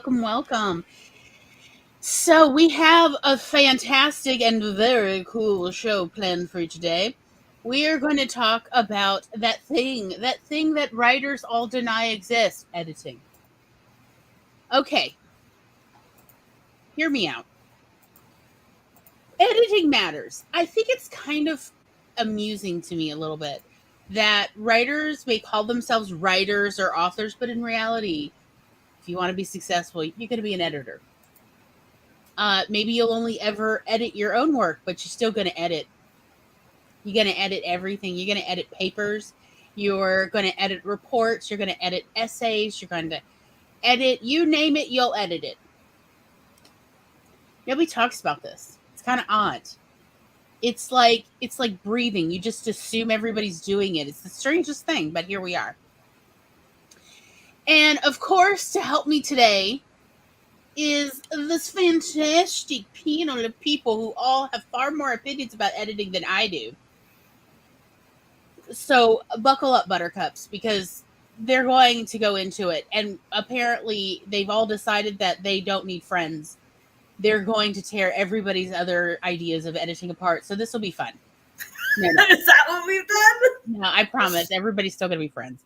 welcome. So we have a fantastic and very cool show planned for you today. We are going to talk about that thing that writers all deny exists, editing. Okay, hear me out. Editing matters. I think it's kind of amusing to me a little bit that writers may call themselves writers or authors, but in reality, if you want to be successful, you're going to be an editor. Maybe you'll only ever edit your own work, but you're still going to edit. You're going to edit everything. You're going to edit papers. You're going to edit reports. You're going to edit essays. You're going to edit, you name it, you'll edit it. Nobody talks about this. It's kind of odd. It's like breathing. You just assume everybody's doing it. It's the strangest thing, but here we are. And of course, to help me today is this fantastic panel of people who all have far more opinions about editing than I do. So buckle up, buttercups, because they're going to go into it. And apparently they've all decided that they don't need friends. They're going to tear everybody's other ideas of editing apart. So this will be fun. No. Is that what we've done? No, I promise. Everybody's still going to be friends.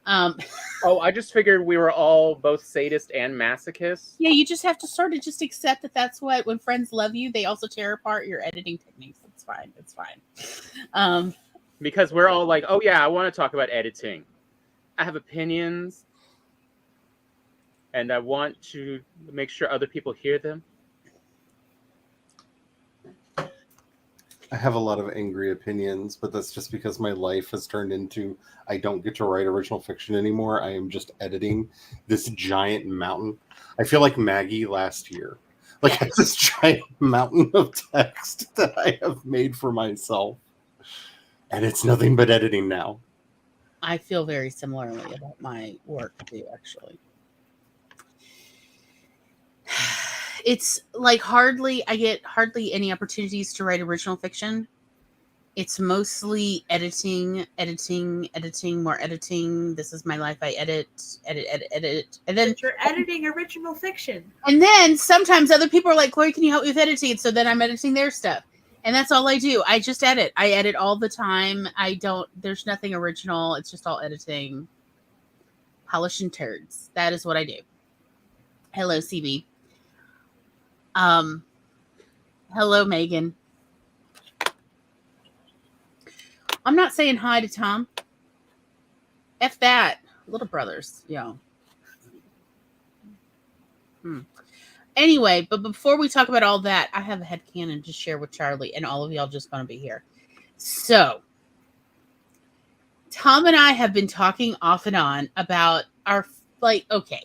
I just figured we were all both sadist and masochists. Yeah, you just have to sort of just accept that that's what, when friends love you, they also tear apart your editing techniques. It's fine. It's fine. Because we're all like, oh yeah, I want to talk about editing. I have opinions. And I want to make sure other people hear them. I have a lot of angry opinions, but that's just because my life has turned into I don't get to write original fiction anymore. I am just editing this giant mountain. I feel like Maggie last year. Like I have this giant mountain of text that I have made for myself. And it's nothing but editing now. I feel very similarly about my work too, actually. It's like I get hardly any opportunities to write original fiction. It's mostly editing, more editing. This is my life. I edit. And then you're editing original fiction. And then sometimes other people are like, Chloe, can you help me with editing? So then I'm editing their stuff. And that's all I do. I just edit. I edit all the time. There's nothing original. It's just all editing. Polishing turds. That is what I do. Hello, CB. Hello, Megan. I'm not saying hi to Tom. F that. Little brothers, yo. Anyway, but before we talk about all that, I have a headcanon to share with Charlie, and all of y'all just going to be here. So, Tom and I have been talking off and on about our, okay.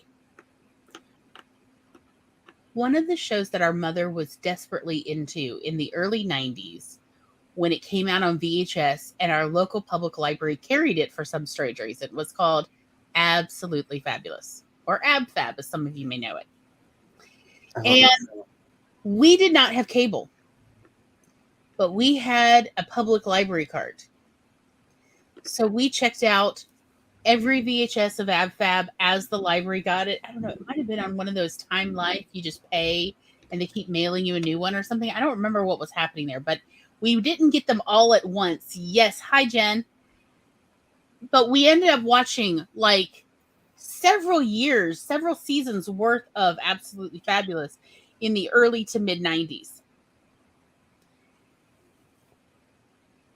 One of the shows that our mother was desperately into in the early 90s, when it came out on VHS and our local public library carried it for some strange reason, was called Absolutely Fabulous, or AbFab, as some of you may know it. And we did not have cable, but we had a public library card. So we checked out every VHS of AbFab as the library got it. I don't know. It might have been on one of those Time Life. You just pay and they keep mailing you a new one or something. I don't remember what was happening there, but we didn't get them all at once. Yes. Hi, Jen. But we ended up watching like several seasons worth of Absolutely Fabulous in the early to mid 90s.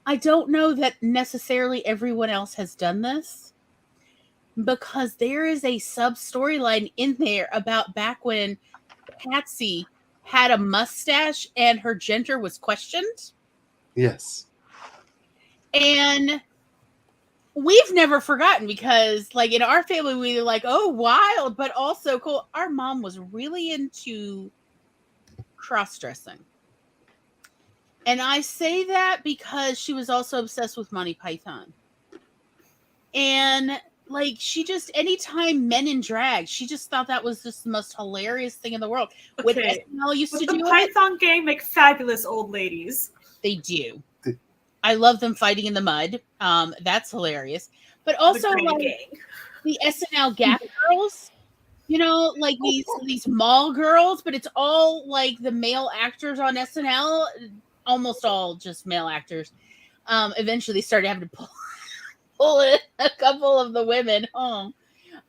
I don't know that necessarily everyone else has done this, because there is a sub storyline in there about back when Patsy had a mustache and her gender was questioned. Yes. And we've never forgotten, because like in our family, we were like, oh, wild, but also cool. Our mom was really into cross-dressing. And I say that because she was also obsessed with Monty Python. And like, she just, anytime men in drag, she just thought that was just the most hilarious thing in the world. Okay. When SNL used to do the Python gang make fabulous old ladies. They do. I love them fighting in the mud. That's hilarious. But also like the SNL Gap Girls. like these mall girls, but it's all like the male actors on SNL, almost all just male actors. Eventually started having to pull in a couple of the women home.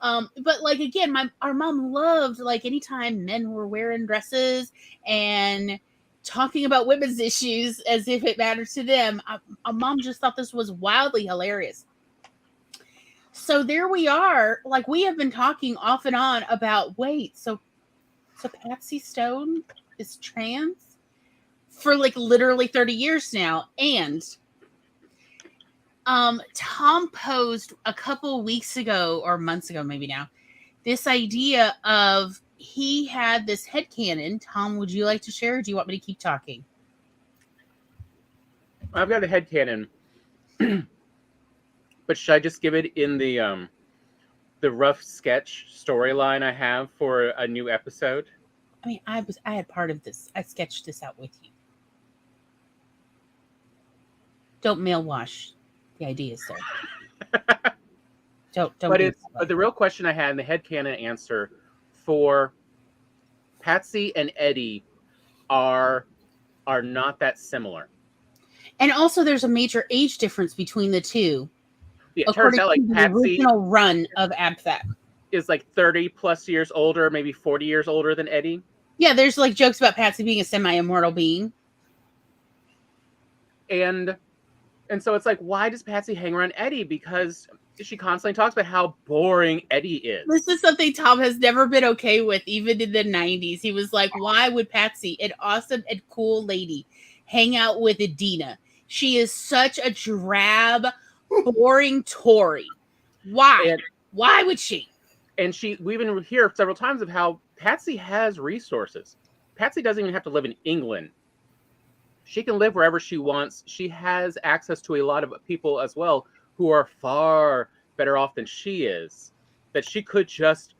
But like again, our mom loved like anytime men were wearing dresses and talking about women's issues as if it mattered to them. Our mom just thought this was wildly hilarious. So there we are. Like we have been talking off and on about so Patsy Stone is trans for like literally 30 years now. And Tom posed a couple weeks ago or months ago, maybe now, this idea of he had this headcanon. Tom, would you like to share or do you want me to keep talking? I've got a headcanon. But should I just give it in the rough sketch storyline I have for a new episode? I mean, I had part of this. I sketched this out with you. Don't mail wash the ideas, sir. Don't. But the real question I had in the headcanon answer for Patsy and Eddie are not that similar. And also, there's a major age difference between the two. Yeah, it turns out like the Patsy original run of AbFab is like 30 plus years older, maybe 40 years older than Eddie. Yeah, there's like jokes about Patsy being a semi-immortal being. And so it's like, why does Patsy hang around Eddie? Because she constantly talks about how boring Eddie is. This is something Tom has never been okay with, even in the 90s. He was like, why would Patsy, an awesome and cool lady, hang out with Adina? She is such a drab, boring Tory. Why? Why would she? And we even hear several times of how Patsy has resources. Patsy doesn't even have to live in England. She can live wherever she wants. She has access to a lot of people as well who are far better off than she is. That she could just,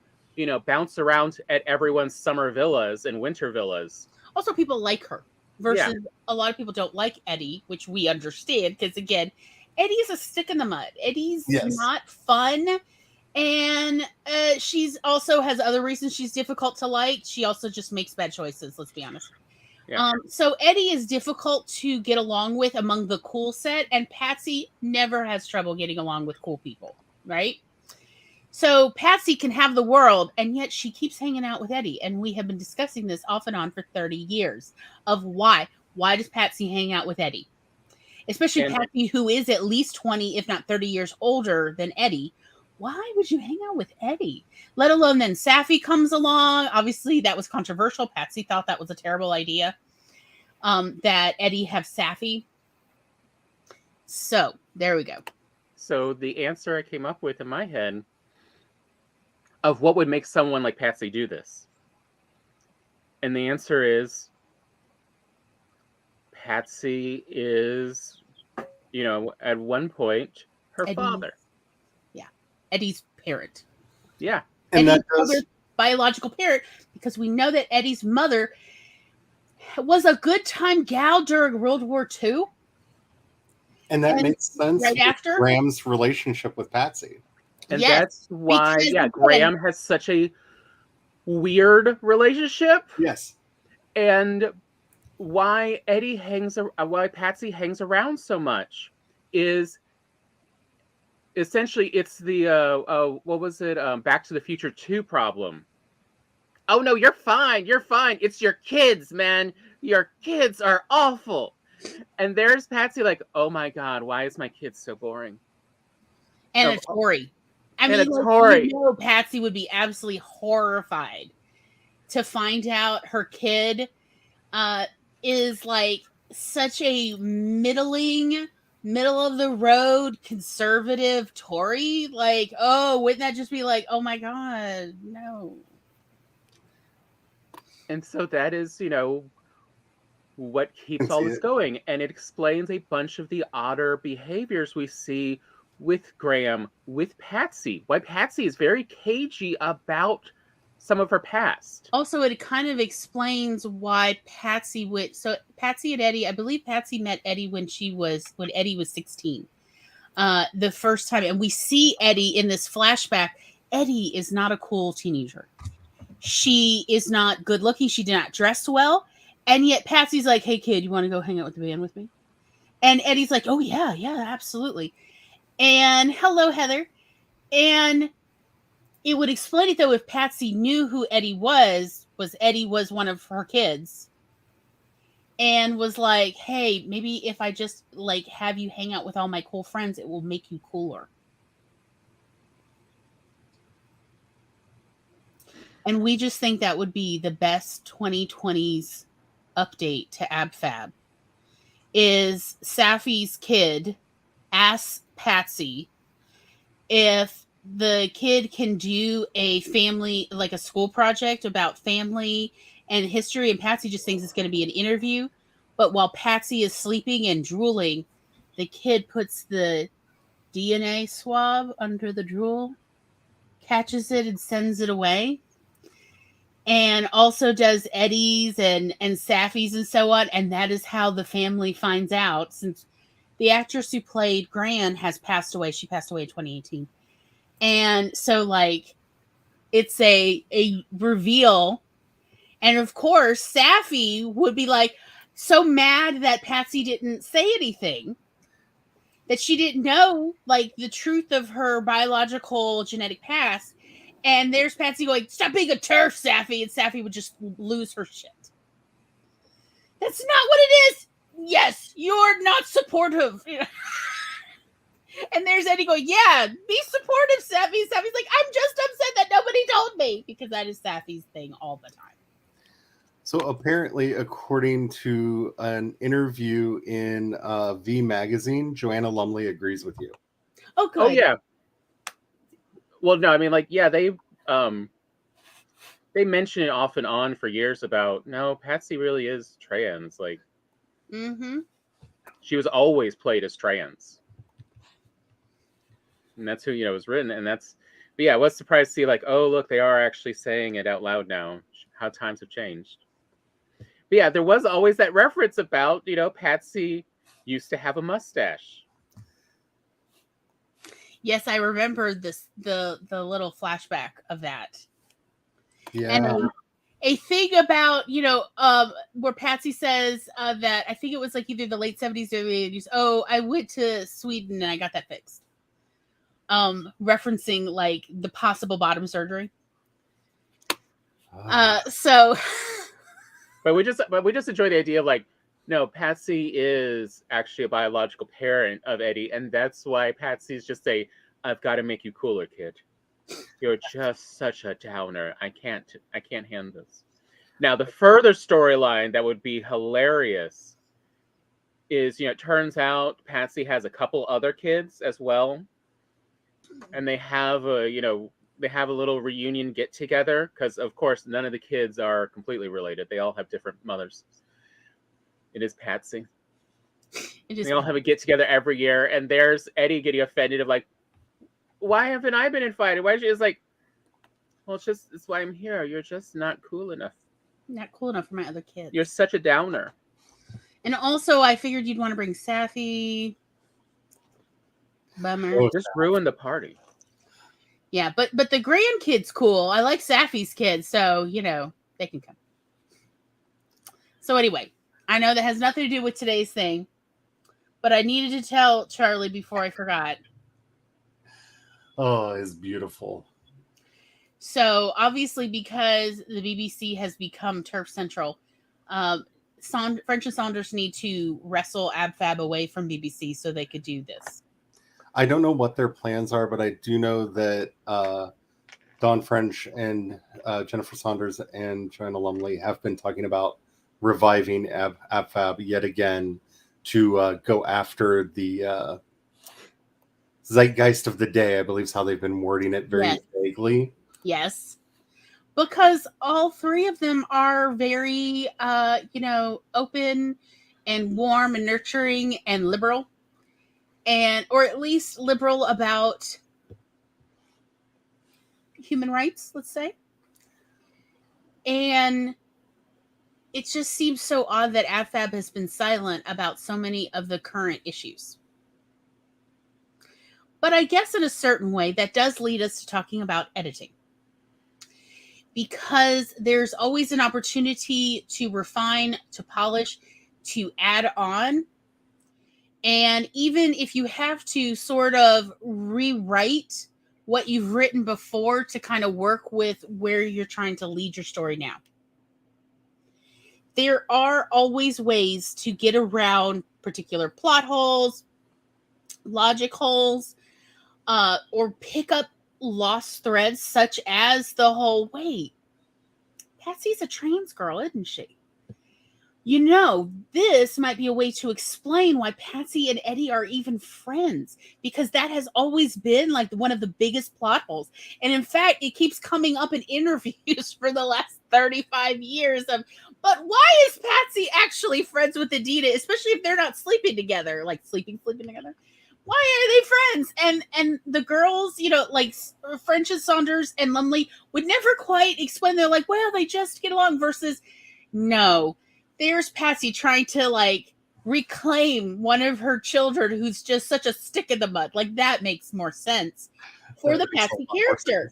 bounce around at everyone's summer villas and winter villas. Also, people like her versus a lot of people don't like Eddie, which we understand because, again, Eddie's a stick in the mud. Eddie's not fun. And she's also has other reasons she's difficult to like. She also just makes bad choices, let's be honest. Yeah. So Eddie is difficult to get along with among the cool set, and Patsy never has trouble getting along with cool people, right? So Patsy can have the world, and yet she keeps hanging out with Eddie. And we have been discussing this off and on for 30 years of why. Why does Patsy hang out with Eddie? Especially Patsy, who is at least 20, if not 30 years older than Eddie. Why would you hang out with Eddie? Let alone then Safi comes along. Obviously, that was controversial. Patsy thought that was a terrible idea, that Eddie have Safi. So, there we go. So, the answer I came up with in my head of what would make someone like Patsy do this. And the answer is Patsy is, at one point, her father. Eddie's parent. Yeah. And Eddie's mother's biological parent, because we know that Eddie's mother was a good time gal during World War II. And that makes sense right after Graham's relationship with Patsy. And that's why, Graham has such a weird relationship. Yes. And why Patsy hangs around so much is essentially it's the what was it? Back to the Future 2 problem. Oh no, you're fine. You're fine. It's your kids, man. Your kids are awful. And there's Patsy like, oh my God, why is my kid so boring? And a Tory. Patsy would be absolutely horrified to find out her kid is like such a middle of the road conservative Tory. Like, oh, wouldn't that just be like, oh my God, no. And so that is, what keeps all this going. And it explains a bunch of the odder behaviors we see with Graham, with Patsy. Why Patsy is very cagey about some of her past. Also, it kind of explains why Patsy Patsy and Eddie, I believe Patsy met Eddie when Eddie was 16. The first time, and we see Eddie in this flashback. Eddie is not a cool teenager. She is not good looking. She did not dress well. And yet Patsy's like, hey, kid, you want to go hang out with the band with me? And Eddie's like, oh, yeah, absolutely. And hello, Heather. And it would explain it, though, if Patsy knew who Eddie was Eddie was one of her kids. And was like, hey, maybe if I just like have you hang out with all my cool friends, it will make you cooler. And we just think that would be the best 2020s update to AbFab. Is Safi's kid asks Patsy if the kid can do a family, like a school project about family and history, and Patsy just thinks it's going to be an interview. But while Patsy is sleeping and drooling, the kid puts the DNA swab under the drool, catches it, and sends it away. And also does Eddie's and Safi's and so on. And that is how the family finds out, since the actress who played Gran has passed away. She passed away in 2018. And so, like, it's a reveal. And of course, Safi would be like so mad that Patsy didn't say anything, that she didn't know, like, the truth of her biological genetic past. And there's Patsy going, stop being a turf, Safi. And Safi would just lose her shit. That's not what it is. Yes, you're not supportive. And there's Eddie going, yeah, be supportive, Safi. Safi's like, I'm just upset that nobody told me. Because that is Safi's thing all the time. So apparently, according to an interview in V Magazine, Joanna Lumley agrees with you. Oh, good. Oh, yeah. Well, no, I mean, like, yeah, they mention it off and on for years about, no, Patsy really is trans. Like, she was always played as trans. And that's who, was written. And that's, but yeah, I was surprised to see, like, oh, look, they are actually saying it out loud now. How times have changed. But yeah, there was always that reference about, Patsy used to have a mustache. Yes, I remember this, the little flashback of that. Yeah. And a thing about, where Patsy says that, I think it was like either the late 70s or the 80s, oh, I went to Sweden and I got that fixed. Referencing like the possible bottom surgery. So But we just enjoy the idea of, like, no, Patsy is actually a biological parent of Eddie, and that's why Patsy's just I've got to make you cooler, kid. You're just such a downer. I can't handle this. Now, the further storyline that would be hilarious is, it turns out Patsy has a couple other kids as well, and they have a little reunion get together, because of course none of the kids are completely related. They all have different mothers. It is Patsy. They all have a get together every year, and there's Eddie getting offended of, like, why haven't I been invited? Why? It's like, well, it's why I'm here. You're just not cool enough. Not cool enough for my other kids. You're such a downer. And also, I figured you'd want to bring Safi. Bummer. Oh, just ruin the party. Yeah, but the grandkid's cool. I like Safi's kids, so, they can come. So anyway, I know that has nothing to do with today's thing, but I needed to tell Charlie before I forgot. Oh, it's beautiful. So obviously, because the BBC has become Turf Central, French and Saunders need to wrestle AbFab away from BBC so they could do this. I don't know what their plans are, but I do know that Dawn French and Jennifer Saunders and Joanna Lumley have been talking about reviving AbFab yet again to go after the zeitgeist of the day, I believe is how they've been wording it very vaguely. Yes. Because all three of them are very, open and warm and nurturing and liberal. Or at least liberal about human rights, let's say. And it just seems so odd that AbFab has been silent about so many of the current issues. But I guess in a certain way, that does lead us to talking about editing. Because there's always an opportunity to refine, to polish, to add on. And even if you have to sort of rewrite what you've written before to kind of work with where you're trying to lead your story now, there are always ways to get around particular plot holes, logic holes, or pick up lost threads, such as the whole, wait, Patsy's a trans girl, isn't she? You know, this might be a way to explain why Patsy and Eddie are even friends, because that has always been like one of the biggest plot holes. And in fact, it keeps coming up in interviews for the last 35 years of, but why is Patsy actually friends with Adina, especially if they're not sleeping together, like sleeping together? Why are they friends? And the girls, you know, like French and Saunders and Lumley would never quite explain. They're like, well, they just get along, versus no, there's Patsy trying to like reclaim one of her children who's just such a stick in the mud. Like that makes more sense for the Patsy character.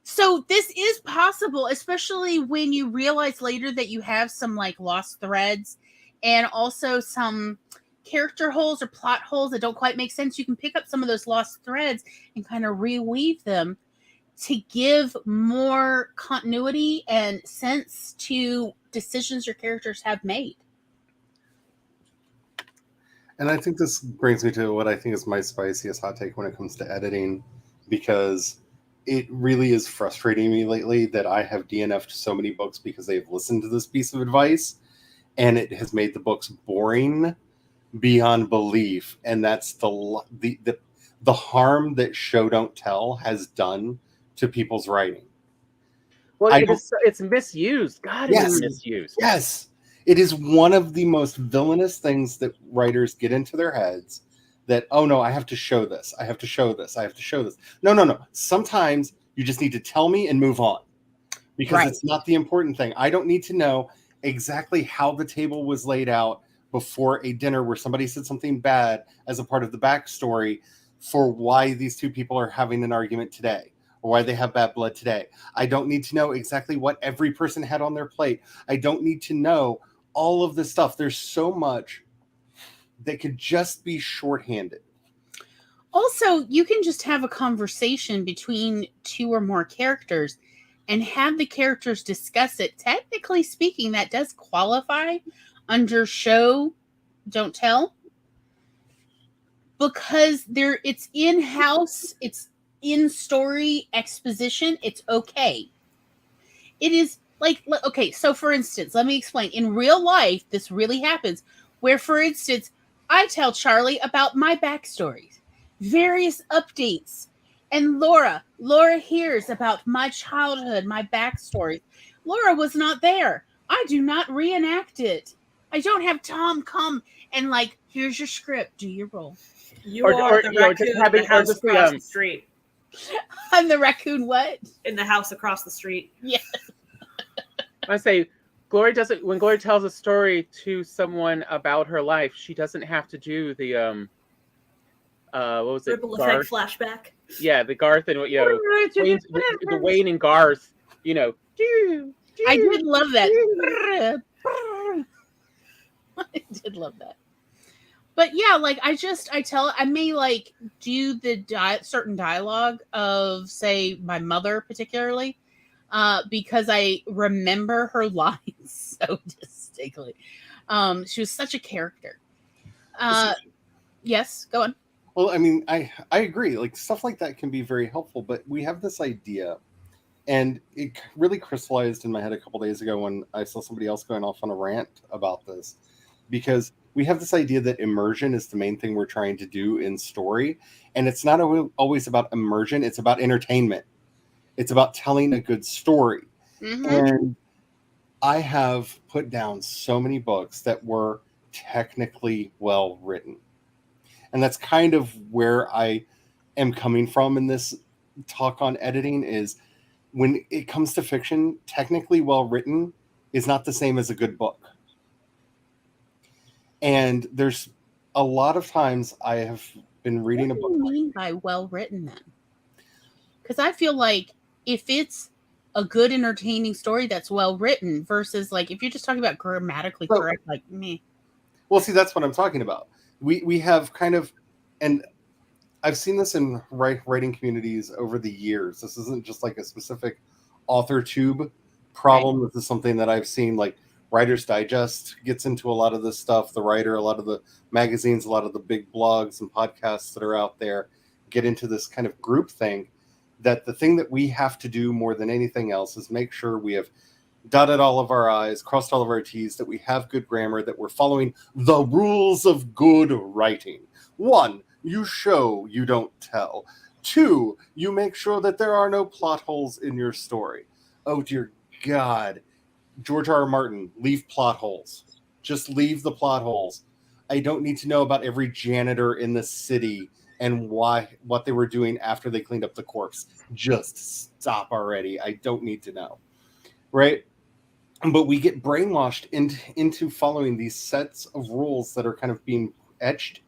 So this is possible, especially when you realize later that you have some like lost threads and also some character holes or plot holes that don't quite make sense. You can pick up some of those lost threads and kind of reweave them to give more continuity and sense to decisions your characters have made. And I think this brings me to what I think is my spiciest hot take when it comes to editing, because it really is frustrating me lately that I have DNF'd so many books because they've listened to this piece of advice, and it has made the books boring beyond belief. And that's the harm that show don't tell has done to people's writing. Well, it's misused. God, yes, it is misused. Yes. It is one of the most villainous things that writers get into their heads, that, oh no, I have to show this. I have to show this. I have to show this. No. Sometimes you just need to tell me and move on, because it's not the important thing. I don't need to know exactly how the table was laid out before a dinner where somebody said something bad as a part of the backstory for why these two people are having an argument today, or why they have bad blood today. I don't need to know exactly what every person had on their plate. I don't need to know all of this stuff. There's so much that could just be shorthanded. Also, you can just have a conversation between two or more characters and have the characters discuss it. Technically speaking, that does qualify under show don't tell, because it's in-house, it's in story exposition, it's okay. It is like, okay, so for instance, let me explain. In real life, this really happens, where, for instance, I tell Charlie about my backstories, various updates, and Laura hears about my childhood, my backstory. Laura was not there. I do not reenact it. I don't have Tom come and like, here's your script, do your role. You are the raccoon in the house across the street. I'm the raccoon what? In the house across the street. Yeah. I say, Glory doesn't. When Glory tells a story to someone about her life, she doesn't have to do the what was it? Ripple effect flashback. Yeah, the Garth and the Wayne and Garth. You know. I did love that. I did love that. But yeah, like I may like do the certain dialogue of, say, my mother particularly, because I remember her lines so distinctly. She was such a character. Yes, go on. Well, I mean, I agree. Like, stuff like that can be very helpful, but we have this idea, and it really crystallized in my head a couple days ago when I saw somebody else going off on a rant about this, because we have this idea that immersion is the main thing we're trying to do in story, and it's not always about immersion. It's about entertainment. It's about telling a good story. Mm-hmm. And I have put down so many books that were technically well written. And that's kind of where I am coming from in this talk on editing, is when it comes to fiction, technically well written is not the same as a good book. And there's a lot of times I have been reading a book. What do you mean by well written then? Because I feel like if it's a good, entertaining story that's well written versus like if you're just talking about grammatically correct, like me. Well, see, that's what I'm talking about. We have kind of, and I've seen this in writing communities over the years. This isn't just like a specific author tube problem. Right. This is something that I've seen, like Writer's Digest gets into a lot of this stuff. The Writer, a lot of the magazines, a lot of the big blogs and podcasts that are out there get into this kind of group thing, that the thing that we have to do more than anything else is make sure we have dotted all of our I's, crossed all of our T's, that we have good grammar, that we're following the rules of good writing. 1, you show, you don't tell. 2, you make sure that there are no plot holes in your story. Oh, dear God. George R. R. Martin, leave plot holes. Just leave the plot holes. I don't need to know about every janitor in the city and what they were doing after they cleaned up the corpse. Just stop already. I don't need to know. Right? But we get brainwashed into following these sets of rules that are kind of being etched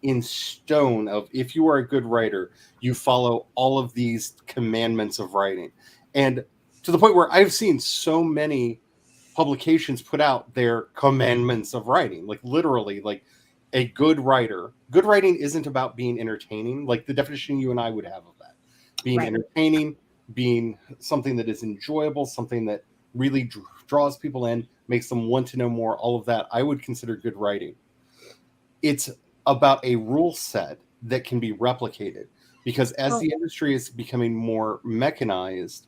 in stone of, if you are a good writer, you follow all of these commandments of writing. And to the point where I've seen so many publications put out their commandments of writing, like literally, like a good writer. Good writing isn't about being entertaining, like the definition you and I would have of that. Being entertaining, being something that is enjoyable, something that really draws people in, makes them want to know more, all of that, I would consider good writing. It's about a rule set that can be replicated, because as the industry is becoming more mechanized,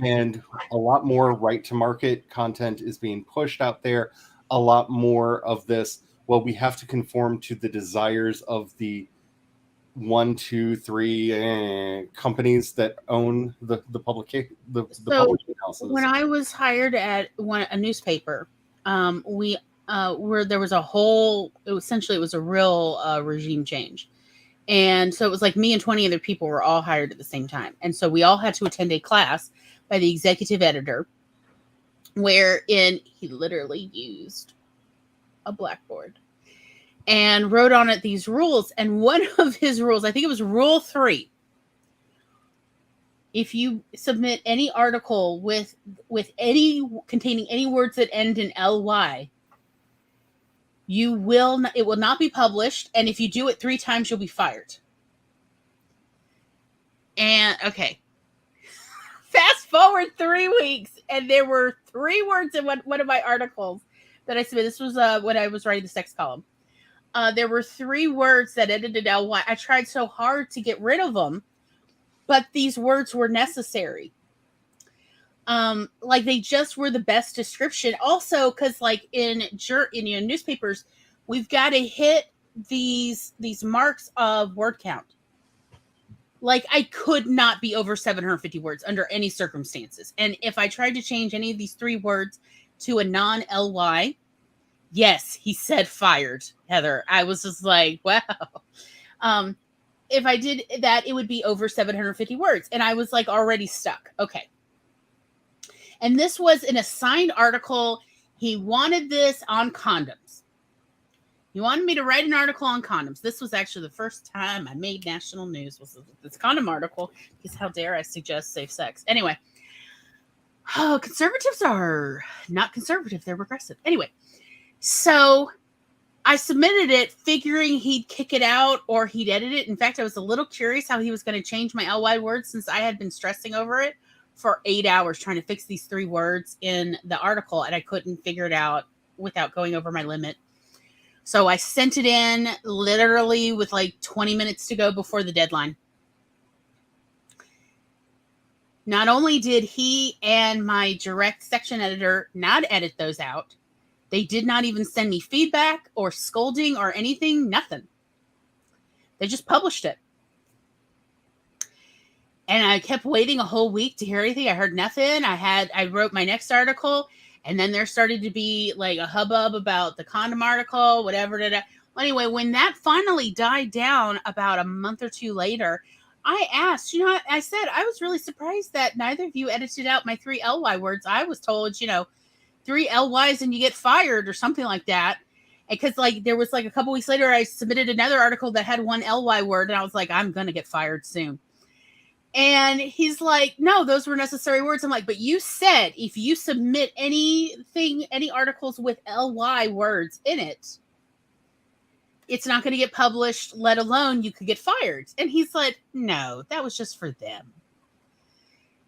and a lot more right-to-market content is being pushed out there, a lot more of this, well, we have to conform to the desires of the 1, 2, 3 companies that own the publication, the publishing houses. When I was hired at a newspaper, we where there was a whole, it was a real regime change. And so it was like me and 20 other people were all hired at the same time. And so we all had to attend a class by the executive editor, wherein he literally used a blackboard and wrote on it these rules. And one of his rules, I think it was rule 3, if you submit any article with any containing any words that end in ly, it will not be published, and if you do it 3 times, you'll be fired. And okay, fast forward 3 weeks, and there were 3 words in one of my articles that I submitted. This was when I was writing the sex column. There were 3 words that ended in ly. I tried so hard to get rid of them, but these words were necessary. Like they just were the best description. Also, because like in newspapers, we've got to hit these marks of word count. Like I could not be over 750 words under any circumstances. And if I tried to change any of these 3 words to a non-ly, yes, he said fired, Heather. I was just like, wow. If I did that, it would be over 750 words. And I was like already stuck. Okay. And this was an assigned article. He wanted this on condoms. He wanted me to write an article on condoms. This was actually the first time I made national news, was this condom article, because how dare I suggest safe sex. Anyway, conservatives are not conservative. They're regressive. Anyway, so I submitted it figuring he'd kick it out or he'd edit it. In fact, I was a little curious how he was going to change my ly words, since I had been stressing over it for 8 hours trying to fix these 3 words in the article, and I couldn't figure it out without going over my limit. So I sent it in literally with like 20 minutes to go before the deadline. Not only did he and my direct section editor not edit those out, they did not even send me feedback or scolding or anything, nothing. They just published it. And I kept waiting a whole week to hear anything. I heard nothing. I wrote my next article, and then there started to be like a hubbub about the condom article, whatever. Well, anyway, when that finally died down about a month or 2 later, I asked, I said, I was really surprised that neither of you edited out my 3 ly words. I was told, 3 LYs and you get fired or something like that. because like there was like a couple weeks later, I submitted another article that had one ly word, and I was like, I'm gonna get fired soon. And he's like, no, those were necessary words. I'm like, but you said if you submit anything, any articles with ly words in it, it's not going to get published, let alone you could get fired. And he's like, no, that was just for them.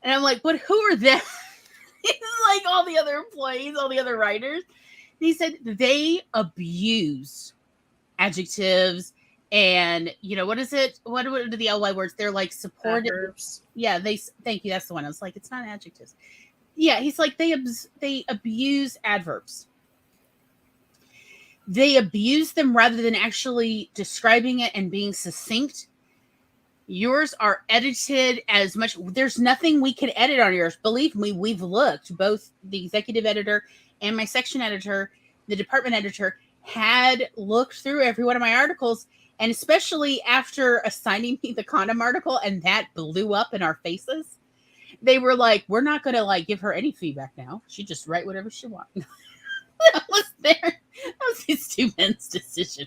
And I'm like, but who are them? He's like all the other employees, all the other writers. And he said they abuse adjectives and, you know, what is it? What are the ly words? They're like supportive. Adverbs. Yeah, thank you. That's the one. I was like, it's not adjectives. Yeah, he's like, they abuse adverbs. They abuse them rather than actually describing it and being succinct. Yours are edited as much. There's nothing we can edit on yours. Believe me, we've looked. Both the executive editor and my section editor, the department editor, had looked through every one of my articles. And especially after assigning me the condom article and that blew up in our faces, they were like, we're not going to like give her any feedback now. She just write whatever she wants. That was these two men's decision.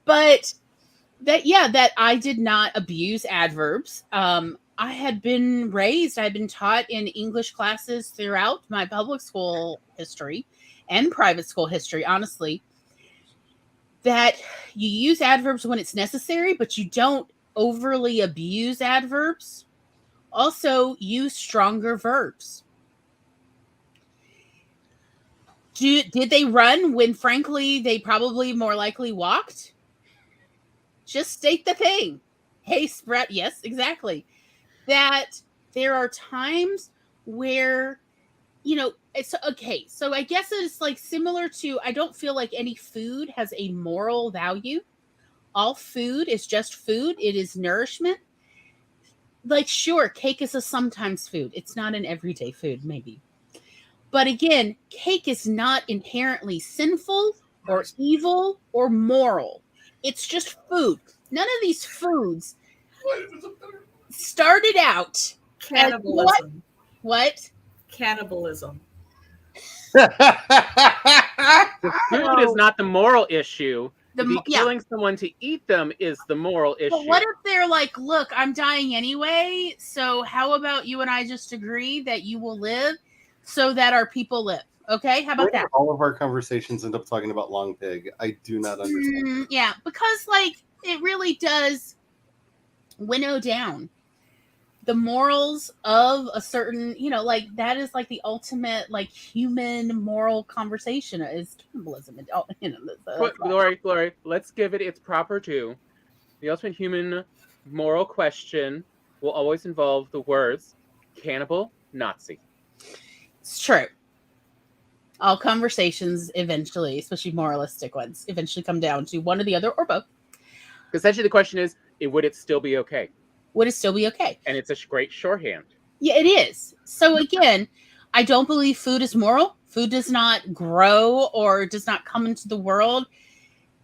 But that I did not abuse adverbs. I had been taught in English classes throughout my public school history and private school history, honestly, that you use adverbs when it's necessary, but you don't overly abuse adverbs. Also, use stronger verbs. Did they run when, frankly, they probably more likely walked? Just state the thing. Hey, spread. Yes, exactly. That there are times where, you know, it's okay. So I guess it's like similar to, I don't feel like any food has a moral value. All food is just food. It is nourishment. Like, sure, cake is a sometimes food. It's not an everyday food, maybe. But again, cake is not inherently sinful or evil or moral. It's just food. None of these foods started out Cannibalism. What? Cannibalism. The food is not the moral issue. Killing someone to eat them is the moral issue. But what if they're like, look, I'm dying anyway, so how about you and I just agree that you will live so that our people live? Okay, how about that? All of our conversations end up talking about long pig. I do not understand. Yeah, because like it really does winnow down the morals of a certain, you know, like that is like the ultimate like human moral conversation is cannibalism. And, you know, Glory, let's give it its proper due. The ultimate human moral question will always involve the words cannibal, Nazi. It's true. All conversations eventually, especially moralistic ones, eventually come down to one or the other or both. Essentially, the question is, would it still be okay? Would it still be okay? And it's a great shorthand. Yeah, it is. So again, I don't believe food is moral. Food does not grow or does not come into the world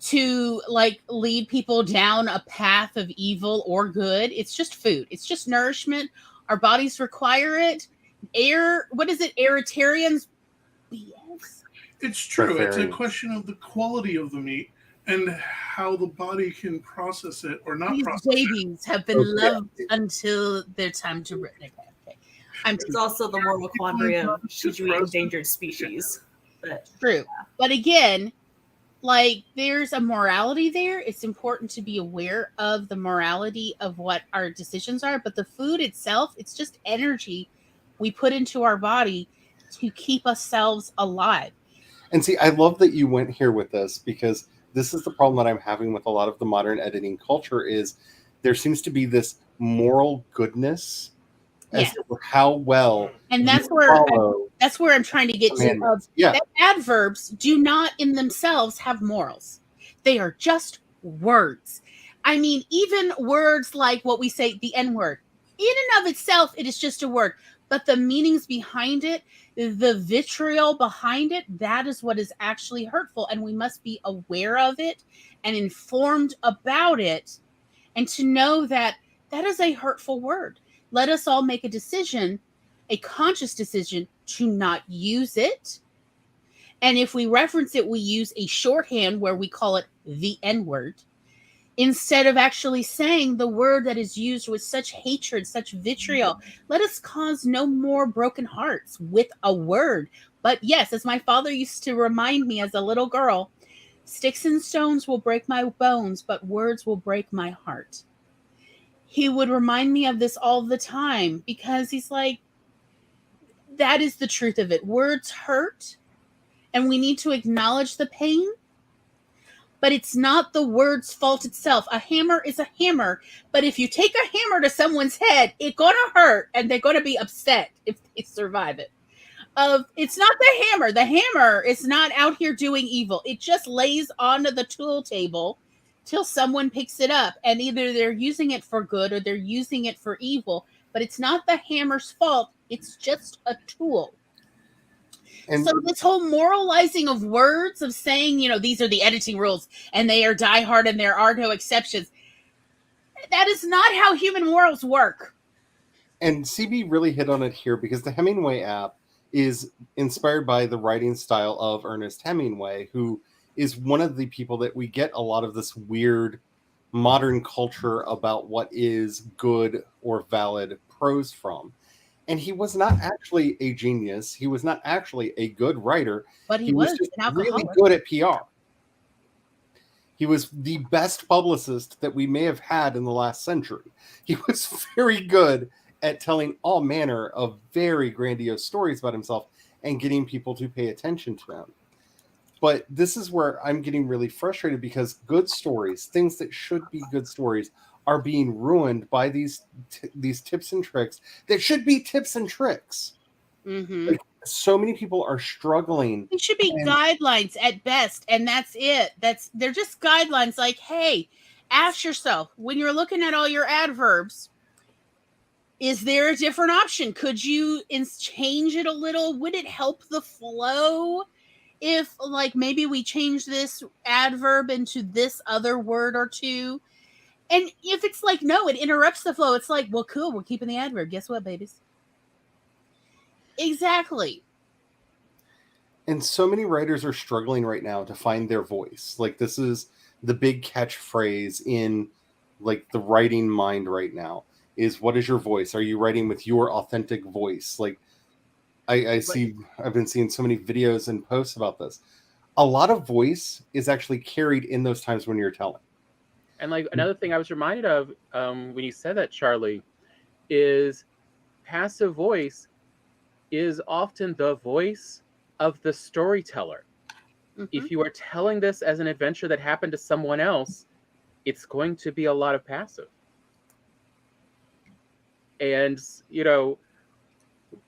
to like lead people down a path of evil or good. It's just food. It's just nourishment. Our bodies require it. What is it? Aeritarians? BS. It's true. It's a question of the quality of the meat and how the body can process it or not process it. These babies have been loved until their time to run. Okay. It's also the moral quandary of should you eat endangered species. But true. But again, like there's a morality there. It's important to be aware of the morality of what our decisions are. But the food itself, it's just energy we put into our body to keep ourselves alive. And see, I love that you went here with this because this is the problem that I'm having with a lot of the modern editing culture is there seems to be this moral goodness as to how well. And that's where I'm trying to get to. That adverbs do not in themselves have morals. They are just words. I mean, even words like what we say, the N word, in and of itself, it is just a word. But the meanings behind it, the vitriol behind it, that is what is actually hurtful. And we must be aware of it and informed about it. And to know that that is a hurtful word. Let us all make a decision, a conscious decision to not use it. And if we reference it, we use a shorthand where we call it the N-word, instead of actually saying the word that is used with such hatred, such vitriol. Let us cause no more broken hearts with a word. But yes, as my father used to remind me as a little girl, sticks and stones will break my bones, but words will break my heart. He would remind me of this all the time because he's like, that is the truth of it. Words hurt, and we need to acknowledge the pain, but it's not the word's fault itself. A hammer is a hammer, but if you take a hammer to someone's head, it's gonna hurt, and they're gonna be upset if they survive it. It's not the hammer. The hammer is not out here doing evil. It just lays onto the tool table till someone picks it up, and either they're using it for good or they're using it for evil. But it's not the hammer's fault. It's just a tool. And so this whole moralizing of words, of saying, these are the editing rules and they are diehard and there are no exceptions, that is not how human morals work. And CB really hit on it here because the Hemingway app is inspired by the writing style of Ernest Hemingway, who is one of the people that we get a lot of this weird modern culture about what is good or valid prose from. And he was not actually a genius. He was not actually a good writer. But he was just an alcoholic. Really good at PR. He was the best publicist that we may have had in the last century. He was very good at telling all manner of very grandiose stories about himself and getting people to pay attention to him. But this is where I'm getting really frustrated because good stories, things that should be good stories, are being ruined by these tips and tricks that should be tips and tricks. Mm-hmm. Like, so many people are struggling. It should be guidelines at best, and that's it. They're just guidelines. Like, hey, ask yourself when you're looking at all your adverbs, is there a different option? Could you change it a little? Would it help the flow if, like, maybe we change this adverb into this other word or two? And if it's like, no, it interrupts the flow, it's like, well, cool, we're keeping the adverb. Guess what, babies? Exactly. And so many writers are struggling right now to find their voice. Like, this is the big catchphrase in, like, the writing mind right now is, what is your voice? Are you writing with your authentic voice? Like, I've been seeing so many videos and posts about this. A lot of voice is actually carried in those times when you're telling. And like another thing I was reminded of when you said that, Charlie, is passive voice is often the voice of the storyteller. Mm-hmm. If you are telling this as an adventure that happened to someone else, it's going to be a lot of passive. And,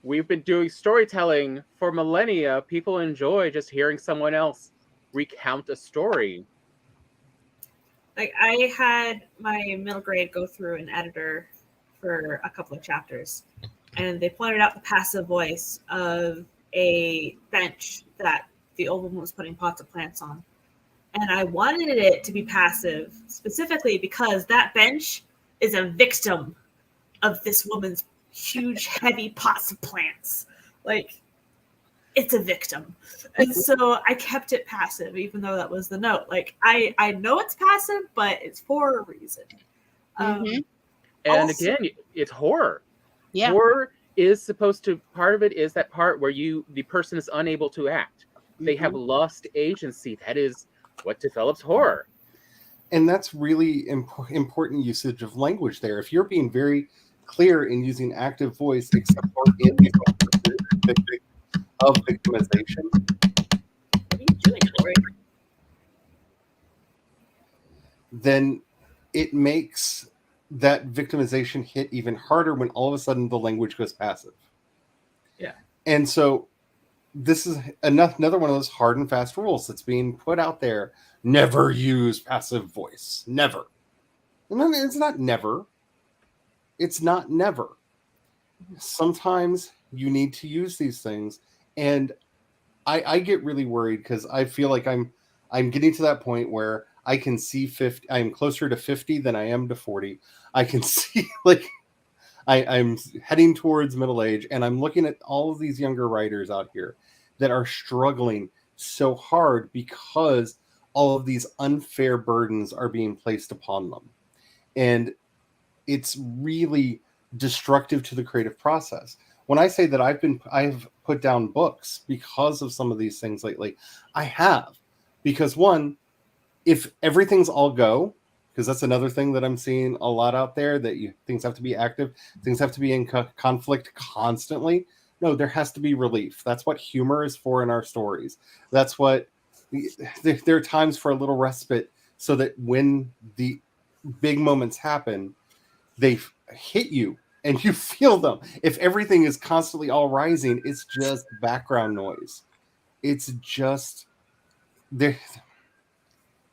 we've been doing storytelling for millennia. People enjoy just hearing someone else recount a story. Like, I had my middle grade go through an editor for a couple of chapters, and they pointed out the passive voice of a bench that the old woman was putting pots of plants on. And I wanted it to be passive specifically because that bench is a victim of this woman's huge, heavy pots of plants. Like, it's a victim. And so I kept it passive, even though that was the note. Like, I know it's passive, but it's for a reason. Mm-hmm. And also, again, it's horror. Yeah. Horror is supposed to, part of it is that part where the person is unable to act. They have lost agency. That is what develops horror. And that's really important usage of language there. If you're being very clear in using active voice, except for in these of victimization. What are you doing, Corey? Then it makes that victimization hit even harder when all of a sudden the language goes passive. Yeah. And so this is another one of those hard and fast rules that's being put out there. Never use passive voice. Never. And it's not never. It's not never. Sometimes you need to use these things. And I get really worried because I feel like I'm getting to that point where I can see 50. I'm closer to 50 than I am to 40. I can see, like, I'm heading towards middle age, and I'm looking at all of these younger writers out here that are struggling so hard because all of these unfair burdens are being placed upon them. And it's really destructive to the creative process. When I say that I've put down books because of some of these things lately, I have. Because one, if everything's all go, because that's another thing that I'm seeing a lot out there, that things have to be active, things have to be in conflict constantly. No, there has to be relief. That's what humor is for in our stories. That's what there are times for a little respite, so that when the big moments happen, they hit you and you feel them. If everything is constantly all rising, it's just background noise. It's just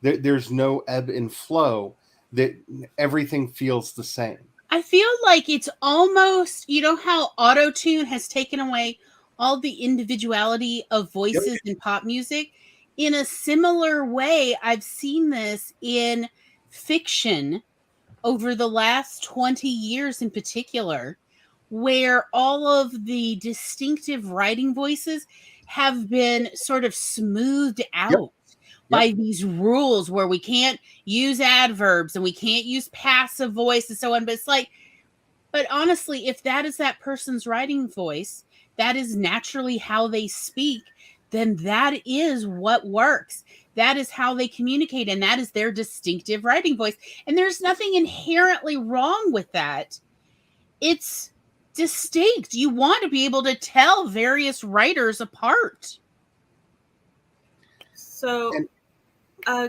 there's no ebb and flow, that everything feels the same. I feel like it's almost, you know how auto-tune has taken away all the individuality of voices in pop music? In a similar way, I've seen this in fiction over the last 20 years in particular, where all of the distinctive writing voices have been sort of smoothed out by these rules where we can't use adverbs and we can't use passive voice and so on. But it's like, but honestly, if that is that person's writing voice, that is naturally how they speak, then that is what works. That is how they communicate, and that is their distinctive writing voice. And there's nothing inherently wrong with that. It's distinct. You want to be able to tell various writers apart. So,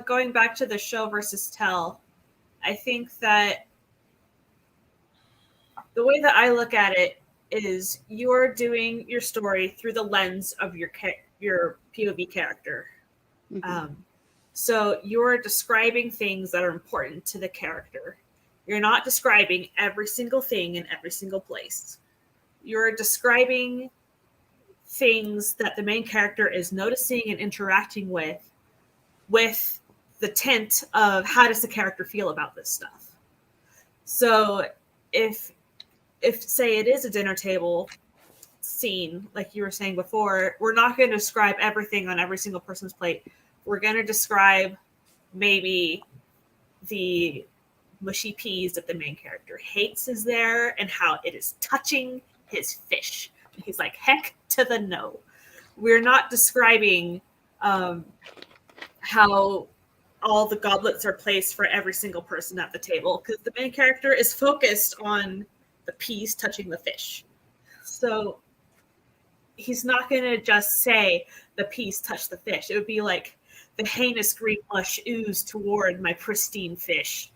going back to the show versus tell, I think that the way that I look at it is you're doing your story through the lens of your POV character. Mm-hmm. So you're describing things that are important to the character. You're not describing every single thing in every single place. You're describing things that the main character is noticing and interacting with the tint of how does the character feel about this stuff. So if say it is a dinner table scene, like you were saying before, we're not going to describe everything on every single person's plate. We're going to describe maybe the mushy peas that the main character hates is there and how it is touching his fish. And he's like, heck to the no. We're not describing how all the goblets are placed for every single person at the table, because the main character is focused on the peas touching the fish. So he's not going to just say the peas touch the fish. It would be like the heinous green mush ooze toward my pristine fish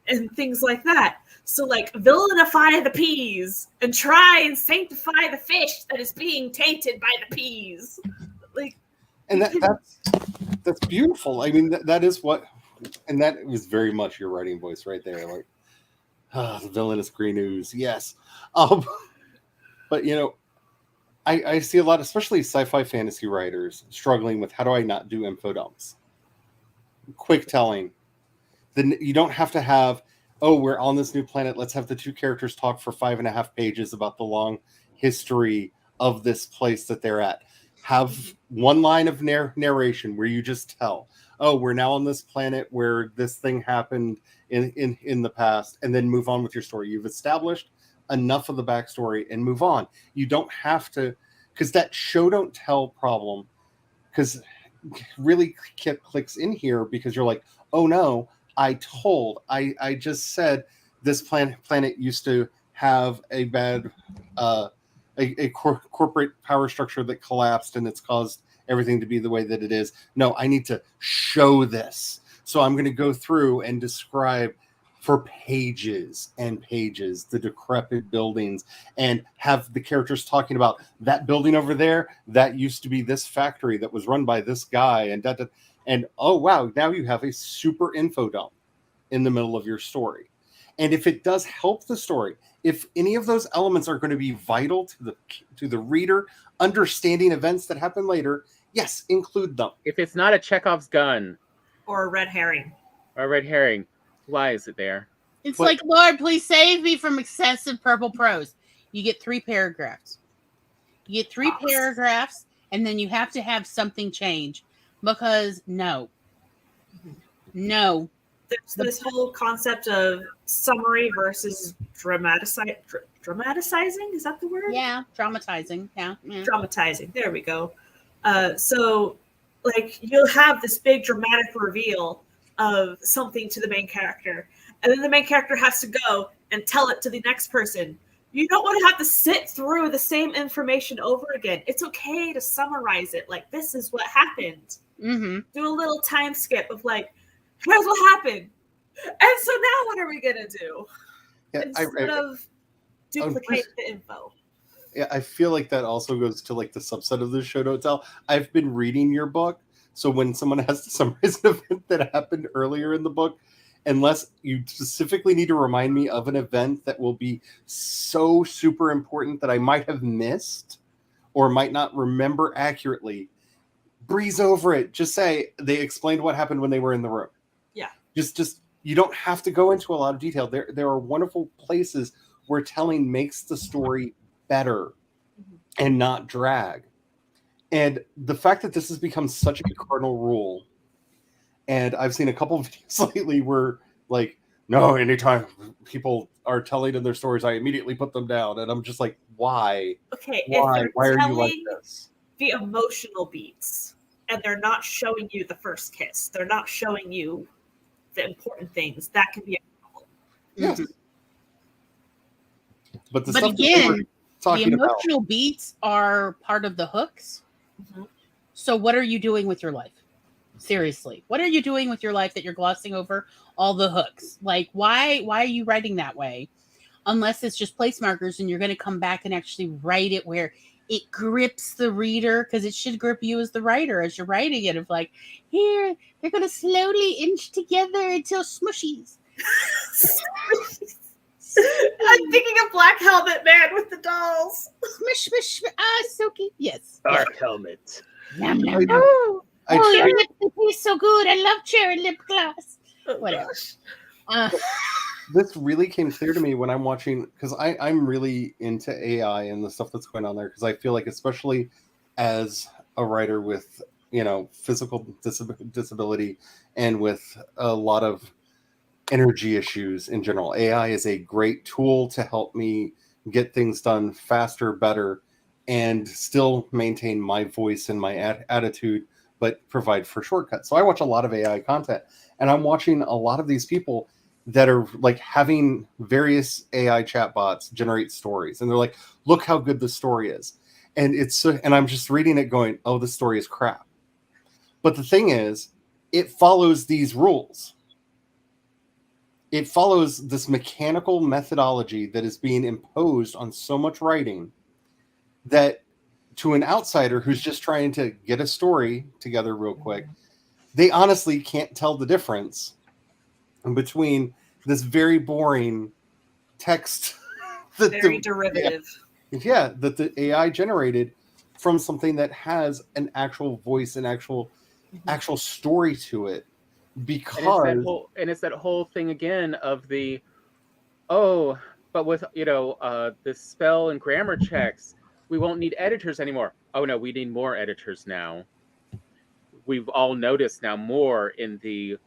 and things like that. So like villainify the peas and try and sanctify the fish that is being tainted by the peas. Like, and that's beautiful. I mean, that is what, and that was very much your writing voice right there. Like, the villainous green ooze. Yes. But you know, I see a lot, especially sci-fi fantasy writers, struggling with how do I not do info dumps? Quick telling. Then you don't have to have, oh, we're on this new planet. Let's have the two characters talk for 5.5 pages about the long history of this place that they're at. Have one line of narration where you just tell, oh, we're now on this planet where this thing happened in the past, and then move on with your story. You've established enough of the backstory and move on. You don't have to, because that show don't tell problem, because really clicks in here, because you're like, oh no, I just said this planet used to have a bad corporate power structure that collapsed, and it's caused everything to be the way that it is. No, I need to show this. So I'm going to go through and describe for pages and pages the decrepit buildings, and have the characters talking about that building over there that used to be this factory that was run by this guy, and oh wow, now you have a super info dump in the middle of your story. And if it does help the story, if any of those elements are going to be vital to the reader understanding events that happen later, yes, include them. If it's not a Chekhov's gun or a red herring, why is it there? It's like, Lord, please save me from excessive purple prose. You get 3 paragraphs. You get 3 paragraphs, and then you have to have something change. Because no. There's this whole concept of summary versus dramatizing. Is that the word? Yeah, dramatizing. Yeah. Dramatizing. There we go. So, like, you'll have this big dramatic reveal of something to the main character, and then the main character has to go and tell it to the next person. You don't want to have to sit through the same information over again. It's okay to summarize it. Like, this is what happened. Mm-hmm. Do a little time skip of like, here's what happened. And so now what are we going to do? Yeah, Instead of duplicate the info. Yeah, I feel like that also goes to like the subset of the show don't tell. I've been reading your book, so when someone has to summarize an event that happened earlier in the book, unless you specifically need to remind me of an event that will be so super important that I might have missed or might not remember accurately, breeze over it. Just say they explained what happened when they were in the room. Yeah. Just you don't have to go into a lot of detail. There are wonderful places where telling makes the story better and not drag. And the fact that this has become such a cardinal rule, and I've seen a couple of videos lately where like, no, anytime people are telling in their stories, I immediately put them down. And I'm just like, why? Okay, Why? Why are you like telling this? the emotional beats, and they're not showing you the first kiss, they're not showing you the important things, that can be a problem. Yes. Mm-hmm. But again, the emotional beats are part of the hooks. Mm-hmm. So what are you doing with your life? Seriously, what are you doing with your life that you're glossing over all the hooks? Like, why are you writing that way? Unless it's just place markers and you're going to come back and actually write it where it grips the reader, because it should grip you as the writer as you're writing it. Of like, here, they're going to slowly inch together until smushies. I'm thinking of Black Helmet Man with the dolls. Smush, smush, smush. Ah, so cute. Yes. Dark helmet. Nom, nom, nom. Your lip tastes so good. I love cherry lip gloss. Whatever. This really came clear to me when I'm watching, because I'm really into AI and the stuff that's going on there, because I feel like, especially as a writer with, physical disability and with a lot of energy issues in general, AI is a great tool to help me get things done faster, better, and still maintain my voice and my attitude, but provide for shortcuts. So I watch a lot of AI content, and I'm watching a lot of these people that are like having various AI chatbots generate stories, and they're like, look how good the story is. And and I'm just reading it going, oh, the story is crap. But the thing is, it follows these rules. It follows this mechanical methodology that is being imposed on so much writing that to an outsider who's just trying to get a story together real quick, they honestly can't tell the difference between this very boring text very derivative. That the AI generated from something that has an actual voice and actual story to it. Because it's that whole thing again of the but with the spell and grammar checks, we won't need editors anymore. Oh no, we need more editors now. We've all noticed now more in the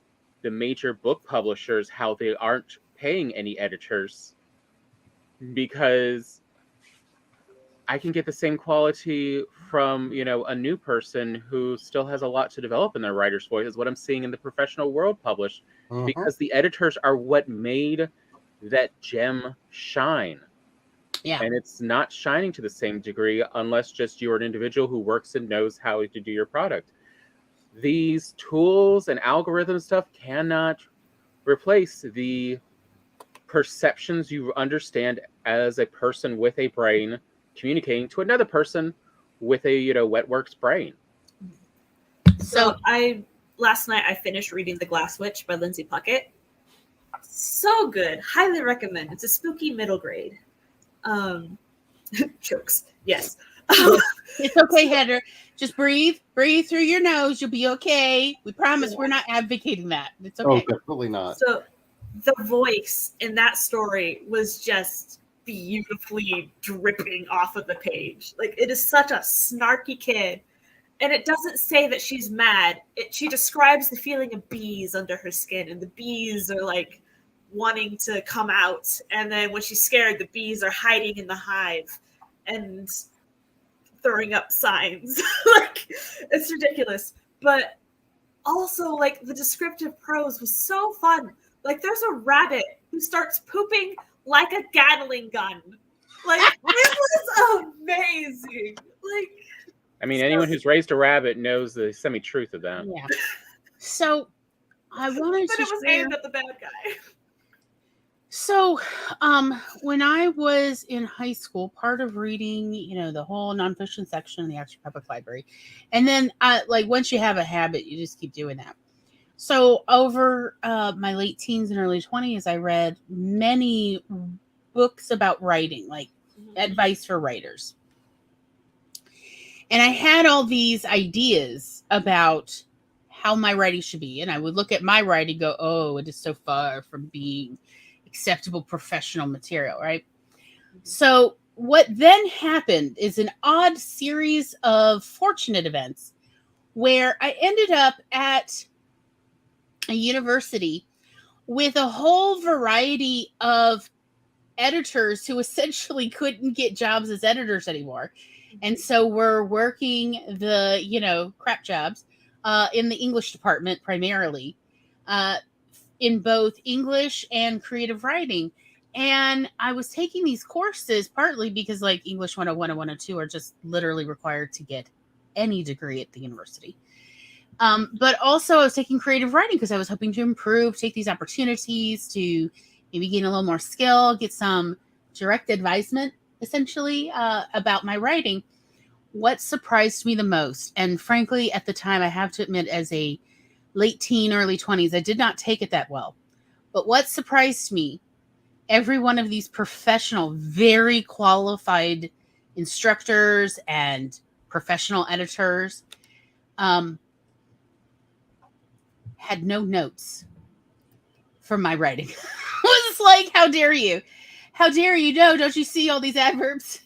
major book publishers how they aren't paying any editors, because I can get the same quality from a new person who still has a lot to develop in their writer's voice, is what I'm seeing in the professional world published, because the editors are what made that gem shine. Yeah. And it's not shining to the same degree unless just you're an individual who works and knows how to do your product. These tools and algorithm stuff cannot replace the perceptions you understand as a person with a brain communicating to another person with a Wetworks brain. So last night I finished reading The Glass Witch by Lindsay Puckett. So good, highly recommend. It's a spooky middle grade. Jokes, yes. It's okay, Heather. Just breathe through your nose. You'll be okay. We promise we're not advocating that. It's okay. Oh, definitely not. So the voice in that story was just beautifully dripping off of the page. Like, it is such a snarky kid, And it doesn't say that she's mad. She describes the feeling of bees under her skin, and the bees are like wanting to come out. And then when she's scared, the bees are hiding in the hive and throwing up signs. Like, it's ridiculous. But also, like, the descriptive prose was so fun. Like, there's a rabbit who starts pooping like a Gatling gun. Like, it was amazing. Like, I mean, anyone who's raised a rabbit knows the semi-truth of that. Yeah. So I wanted but to it was share... aimed at the bad guy. So, when I was in high school, part of reading, the whole nonfiction section in the Oxford Public Library, and then, once you have a habit, you just keep doing that. So, over my late teens and early 20s, I read many books about writing, like advice for writers. And I had all these ideas about how my writing should be, and I would look at my writing and go, "Oh, it is so far from being acceptable professional material," right? So what then happened is an odd series of fortunate events where I ended up at a university with a whole variety of editors who essentially couldn't get jobs as editors anymore. And so we're working the, crap jobs in the English department primarily, in both English and creative writing. And I was taking these courses partly because English 101 and 102 are just literally required to get any degree at the university. But also I was taking creative writing because I was hoping to improve, take these opportunities to maybe gain a little more skill, get some direct advisement, essentially, about my writing. What surprised me the most, and frankly, at the time, I have to admit, as a late teen, early 20s, I did not take it that well. But what surprised me, every one of these professional, very qualified instructors and professional editors had no notes for my writing. I was like, how dare you? How dare you? No, don't you see all these adverbs?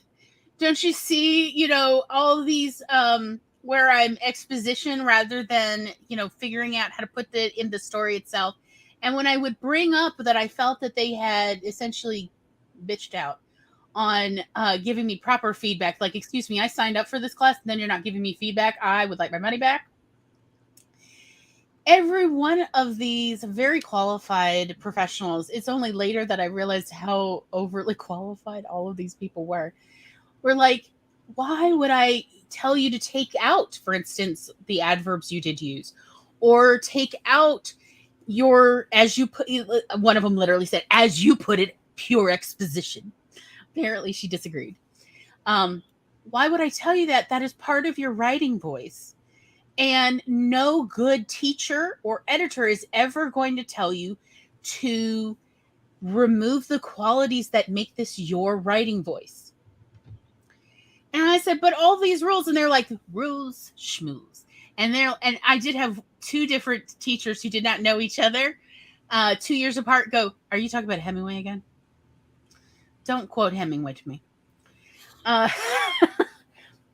Don't you see, all these where I'm exposition rather than, figuring out how to put it in the story itself? And when I would bring up that I felt that they had essentially bitched out on giving me proper feedback, like, excuse me, I signed up for this class, and then you're not giving me feedback, I would like my money back. Every one of these very qualified professionals, it's only later that I realized how overly qualified all of these people were like, why would I tell you to take out, for instance, the adverbs you did use, or take out your, as you put, one of them literally said, as you put it, pure exposition. Apparently she disagreed. Why would I tell you that? That is part of your writing voice. And no good teacher or editor is ever going to tell you to remove the qualities that make this your writing voice. And I said, but all these rules, and they're like, rules, schmooze. And I did have two different teachers who did not know each other, 2 years apart, go, are you talking about Hemingway again? Don't quote Hemingway to me.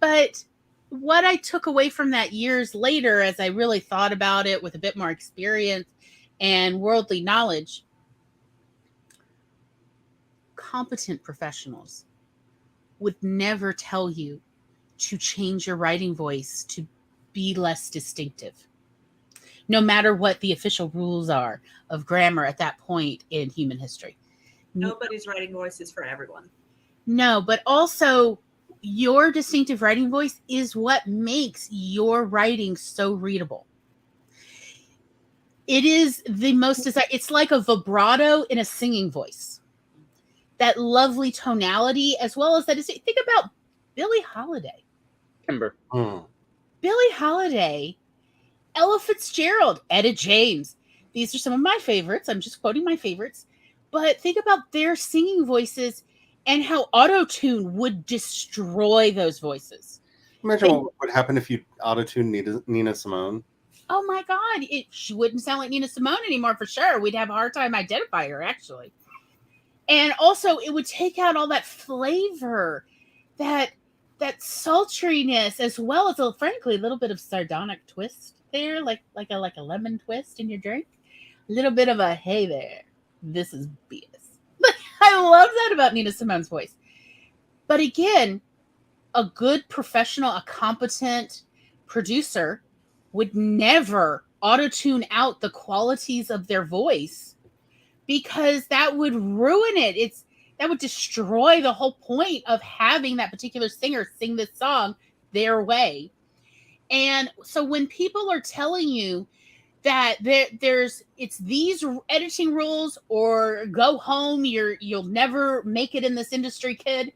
But what I took away from that years later, as I really thought about it with a bit more experience and worldly knowledge, competent professionals would never tell you to change your writing voice to be less distinctive, no matter what the official rules are of grammar at that point in human history. Nobody's writing voice is for everyone. No, but also your distinctive writing voice is what makes your writing so readable. It is the most, it's like a vibrato in a singing voice. That lovely tonality, as well as that. Think about Billie Holiday. Timber. Billie Holiday, Ella Fitzgerald, Etta James. These are some of my favorites. I'm just quoting my favorites. But think about their singing voices and how auto-tune would destroy those voices. Imagine what would happen if you auto-tune Nina Simone. Oh my God. She wouldn't sound like Nina Simone anymore for sure. We'd have a hard time identifying her, actually. And also, it would take out all that flavor that that sultriness, as well as frankly a little bit of sardonic twist there, like a lemon twist in your drink. A little bit of a hey there, this is BS. I love that about Nina Simone's voice. But again, a good professional, a competent producer would never auto-tune out the qualities of their voice, because that would ruin it. That would destroy the whole point of having that particular singer sing this song their way. And so when people are telling you that it's these editing rules, or go home, you'll never make it in this industry, kid,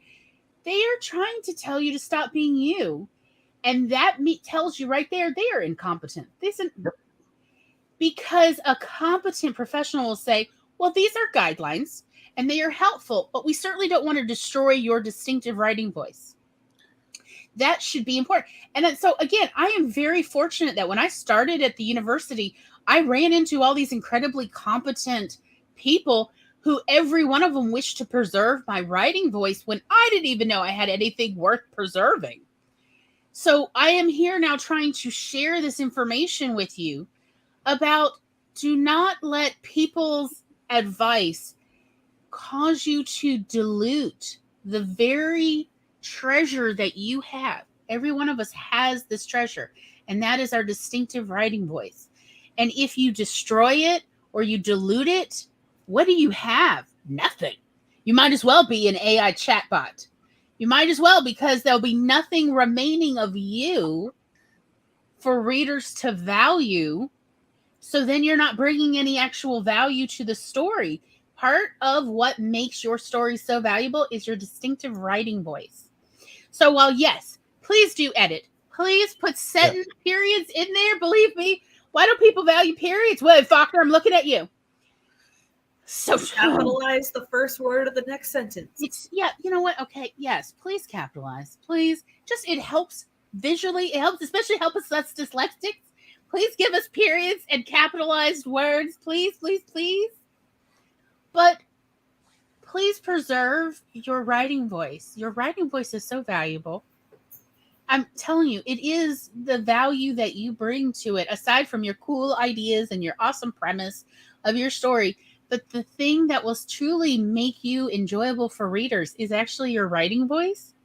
they are trying to tell you to stop being you. And that tells you right there they are incompetent. Because a competent professional will say, well, these are guidelines and they are helpful, but we certainly don't want to destroy your distinctive writing voice. That should be important. And then, so again, I am very fortunate that when I started at the university, I ran into all these incredibly competent people who every one of them wished to preserve my writing voice when I didn't even know I had anything worth preserving. So I am here now trying to share this information with you about, do not let people's advice cause you to dilute the very treasure that you have. Every one of us has this treasure, and that is our distinctive writing voice. And if you destroy it or you dilute it, what do you have? Nothing. You might as well be an AI chatbot. You might as well, because there'll be nothing remaining of you for readers to value. So then you're not bringing any actual value to the story. Part of what makes your story so valuable is your distinctive writing voice. So while, yes, please do edit. Please put sentence periods in there. Believe me, why don't people value periods? Well, Faulkner, I'm looking at you. So capitalize the first word of the next sentence. You know what? Okay, yes, please capitalize. Please, just, it helps visually. It helps, especially help us dyslexics. Please give us periods and capitalized words. Please, please, please. But please preserve your writing voice. Your writing voice is so valuable. I'm telling you, it is the value that you bring to it, aside from your cool ideas and your awesome premise of your story. But the thing that will truly make you enjoyable for readers is actually your writing voice.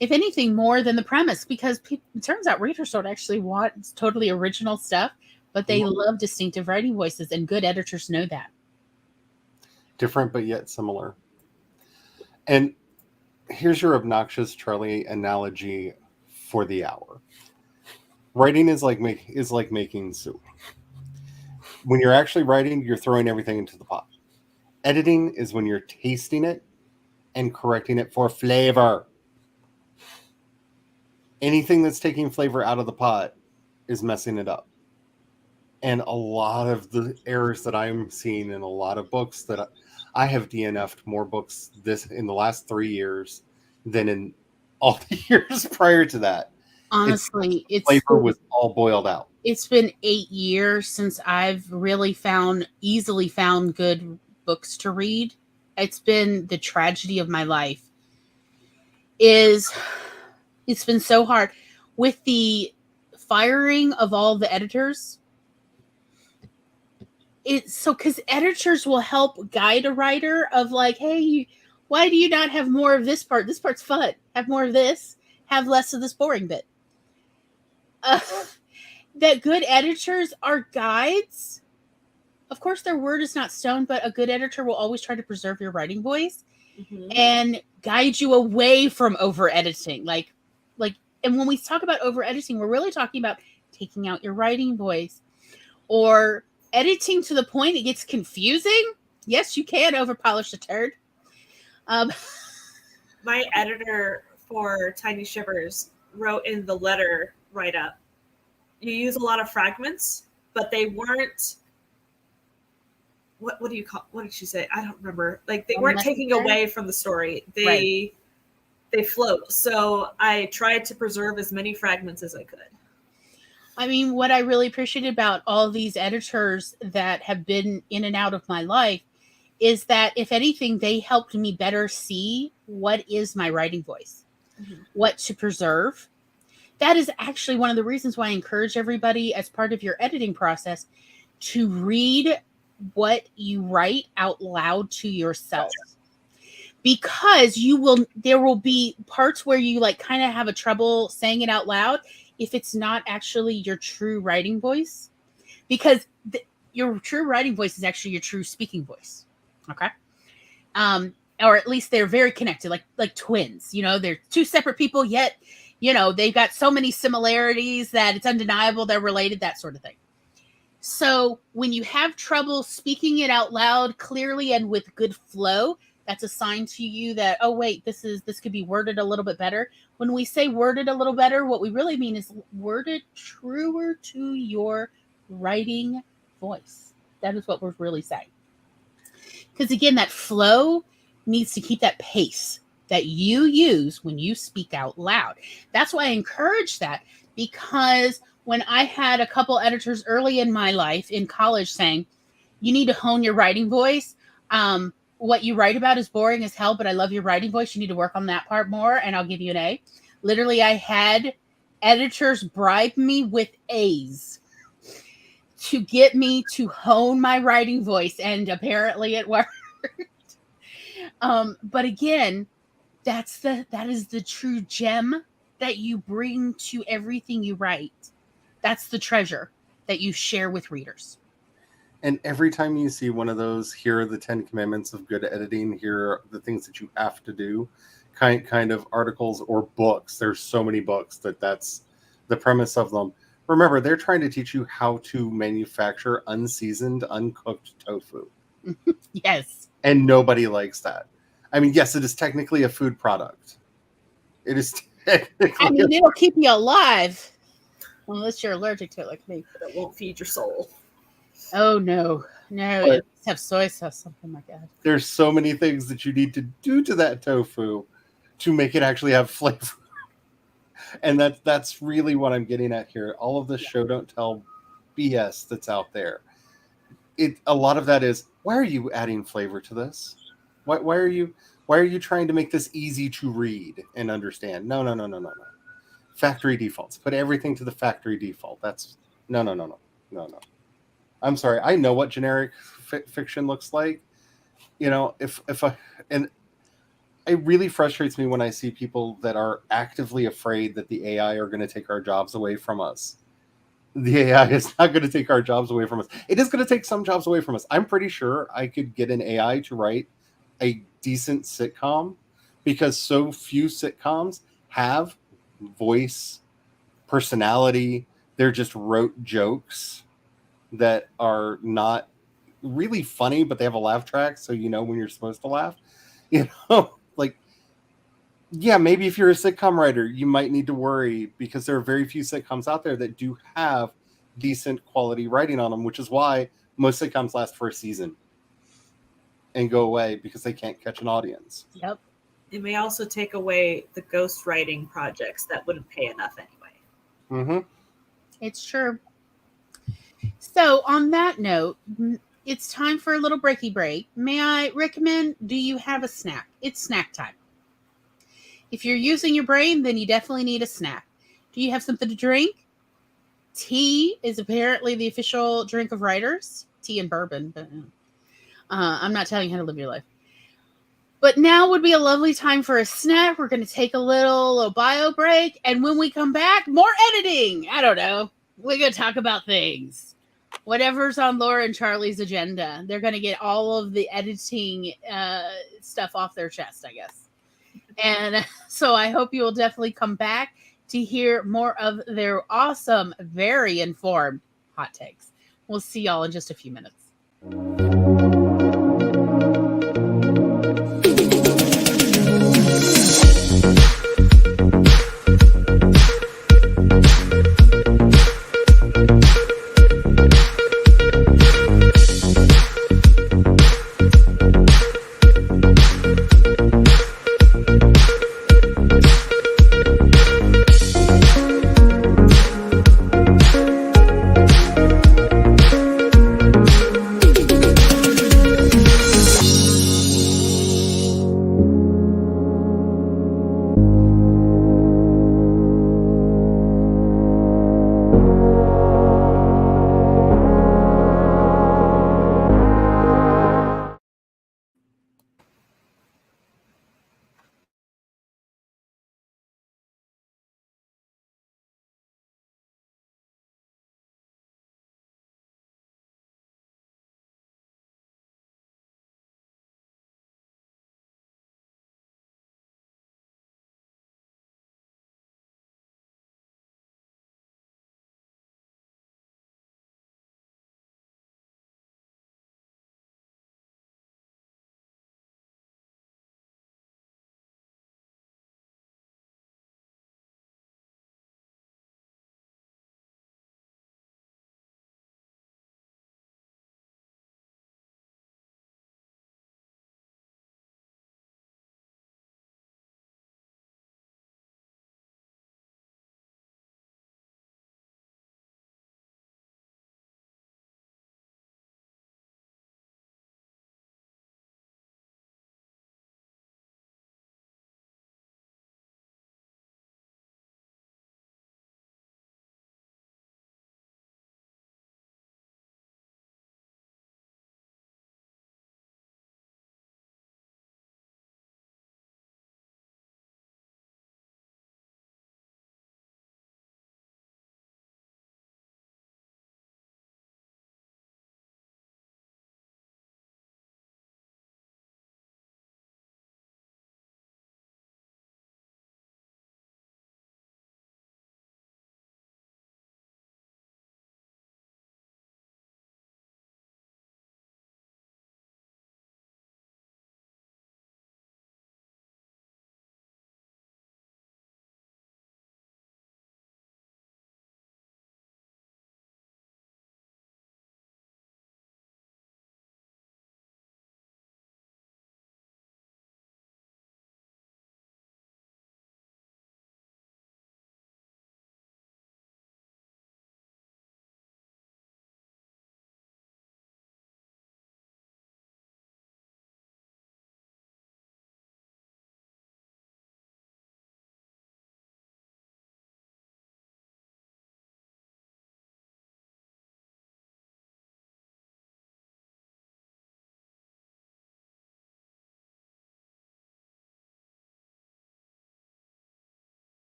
If anything, more than the premise, because it turns out readers don't actually want totally original stuff, but they love distinctive writing voices, and good editors know that. Different, but yet similar. And here's your obnoxious Charlie analogy for the hour. Writing is like making soup. When you're actually writing, you're throwing everything into the pot. Editing is when you're tasting it and correcting it for flavor. Anything that's taking flavor out of the pot is messing it up. And a lot of the errors that I'm seeing in a lot of books, that I have DNF'd more books in the last 3 years than in all the years prior to that. Honestly, flavor was all boiled out. It's been 8 years since I've really easily found good books to read. It's been the tragedy of my life. It's been so hard with the firing of all the editors. Because editors will help guide a writer of like, hey, why do you not have more of this part? This part's fun. Have more of this. Have less of this boring bit. That good editors are guides. Of course, their word is not stone, but a good editor will always try to preserve your writing voice and guide you away from over editing. And when we talk about over editing, we're really talking about taking out your writing voice or editing to the point it gets confusing. Yes, you can over polish a turd. My editor for Tiny Shivers wrote in the letter write-up, you use a lot of fragments, but they weren't, what do you call, what did she say? I don't remember. Like, they weren't taking away from the story. They float. So I tried to preserve as many fragments as I could. I mean, what I really appreciate about all these editors that have been in and out of my life is that, if anything, they helped me better see what is my writing voice. what to preserve. That is actually one of the reasons why I encourage everybody as part of your editing process to read what you write out loud to yourself. Because there will be parts where you like kind of have a trouble saying it out loud if it's not actually your true writing voice, because your true writing voice is actually your true speaking voice. Okay. Or at least they're very connected, like twins, they're two separate people, yet, they've got so many similarities that it's undeniable they're related, that sort of thing. So when you have trouble speaking it out loud clearly and with good flow, that's a sign to you that, oh, wait, this could be worded a little bit better. When we say worded a little better, what we really mean is worded truer to your writing voice. That is what we're really saying. Because again, that flow needs to keep that pace that you use when you speak out loud. That's why I encourage that, because when I had a couple editors early in my life in college saying, you need to hone your writing voice. What you write about is boring as hell, but I love your writing voice. You need to work on that part more, and I'll give you an A. Literally, I had editors bribe me with A's to get me to hone my writing voice, and apparently it worked. But again, that is the true gem that you bring to everything you write. That's the treasure that you share with readers. And every time you see one of those, here are the 10 commandments of good editing, here are the things that you have to do, kind of articles or books. There's so many books that's the premise of them. Remember, they're trying to teach you how to manufacture unseasoned, uncooked tofu. Yes. And nobody likes that. I mean, yes, it is technically a food product. It is technically... it'll keep you alive. Unless you're allergic to it like me. But it won't feed your soul. Oh, no. No, But it must have soy sauce, something like that. There's so many things that you need to do to that tofu to make it actually have flavor. And that's really what I'm getting at here. All of this show don't tell BS that's out there. A lot of that is, why are you adding flavor to this? Why are you trying to make this easy to read and understand? No. Factory defaults. Put everything to the factory default. That's no. I'm sorry. I know what generic fiction looks like. And it really frustrates me when I see people that are actively afraid that the AI are going to take our jobs away from us. The AI is not going to take our jobs away from us. It is going to take some jobs away from us. I'm pretty sure I could get an AI to write a decent sitcom, because so few sitcoms have voice, personality. They're just rote jokes that are not really funny, but they have a laugh track, so you know when you're supposed to laugh. Yeah, maybe if you're a sitcom writer, you might need to worry, because there are very few sitcoms out there that do have decent quality writing on them, which is why most sitcoms last for a season and go away, because they can't catch an audience. Yep. It may also take away the ghostwriting projects that wouldn't pay enough anyway. Mm-hmm. It's true. So on that note, it's time for a little breaky break. May I recommend, do you have a snack? It's snack time. If you're using your brain, then you definitely need a snack. Do you have something to drink? Tea is apparently the official drink of writers. Tea and bourbon. But I'm not telling you how to live your life. But now would be a lovely time for a snack. We're going to take a little bio break. And when we come back, more editing. I don't know. We're going to talk about things. Whatever's on Laura and Charlie's agenda. They're going to get all of the editing stuff off their chest, I guess. And so I hope you will definitely come back to hear more of their awesome, very informed hot takes. We'll see y'all in just a few minutes.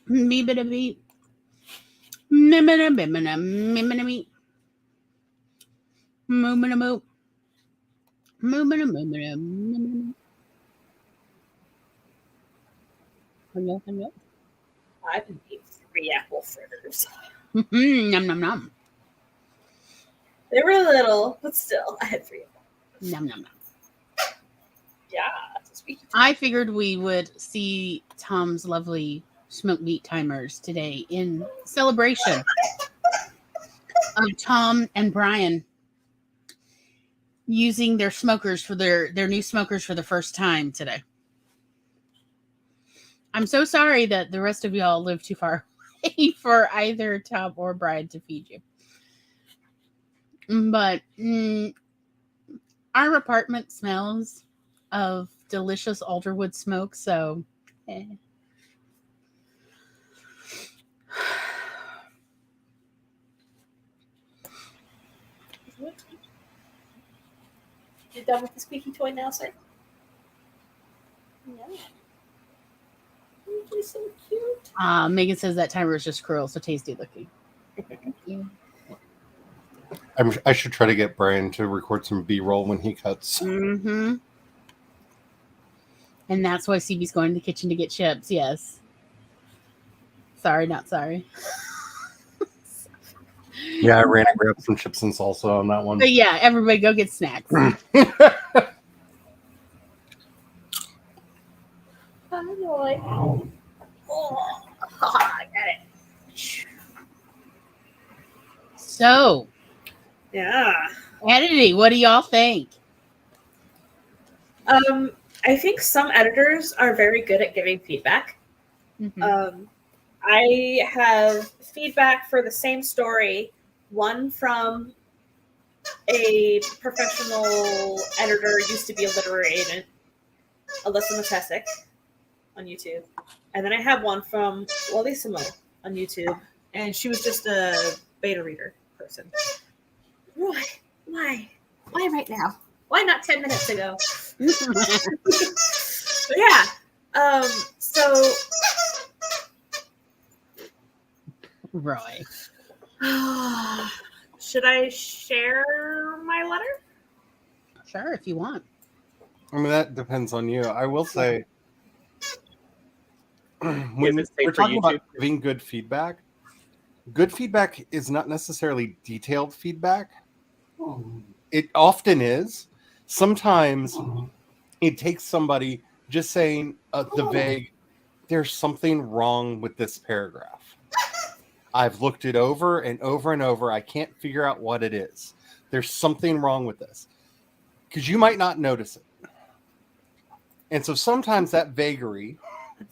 Beep-a-da beep. Mimina bimina mimina meep. Moomina moop. Moomina moomina mimina. Hello, hello. I've been eating 3 apple fritters. Nom nom nom. They were little, but still, I had 3 of them. Nom nom nom. Yeah. Speaking of I figured we would see Tom's lovely smoked meat timers today in celebration of Tom and Brian using their smokers for their new smokers for the first time today. I'm so sorry that the rest of y'all live too far away for either Tom or Brian to feed you. But our apartment smells of delicious alderwood smoke, so You done with the squeaky toy now, sir? Yeah. You're so cute. Megan says that timer is just cruel, so tasty looking. I should try to get Brian to record some B-roll when he cuts. Mm-hmm. And that's why CB's going to the kitchen to get chips. Yes. Sorry, not sorry. Yeah, I ran and grabbed some chips and salsa on that one. But yeah, everybody go get snacks. Oh, I got it. So, Yeah. editing, what do y'all think? I think some editors are very good at giving feedback. Mm-hmm. I have feedback for the same story, one from a professional editor, used to be a literary agent, Alyssa Matesic, on YouTube. And then I have one from Walissimo on YouTube, and she was just a beta reader person. Why? Why right now? Why not 10 minutes ago? But yeah. So Roy. should I share my letter? Sure, if you want. I mean, that depends on you. I will say, when it's safe we're for talking about YouTube? giving good feedback is not necessarily detailed feedback. It often is. Sometimes it takes somebody just saying the vague, there's something wrong with this paragraph. I've looked it over and over and over. I can't figure out what it is. There's something wrong with this. Because you might not notice it. And so sometimes that vagary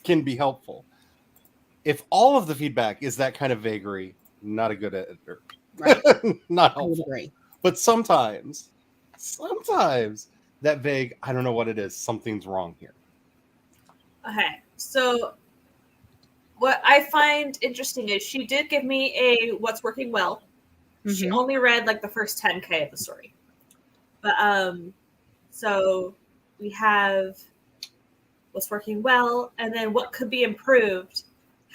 can be helpful. If all of the feedback is that kind of vagary, not a good editor. Right. Not I would helpful. agree. But sometimes that vague, I don't know what it is, something's wrong here. Okay, so what I find interesting is she did give me a what's working well. She Mhm. only read like the first 10K of the story. But so we have what's working well, and then what could be improved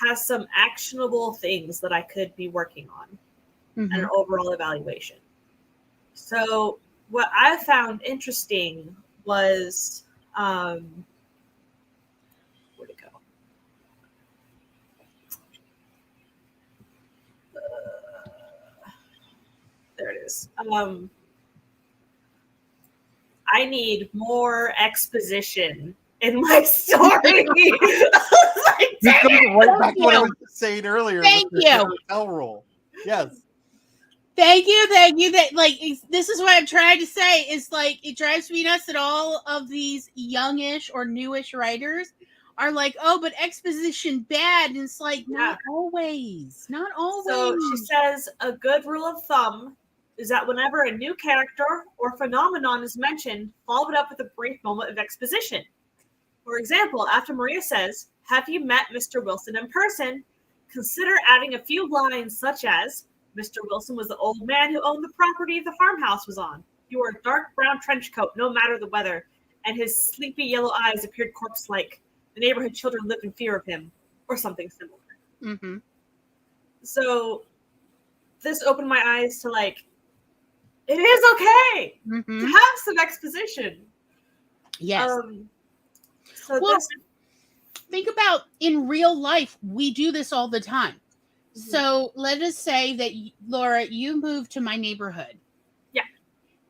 has some actionable things that I could be working on and an Mhm. overall evaluation. So what I found interesting was where'd it go? There it is. I need more exposition in my story. Like, You dang come it. right back to what I you. was saying earlier. Thank with the you. Tell rule. Yes. Thank you. This is what I'm trying to say. Is like it drives me nuts that all of these youngish or newish writers are like, oh, but exposition bad. And it's like not always. Not always. So she says a good rule of thumb is that whenever a new character or phenomenon is mentioned, follow it up with a brief moment of exposition. For example, after Maria says, "Have you met Mr. Wilson in person?" consider adding a few lines such as, "Mr. Wilson was the old man who owned the property the farmhouse was on. He wore a dark brown trench coat no matter the weather, and his sleepy yellow eyes appeared corpse-like. The neighborhood children lived in fear of him," or something similar. Mm-hmm. So this opened my eyes to like, it is okay Mm-hmm. to have some exposition. Yes. So Well, this, think about in real life, we do this all the time. So let us say that, Laura, you move to my neighborhood. Yeah.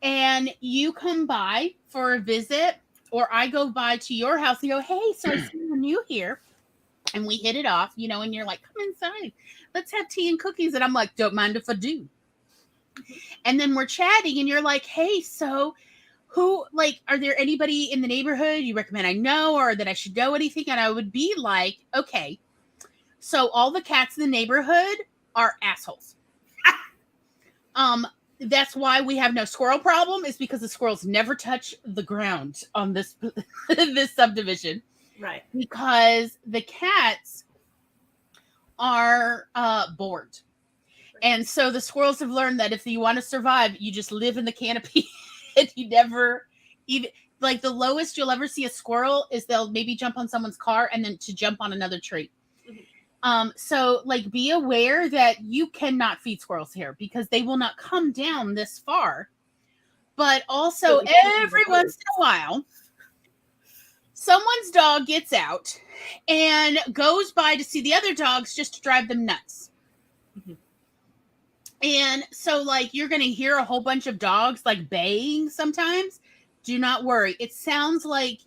And you come by for a visit, or I go by to your house and go, hey, so I see you're new here. And we hit it off, and you're like, come inside. Let's have tea and cookies. And I'm like, don't mind if I do. And then we're chatting and you're like, hey, so who, like, are there anybody in the neighborhood you recommend I know or that I should know anything? And I would be like, okay, so all the cats in the neighborhood are assholes. That's why we have no squirrel problem, is because the squirrels never touch the ground on this this subdivision. right. Because the cats are bored. And so the squirrels have learned that if you want to survive, you just live in the canopy and you never even, like, the lowest you'll ever see a squirrel is they'll maybe jump on someone's car and then to jump on another tree. So like, be aware that you cannot feed squirrels here because they will not come down this far. But also every once in a while, someone's dog gets out and goes by to see the other dogs just to drive them nuts. And so, like, you're going to hear a whole bunch of dogs, like, baying sometimes. Do not worry. It sounds like,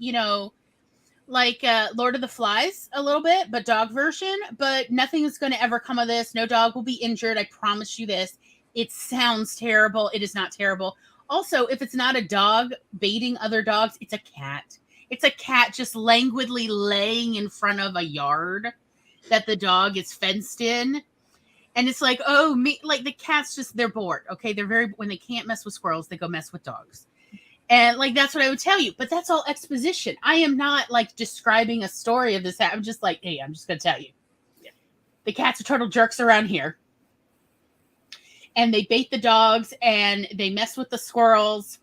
like Lord of the Flies a little bit, but dog version. But nothing is going to ever come of this. No dog will be injured. I promise you this. It sounds terrible. It is not terrible. Also, if it's not a dog baiting other dogs, it's a cat. It's a cat just languidly laying in front of a yard that the dog is fenced in. And it's like, oh, me, like, the cats just, they're bored. Okay. When they can't mess with squirrels, they go mess with dogs. And like, that's what I would tell you. But that's all exposition. I am not like describing a story of this. I'm just like, hey, I'm just going to tell you. Yeah. The cats are total jerks around here. And they bait the dogs and they mess with the squirrels.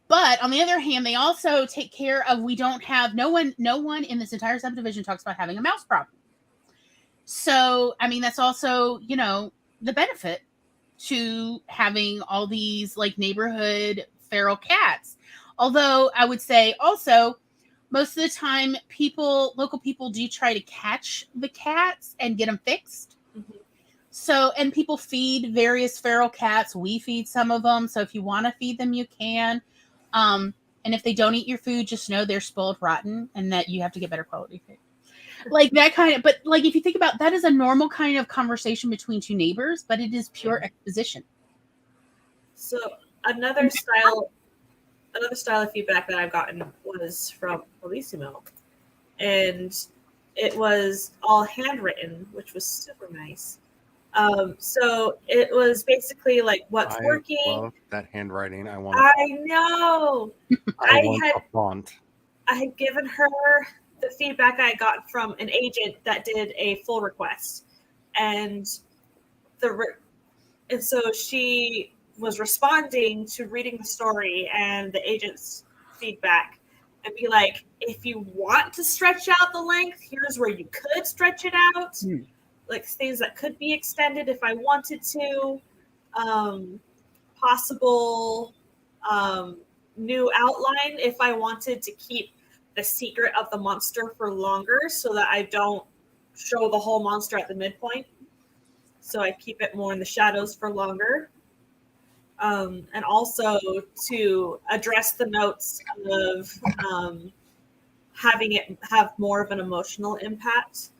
But on the other hand, they also take care of, no one in this entire subdivision talks about having a mouse problem. So, I mean, that's also, the benefit to having all these like neighborhood feral cats. Although I would say also, most of the time local people do try to catch the cats and get them fixed. So, and people feed various feral cats. We feed some of them. So if you want to feed them, you can. And if they don't eat your food, just know they're spoiled rotten and that you have to get better quality food. Like that kind of, but like, if you think about that is a normal kind of conversation between two neighbors, but it is pure exposition. So another style of feedback that I've gotten was from Bellissimo, and it was all handwritten, which was super nice. So it was basically like what's working. I love that handwriting. I know. I want a font. I had given her the feedback I got from an agent that did a full request, and so she was responding to reading the story and the agent's feedback and be like, if you want to stretch out the length, here's where you could stretch it out. Like things that could be extended if I wanted to, possible new outline if I wanted to keep the secret of the monster for longer so that I don't show the whole monster at the midpoint. So I keep it more in the shadows for longer. And also to address the notes of having it have more of an emotional impact.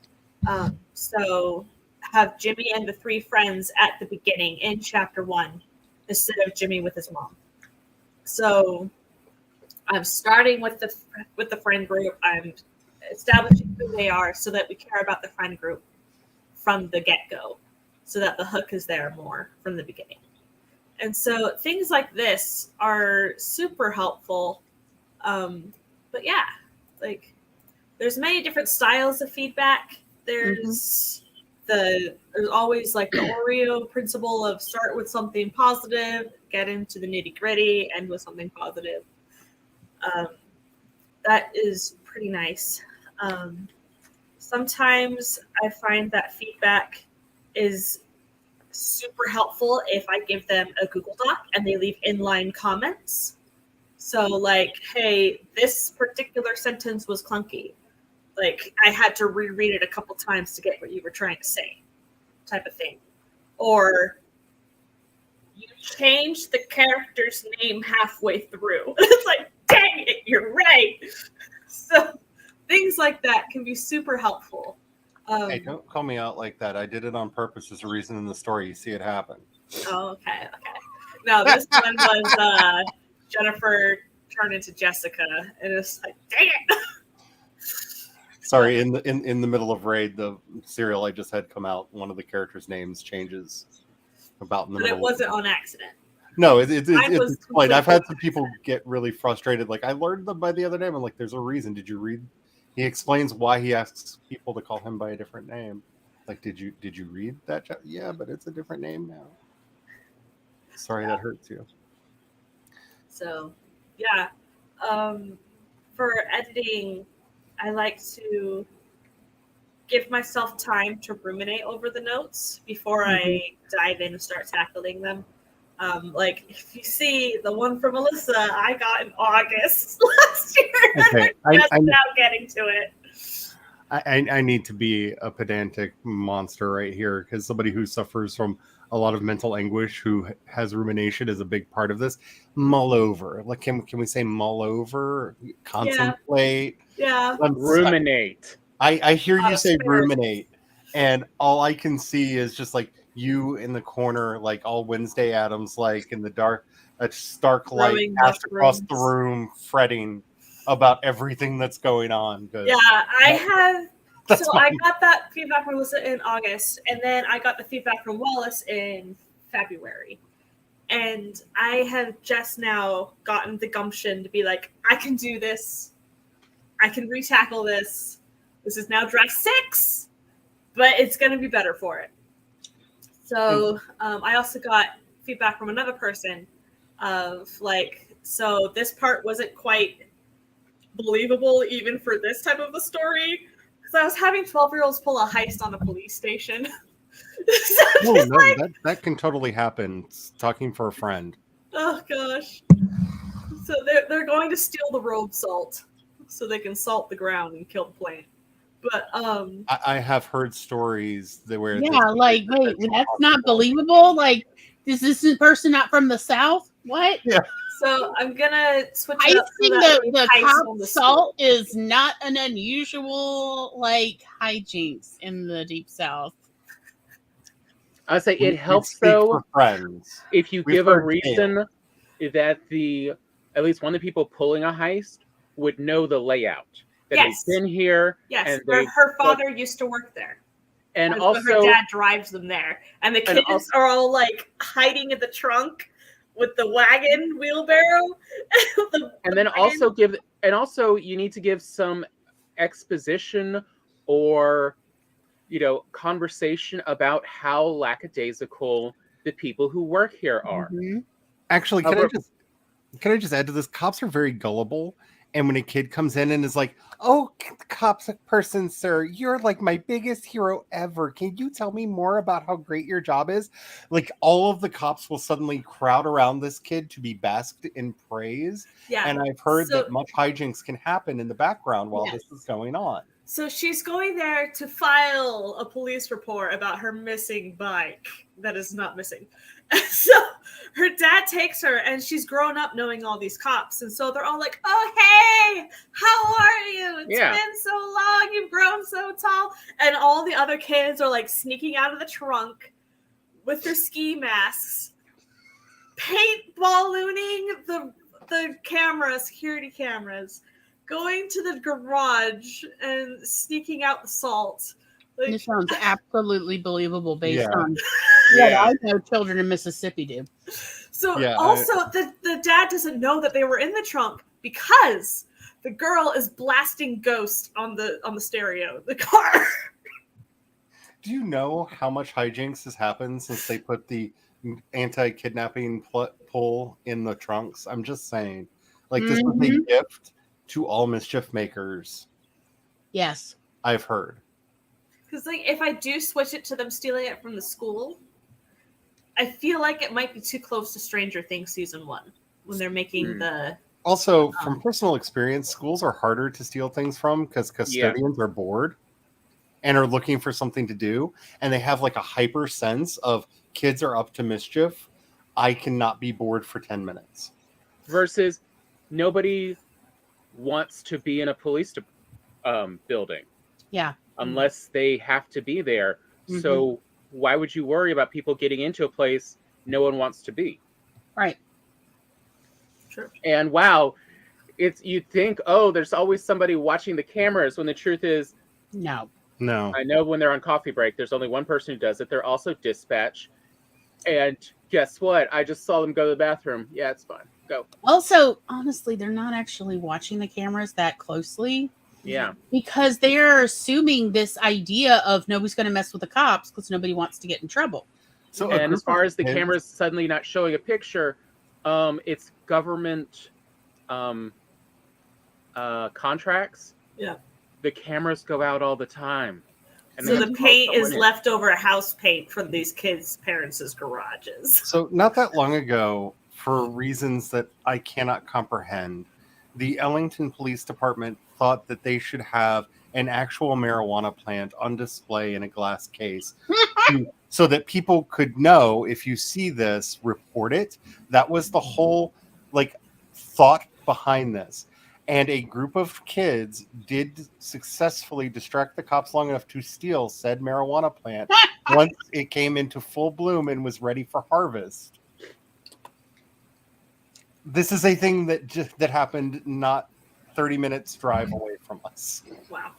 So have Jimmy and the three friends at the beginning in chapter 1 instead of Jimmy with his mom. So I'm starting with the friend group. I'm establishing who they are so that we care about the friend group from the get-go, so that the hook is there more from the beginning. And so things like this are super helpful. But yeah, like there's many different styles of feedback. There's always like the Oreo principle of start with something positive, get into the nitty gritty, end with something positive. That is pretty nice. Sometimes I find that feedback is super helpful if I give them a Google Doc and they leave inline comments. So like, hey, this particular sentence was clunky. Like, I had to reread it a couple times to get what you were trying to say, type of thing. Or you changed the character's name halfway through. It's like, dang it, you're right. So things like that can be super helpful. Hey, don't call me out like that. I did it on purpose. There's a reason in the story. You see it happen. Oh, okay. No, this one was Jennifer turned into Jessica, and it's like, dang it. Sorry, in the middle of Raid, the serial I just had come out, one of the characters' names changes about in the But middle. it wasn't on accident. No, it's explained. completely- I've had some people get really frustrated. Like, I learned them by the other name. I'm like, there's a reason. Did you read? He explains why he asks people to call him by a different name. Like, did you read that? Yeah, but it's a different name now. Sorry, that hurts you. So, yeah. For editing, I like to give myself time to ruminate over the notes before I dive in and start tackling them. Like, if you see the one from Melissa, I got in August last year. Okay, I'm just now getting to it. I need to be a pedantic monster right here, because somebody who suffers from a lot of mental anguish, who has rumination, is a big part of this. Mull over. Like, can we say mull over? Contemplate? Yeah. Ruminate. I hear you say Spirit. ruminate, and all I can see is just like you in the corner, like all Wednesday Addams, like in the dark, a stark light Growing cast across the mushrooms. room, fretting about everything that's going on. Yeah, I have. That's So I got that feedback from Melissa in August, and then I got the feedback from Wallace in February. And I have just now gotten the gumption to be like, I can do this. I can retackle this. This is now draft 6, but it's going to be better for it. So I also got feedback from another person of like, so this part wasn't quite believable even for this type of a story, because I was having 12-year-olds pull a heist on a police station. So Oh just no, like, that can totally happen. It's talking for a friend. oh gosh. So they're going to steal the road salt so they can salt the ground and kill the plant. But I have heard stories that where Yeah, like, wait, that's not believable. Like, is this person not from the South? What? Yeah. so I'm gonna switch I it up so think that we the heist cop on the salt is not an unusual like hijinks in the Deep South. I would say We it helps speak though for friends. if you We've give a heard reason that at least one of the people pulling a heist would know the layout. That Yes. they've been here. Yes, and her father used to work there. And But also her dad drives them there, and the And kids also- are all like hiding in the trunk with the wagon wheelbarrow. and then also you need to give some exposition or conversation about how lackadaisical the people who work here are. Mhm. Actually, can I just add to this? Cops are very gullible, and when a kid comes in and is like, "Oh, cops person, sir, you're like my biggest hero ever. Can you tell me more about how great your job is?" Like, all of the cops will suddenly crowd around this kid to be basked in praise. Yeah. And I've heard So- that much hijinks can happen in the background while Yes. this is going on. So she's going there to file a police report about her missing bike that is not missing. And so her dad takes her, and she's grown up knowing all these cops. And so they're all like, "Oh, hey, how are you? It's Yeah. been so long. You've grown so tall." And all the other kids are like sneaking out of the trunk with their ski masks, paintballooning the security cameras, going to the garage and sneaking out the salt. Like, This sounds absolutely believable based Yeah. on Yeah. what I know children in Mississippi do. so Yeah, also the dad doesn't know that they were in the trunk because the girl is blasting Ghost on the stereo, the car. Do you know how much hijinks has happened since they put the anti-kidnapping pull in the trunks? I'm just saying. Like, this was a gift to all mischief makers, Yes. I've heard. Because like if I do switch it to them stealing it from the school, I feel like it might be too close to Stranger Things season 1 when they're making the. Also, from personal experience, schools are harder to steal things from because custodians are bored and are looking for something to do, and they have like a hyper sense of kids are up to mischief. I cannot be bored for 10 minutes. Versus nobody wants to be in a police building. Yeah. Unless they have to be there. So why would you worry about people getting into a place no one wants to be? Right. Sure. And wow, you'd think, oh, there's always somebody watching the cameras, when the truth is, No. I know when they're on coffee break, there's only one person who does it. They're also dispatch. And guess what? I just saw them go to the bathroom. Yeah, it's fine. Go. Also, honestly, they're not actually watching the cameras that closely. Yeah. Because they're assuming this idea of nobody's going to mess with the cops because nobody wants to get in trouble. So, and as far as the cameras suddenly not showing a picture, it's government contracts. Yeah. The cameras go out all the time. And so the paint is leftover house paint from these kids' parents' garages. So not that long ago, for reasons that I cannot comprehend, the Ellington Police Department thought that they should have an actual marijuana plant on display in a glass case so that people could know, if you see this, report it. That was the whole thought behind this. And a group of kids did successfully distract the cops long enough to steal said marijuana plant once it came into full bloom and was ready for harvest. This is a thing that happened not 30 minutes drive away from us. Wow.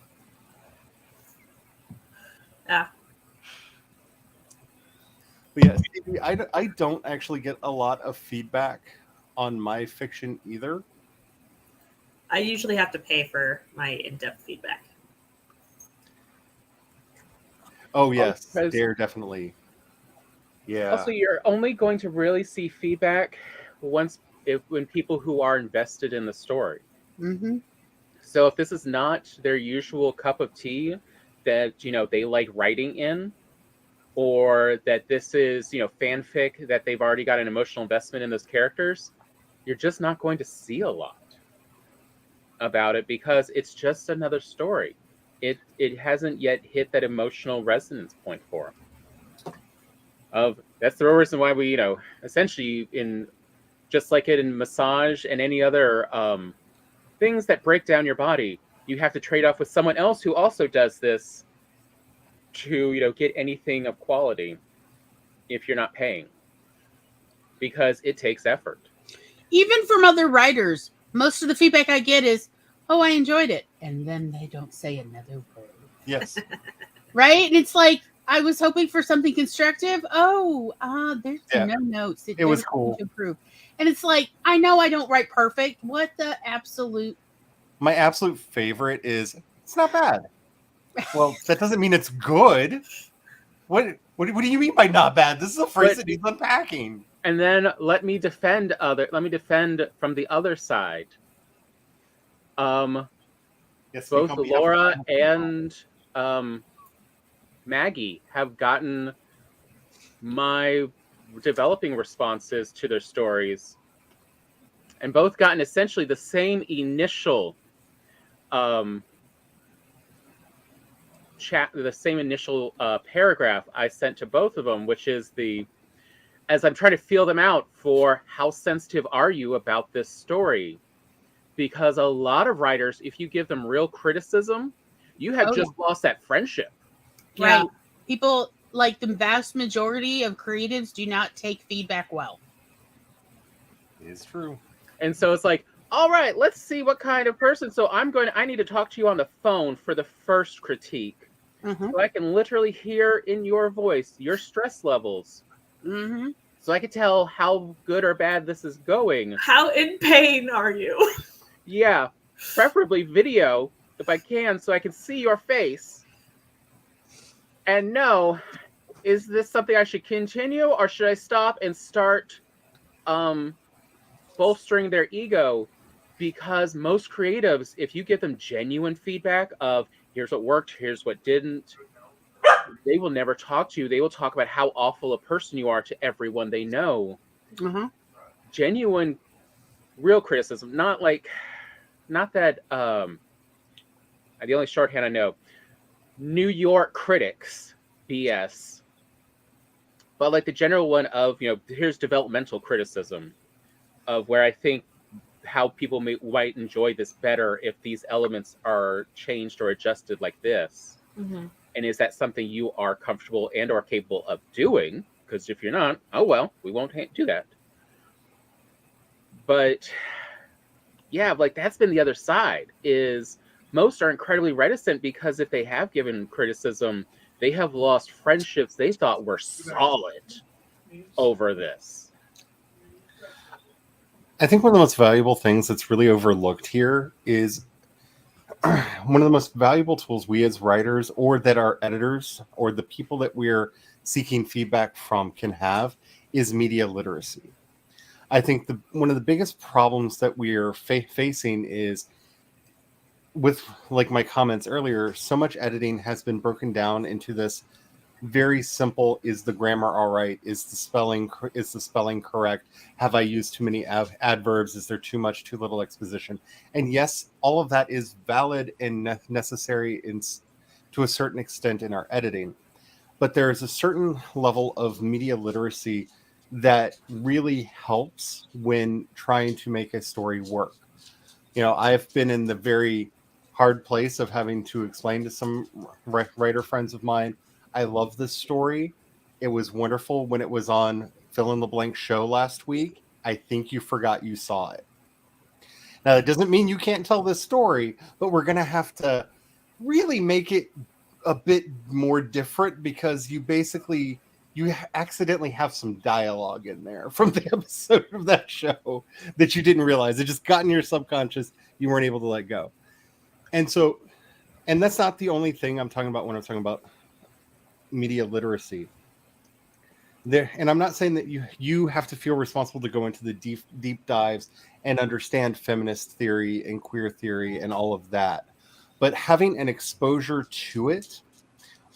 Yeah. But yeah, Stevie, I don't actually get a lot of feedback on my fiction either. I usually have to pay for my in-depth feedback. Oh yes, they're definitely. Yeah. Also, you're only going to really see feedback when people who are invested in the story. Mm-hmm. So if this is not their usual cup of tea that they like writing in, or that this is fanfic that they've already got an emotional investment in those characters, you're just not going to see a lot about it because it's just another story. It hasn't yet hit that emotional resonance point for them. That's the reason why we essentially, in just like it in massage and any other things that break down your body, you have to trade off with someone else who also does this to get anything of quality if you're not paying, because it takes effort. Even from other writers, most of the feedback I get is, oh, I enjoyed it. And then they don't say another word. Yes. Right? And it's like, I was hoping for something constructive. Oh, there's no notes. It was cool. To improve. And it's like, I know I don't write perfect. What the absolute... My absolute favorite is, it's not bad. Well, that doesn't mean it's good. What do you mean by not bad? This is a phrase that needs unpacking. And then let me defend from the other side. Yes, both Laura and Maggie have gotten my developing responses to their stories, and both gotten essentially the same initial paragraph I sent to both of them, which is as I'm trying to feel them out for how sensitive are you about this story. Because a lot of writers, if you give them real criticism, you have just lost that friendship. Right. Yeah. People, like the vast majority of creatives, do not take feedback well. It's true. And so it's like, all right, let's see what kind of person. So I need to talk to you on the phone for the first critique. Mm-hmm. So I can literally hear in your voice your stress levels. Mm-hmm. So I can tell how good or bad this is going. How in pain are you? Yeah, preferably video if I can, so I can see your face. And know, is this something I should continue, or should I stop and start bolstering their ego? Because most creatives, if you give them genuine feedback of here's what worked, here's what didn't, they will never talk to you. They will talk about how awful a person you are to everyone they know. Mm-hmm. Genuine, real criticism, not that the only shorthand I know, New York critics BS, but like the general one of, here's developmental criticism of where I think how people might enjoy this better if these elements are changed or adjusted like this. Mm-hmm. And is that something you are comfortable and or capable of doing? Because if you're not, oh well, we won't do that. But yeah, like that's been the other side, is most are incredibly reticent because if they have given criticism, they have lost friendships they thought were solid over this. I think one of the most valuable things that's really overlooked here is one of the most valuable tools we as writers, or that our editors or the people that we're seeking feedback from can have, is media literacy. I think one of the biggest problems that we're facing is, with like my comments earlier, so much editing has been broken down into this very simple: is the grammar all right? Is the spelling correct? Have I used too many adverbs? Is there too much, too little exposition? And yes, all of that is valid and necessary to a certain extent in our editing. But there is a certain level of media literacy that really helps when trying to make a story work. I've been in the very hard place of having to explain to some writer friends of mine, I love this story. It was wonderful when it was on fill in the blank show last week. I think you forgot you saw it. Now, that doesn't mean you can't tell this story, but we're going to have to really make it a bit more different, because you accidentally have some dialogue in there from the episode of that show that you didn't realize. It just got in your subconscious. You weren't able to let go. And that's not the only thing I'm talking about when I'm talking about media literacy. And I'm not saying that you have to feel responsible to go into the deep dives and understand feminist theory and queer theory and all of that. But having an exposure to it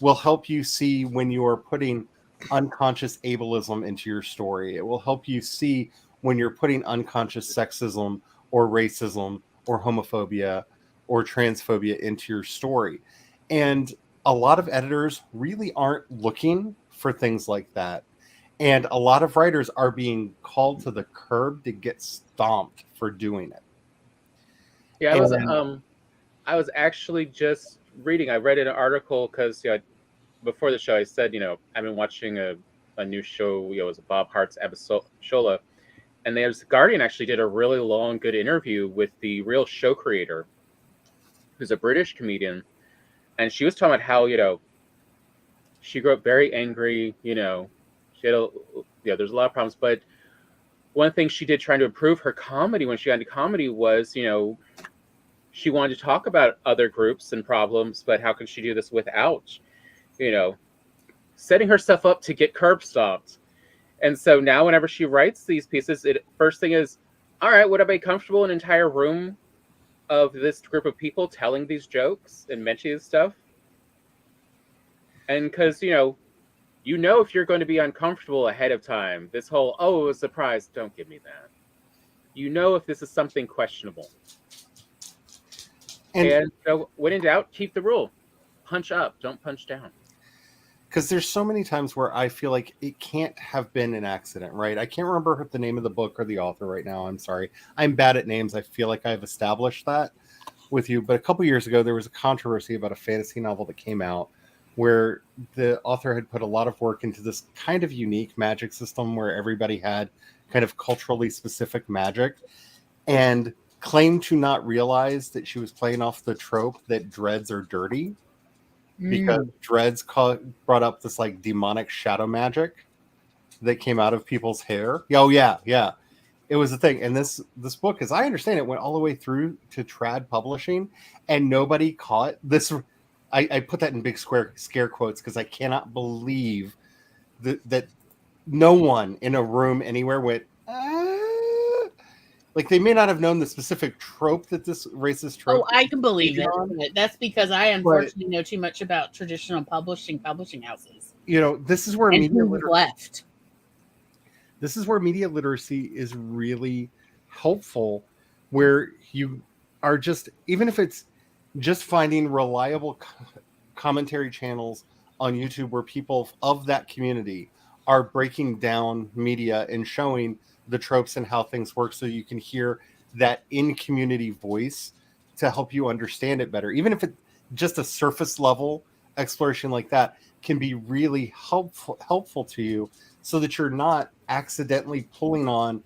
will help you see when you are putting unconscious ableism into your story. It will help you see when you're putting unconscious sexism or racism or homophobia or transphobia into your story. And a lot of editors really aren't looking for things like that. And a lot of writers are being called to the curb to get stomped for doing it. Yeah, I was actually just reading. I read an article because before the show I said, I've been watching a new show. It was Bob Hart's Abishola, and The Guardian actually did a really long, good interview with the real show creator, who's a British comedian, and she was talking about how she grew up very angry. She had there's a lot of problems, but one thing she did trying to improve her comedy when she got into comedy was, she wanted to talk about other groups and problems, but how can she do this without, setting herself up to get curb stomped? And so now whenever she writes these pieces, first thing is, all right, would I be comfortable in an entire room of this group of people telling these jokes and mentioning this stuff? And because, if you're going to be uncomfortable ahead of time, this whole, oh, it was a surprise, don't give me that. If this is something questionable. And when in doubt, keep the rule. Punch up, don't punch down. Because there's so many times where I feel like it can't have been an accident, right? I can't remember the name of the book or the author right now. I'm sorry. I'm bad at names. I feel like I've established that with you. But a couple years ago, there was a controversy about a fantasy novel that came out where the author had put a lot of work into this kind of unique magic system where everybody had kind of culturally specific magic, and claimed to not realize that she was playing off the trope that dreads are dirty, because dreads brought up this like demonic shadow magic that came out of people's hair. Oh yeah. It was a thing. And this book, as I understand it, went all the way through to trad publishing, and nobody caught this. I put that in big scare quotes because I cannot believe that no one in a room anywhere went, Like they may not have known the specific trope that this racist trope. Oh, I can believe it. on. But that's because I unfortunately know too much about traditional publishing houses. You know, this is where And media who left. This is where media literacy is really helpful, where you are just, even if it's just finding reliable commentary channels on YouTube where people of that community are breaking down media and showing the tropes and how things work, so you can hear that in-community voice to help you understand it better. Even if it's just a surface level exploration like that can be really helpful to you, so that you're not accidentally pulling on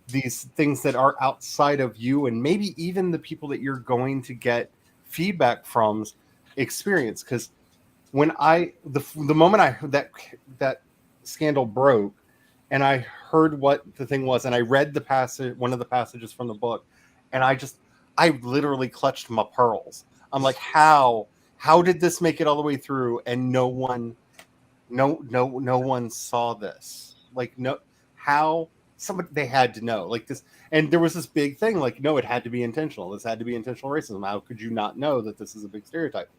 these things that are outside of you and maybe even the people that you're going to get feedback from's experience. Because when the moment I heard that scandal broke and I heard what the thing was, and I read one of the passages from the book, and I literally clutched my pearls. I'm like, how did this make it all the way through and no one saw this? Like, no, how somebody, they had to know, like this. And there was this big thing, like, no, it had to be intentional. This had to be intentional racism. How could you not know that this is a big stereotype?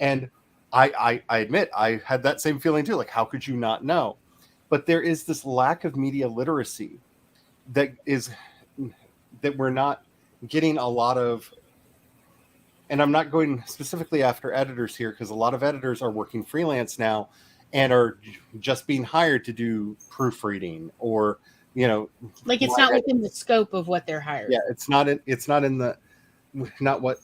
And I admit I had that same feeling too. Like, how could you not know? But there is this lack of media literacy that we're not getting a lot of. And I'm not going specifically after editors here, because a lot of editors are working freelance now and are just being hired to do proofreading, or, you know, like it's not within the scope of what they're hired. Yeah, it's not what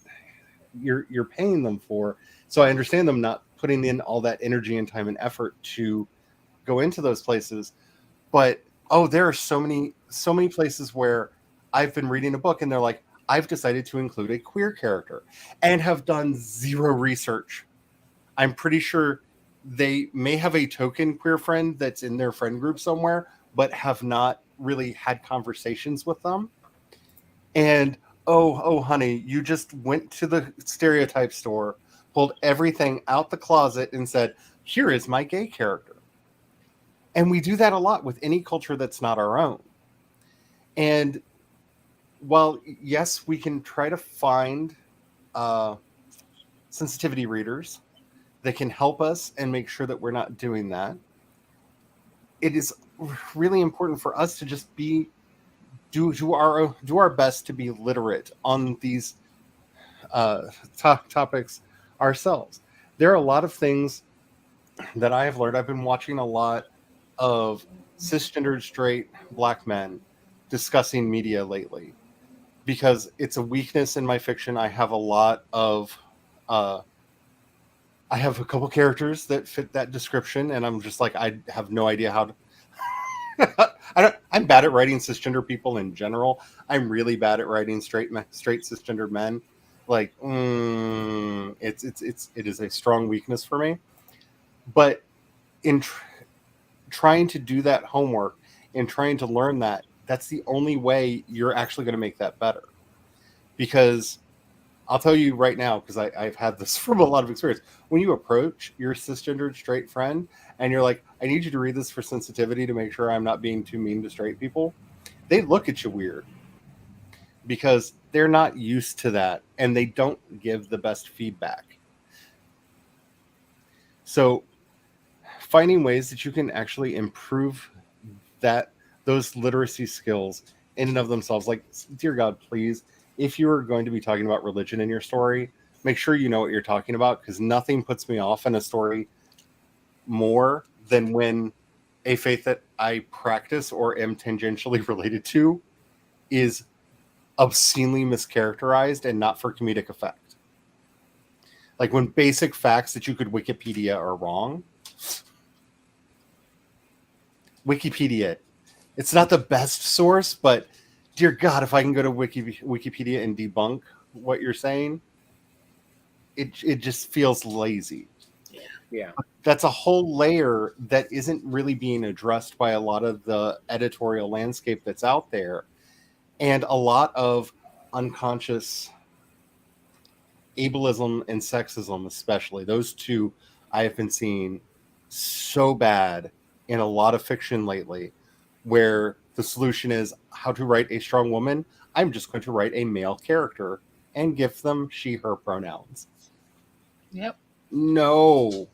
you're paying them for. So I understand them not putting in all that energy and time and effort to go into those places. But there are so many places where I've been reading a book and they're like, I've decided to include a queer character, and have done zero research. I'm pretty sure they may have a token queer friend that's in their friend group somewhere, but have not really had conversations with them. And honey, you just went to the stereotype store, pulled everything out the closet and said, here is my gay character. And we do that a lot with any culture that's not our own. And while, yes, we can try to find sensitivity readers that can help us and make sure that we're not doing that, it is really important for us to just do our best to be literate on these topics ourselves. There are a lot of things that I have learned. I've been watching a lot of cisgendered straight Black men discussing media lately, because it's a weakness in my fiction. I have a lot of I have a couple characters that fit that description, and I'm just like, I have no idea how to. I'm bad at writing cisgender people in general. I'm really bad at writing straight cisgender men. Like, it is a strong weakness for me. But in trying to do that homework and trying to learn that, that's the only way you're actually going to make that better. Because I'll tell you right now, because I've had this from a lot of experience. When you approach your cisgendered straight friend and you're like, I need you to read this for sensitivity to make sure I'm not being too mean to straight people, they look at you weird, because they're not used to that and they don't give the best feedback. So finding ways that you can actually improve those literacy skills in and of themselves, like, dear God, please, if you are going to be talking about religion in your story, make sure you know what you're talking about, because nothing puts me off in a story more than when a faith that I practice or am tangentially related to is obscenely mischaracterized and not for comedic effect. Like when basic facts that you could Wikipedia are wrong. Wikipedia, it's not the best source, but dear God, if I can go to Wikipedia and debunk what you're saying, it just feels lazy. Yeah. That's a whole layer that isn't really being addressed by a lot of the editorial landscape that's out there, and a lot of unconscious ableism and sexism, especially. Those two I have been seeing so bad in a lot of fiction lately, where the solution is how to write a strong woman. I'm just going to write a male character and give them she, her pronouns. Yep. No.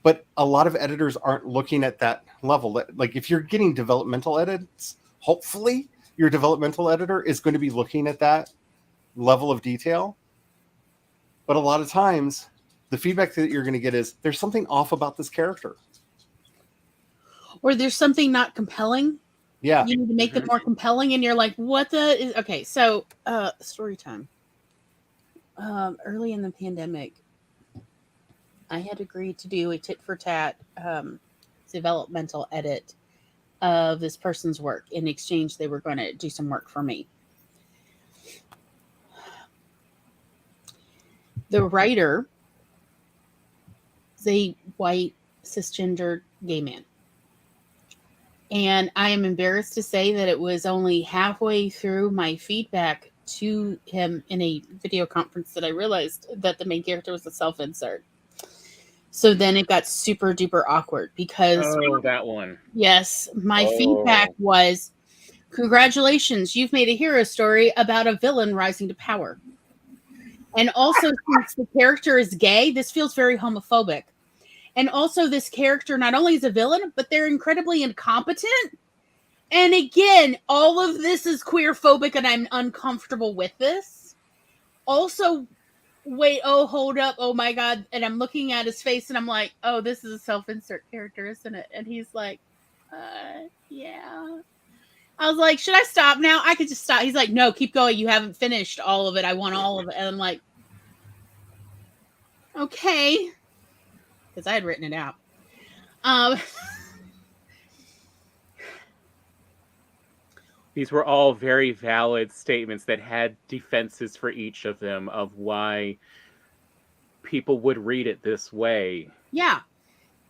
But a lot of editors aren't looking at that level. Like if you're getting developmental edits, hopefully your developmental editor is going to be looking at that level of detail. But a lot of times the feedback that you're going to get is there's something off about this character. Or there's something not compelling. Yeah. You need to make them more compelling, and you're like, what the? Okay, so story time. Early in the pandemic, I had agreed to do a tit for tat developmental edit of this person's work. In exchange, they were going to do some work for me. The writer is a white cisgender gay man. And I am embarrassed to say that it was only halfway through my feedback to him in a video conference that I realized that the main character was a self-insert. So then it got super duper awkward because that one. Yes, my feedback was, congratulations, you've made a hero story about a villain rising to power. And also, since the character is gay, this feels very homophobic. And also, this character not only is a villain, but they're incredibly incompetent. And again, all of this is queer-phobic, and I'm uncomfortable with this. Also, wait, hold up, oh my God. And I'm looking at his face, and I'm like, oh, this is a self-insert character, isn't it? And he's like, yeah. I was like, should I stop now? I could just stop. He's like, no, keep going. You haven't finished all of it. I want all of it. And I'm like, okay. Because I had written it out. These were all very valid statements that had defenses for each of them of why people would read it this way. Yeah.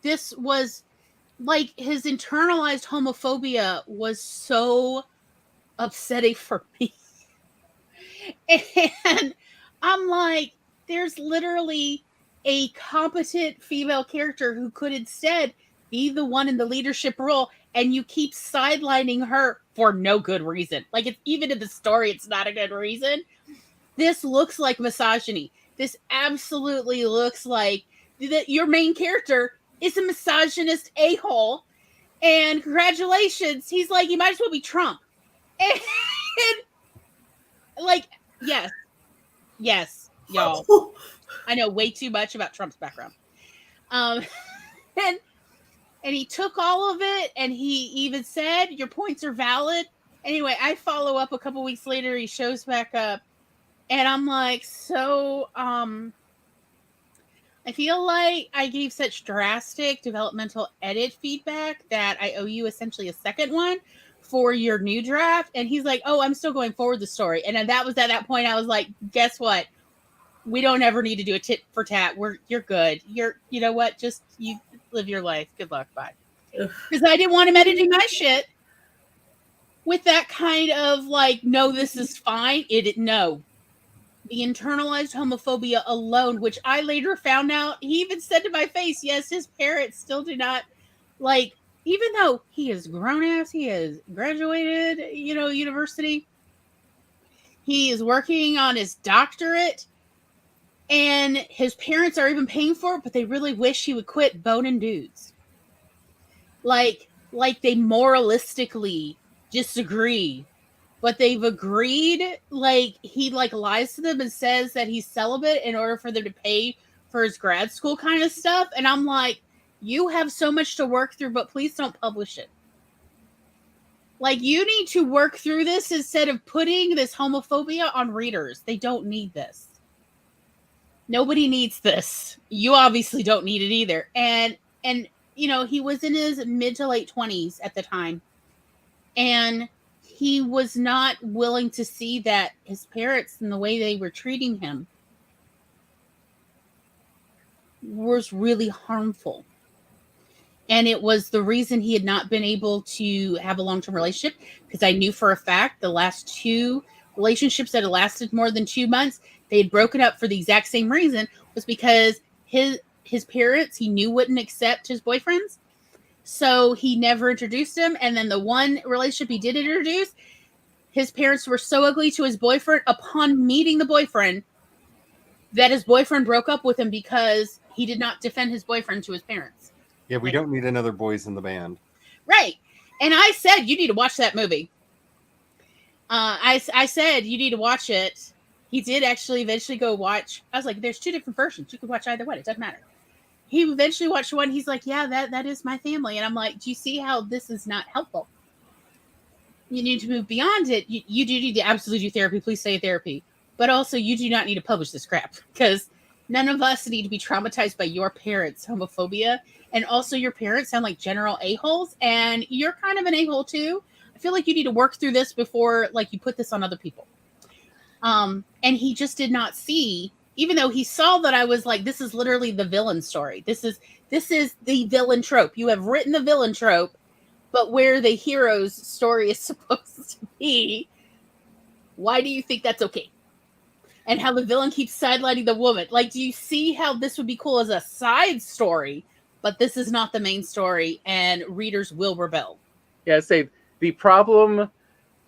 This was like his internalized homophobia was so upsetting for me. And I'm like, there's literally a competent female character who could instead be the one in the leadership role, and you keep sidelining her for no good reason. Like, it's even in the story, it's not a good reason. This looks like misogyny. This absolutely looks like that your main character is a misogynist a-hole, and congratulations, he's like, you might as well be Trump. And like, yes, y'all. I know way too much about Trump's background. And he took all of it, and he even said, your points are valid. Anyway, I follow up a couple weeks later, he shows back up, and I'm like, so, I feel like I gave such drastic developmental edit feedback that I owe you essentially a second one for your new draft. And he's like, oh, I'm still going forward the story. And then that was at that point, I was like, guess what? We don't ever need to do a tit for tat. You're good. You know what? Just you live your life. Good luck. Bye. Because I didn't want him editing my shit with that kind of like, no, this is fine. No. The internalized homophobia alone, which I later found out, he even said to my face, yes, his parents still do not like, even though he is grown ass, he has graduated, university. He is working on his doctorate. And his parents are even paying for it, but they really wish he would quit boning dudes. Like they moralistically disagree, but they've agreed. Like he lies to them and says that he's celibate in order for them to pay for his grad school kind of stuff. And I'm like, you have so much to work through, but please don't publish it. Like, you need to work through this instead of putting this homophobia on readers. They don't need this. Nobody needs this. You obviously don't need it either. And he was in his mid to late 20s at the time. And he was not willing to see that his parents and the way they were treating him was really harmful. And it was the reason he had not been able to have a long-term relationship, because I knew for a fact the last two relationships that had lasted more than 2 months, they had broken up for the exact same reason, was because his parents, he knew, wouldn't accept his boyfriends. So he never introduced him. And then the one relationship he did introduce, his parents were so ugly to his boyfriend upon meeting the boyfriend that his boyfriend broke up with him because he did not defend his boyfriend to his parents. Yeah, we don't need another boys in the band. Right. And I said, you need to watch that movie. I said, you need to watch it. He did actually eventually go watch. I was like, there's 2 different versions. You could watch either one. It doesn't matter. He eventually watched one. He's like, yeah, that is my family. And I'm like, do you see how this is not helpful? You need to move beyond it. You do need to absolutely do therapy. Please stay in therapy. But also, you do not need to publish this crap because none of us need to be traumatized by your parents' homophobia. And also, your parents sound like general a-holes, and you're kind of an a-hole too. I feel like you need to work through this before, like, you put this on other people. And he just did not see, even though he saw that I was like, this is literally the villain story. This is the villain trope. You have written the villain trope, but where the hero's story is supposed to be, why do you think that's okay? And how the villain keeps sidelining the woman. Like, do you see how this would be cool as a side story, but this is not the main story, and readers will rebel? Yeah, say the problem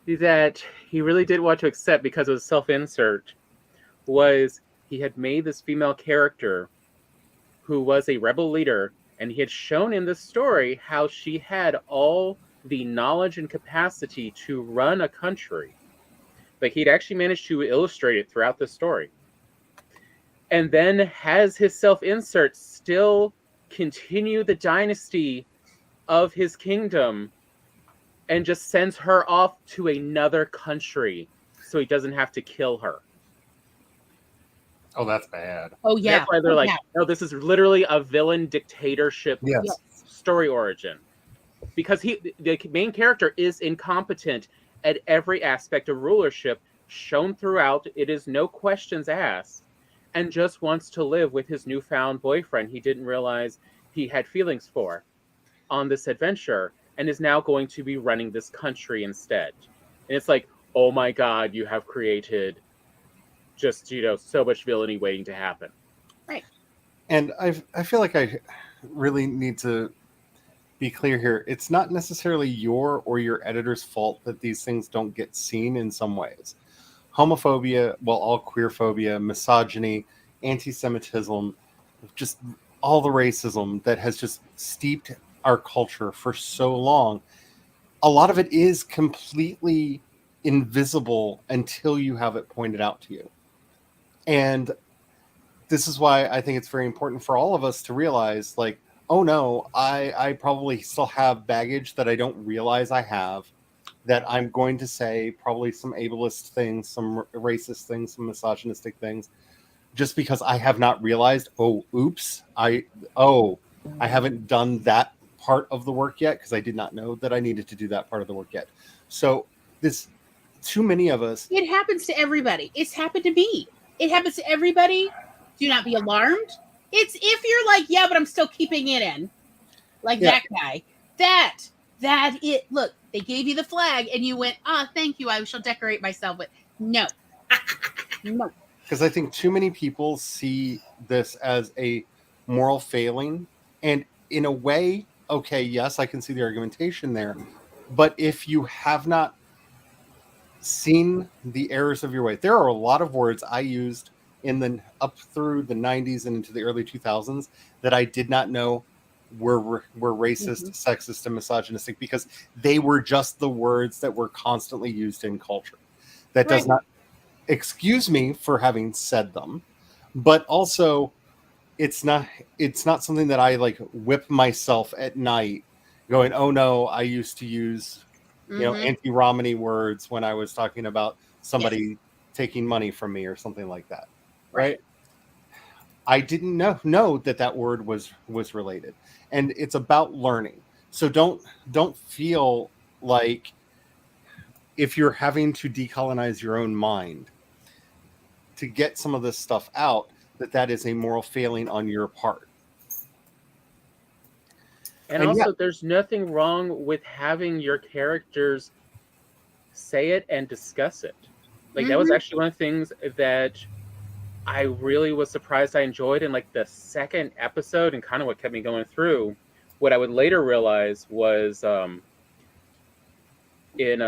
that he really didn't want to accept because of his self-insert was he had made this female character who was a rebel leader, and he had shown in this story how she had all the knowledge and capacity to run a country. Like, he'd actually managed to illustrate it throughout the story. And then has his self-insert still continue the dynasty of his kingdom and just sends her off to another country so he doesn't have to kill her. Oh, that's bad. Oh, yeah. That's why they're like, no, this is literally a villain dictatorship story origin. Because the main character is incompetent at every aspect of rulership, shown throughout. It is no questions asked, and just wants to live with his newfound boyfriend he didn't realize he had feelings for on this adventure, and is now going to be running this country instead. And it's like, oh my God, you have created just, so much villainy waiting to happen. Right. And I feel like I really need to be clear here. It's not necessarily your or your editor's fault that these things don't get seen in some ways. Homophobia, well, all queerphobia, misogyny, anti-Semitism, just all the racism that has just steeped our culture for so long. A lot of it is completely invisible until you have it pointed out to you. And this is why I think it's very important for all of us to realize, like, oh no, I probably still have baggage that I don't realize I have, that I'm going to say probably some ableist things, some racist things, some misogynistic things, just because I have not realized, oh, oops, I haven't done that part of the work yet because I did not know that I needed to do that part of the work yet. So too many of us. It happens to everybody. It's happened to me. It happens to everybody. Do not be alarmed. It's if you're like, yeah, but I'm still keeping it in. Like that guy. Look, they gave you the flag and you went, thank you, I shall decorate myself with. No. No. Because I think too many people see this as a moral failing. And in a way, okay, yes, I can see the argumentation there. But if you have not seen the errors of your way, there are a lot of words I used up through the 90s and into the early 2000s that I did not know were racist, sexist, and misogynistic, because they were just the words that were constantly used in culture. That does not excuse me for having said them, but also it's not something that I like whip myself at night going, oh no, I used to use anti-Romney words when I was talking about somebody taking money from me or something like that. Right. I didn't know that word was related, and it's about learning. So don't feel like if you're having to decolonize your own mind to get some of this stuff out, that is a moral failing on your part. And also, there's nothing wrong with having your characters say it and discuss it. Like, that was actually one of the things that I really was surprised I enjoyed in, like, the second episode, and kind of what kept me going through what I would later realize was in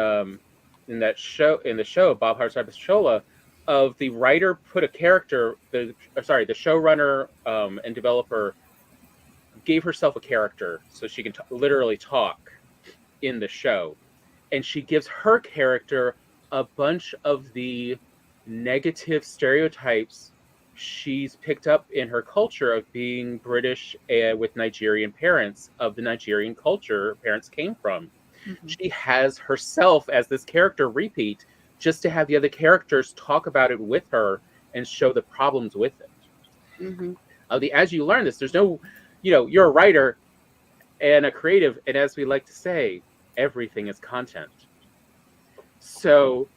that show, in the show Bob Hart's Shola, of the writer put a character, the showrunner and developer gave herself a character so she can literally talk in the show, and she gives her character a bunch of the negative stereotypes she's picked up in her culture of being British with Nigerian parents, of the Nigerian culture her parents came from. Mm-hmm. She has herself as this character repeat just to have the other characters talk about it with her and show the problems with it. Mm-hmm. As you learn this, there's no, you're a writer and a creative, and as we like to say, everything is content. So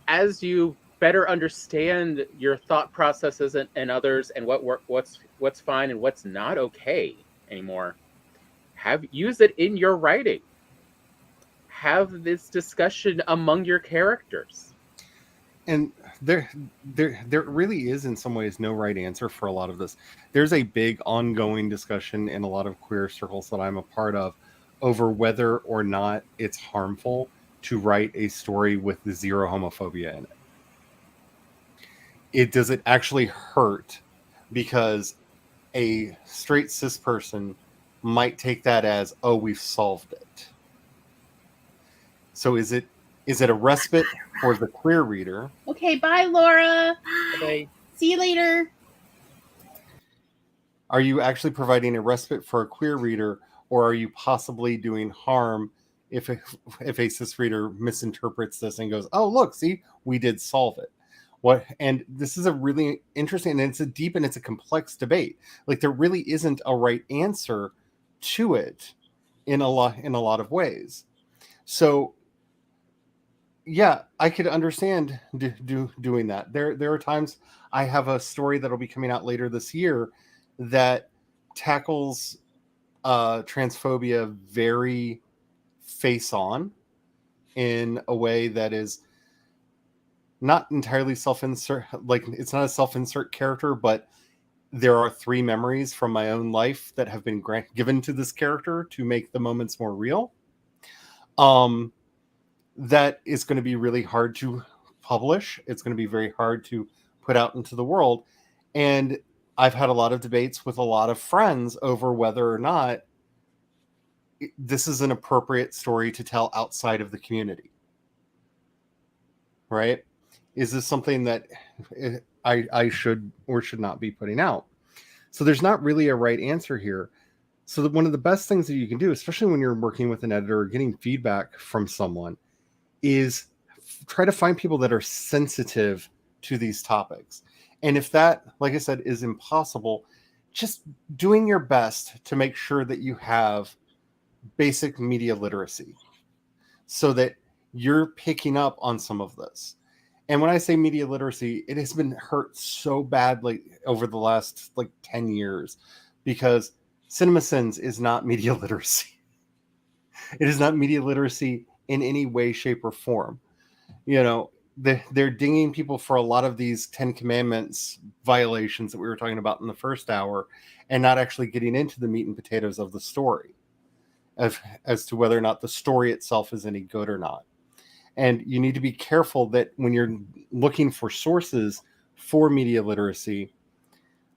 as you better understand your thought processes and others, and what's fine and what's not okay anymore, use it in your writing. Have this discussion among your characters. And there really is in some ways no right answer for a lot of this. There's a big ongoing discussion in a lot of queer circles that I'm a part of over whether or not it's harmful to write a story with zero homophobia in it. Does it actually hurt? Because a straight cis person might take that as, oh, we've solved it. So is it a respite for the queer reader? Okay, bye, Laura. Bye. See you later. Are you actually providing a respite for a queer reader, or are you possibly doing harm if a cis reader misinterprets this and goes, oh, look, see, we did solve it? And this is a really interesting, and it's a deep and it's a complex debate. Like, there really isn't a right answer to it in a lot of ways. So yeah, I could understand doing that. There are times I have a story that'll be coming out later this year that tackles transphobia very face on in a way that is not entirely self-insert. Like, it's not a self-insert character, but there are 3 memories from my own life that have been given to this character to make the moments more real. That is going to be really hard to publish. It's going to be very hard to put out into the world. And I've had a lot of debates with a lot of friends over whether or not this is an appropriate story to tell outside of the community. Right? Is this something that I should or should not be putting out? So there's not really a right answer here. So one of the best things that you can do, especially when you're working with an editor or getting feedback from someone, is try to find people that are sensitive to these topics. And if that, like I said, is impossible, just doing your best to make sure that you have basic media literacy so that you're picking up on some of this. And when I say media literacy, it has been hurt so badly over the last 10 years because CinemaSins is not media literacy. It is not media literacy in any way, shape, or form. They're dinging people for a lot of these 10 Commandments violations that we were talking about in the first hour and not actually getting into the meat and potatoes of the story as to whether or not the story itself is any good or not. And you need to be careful that when you're looking for sources for media literacy,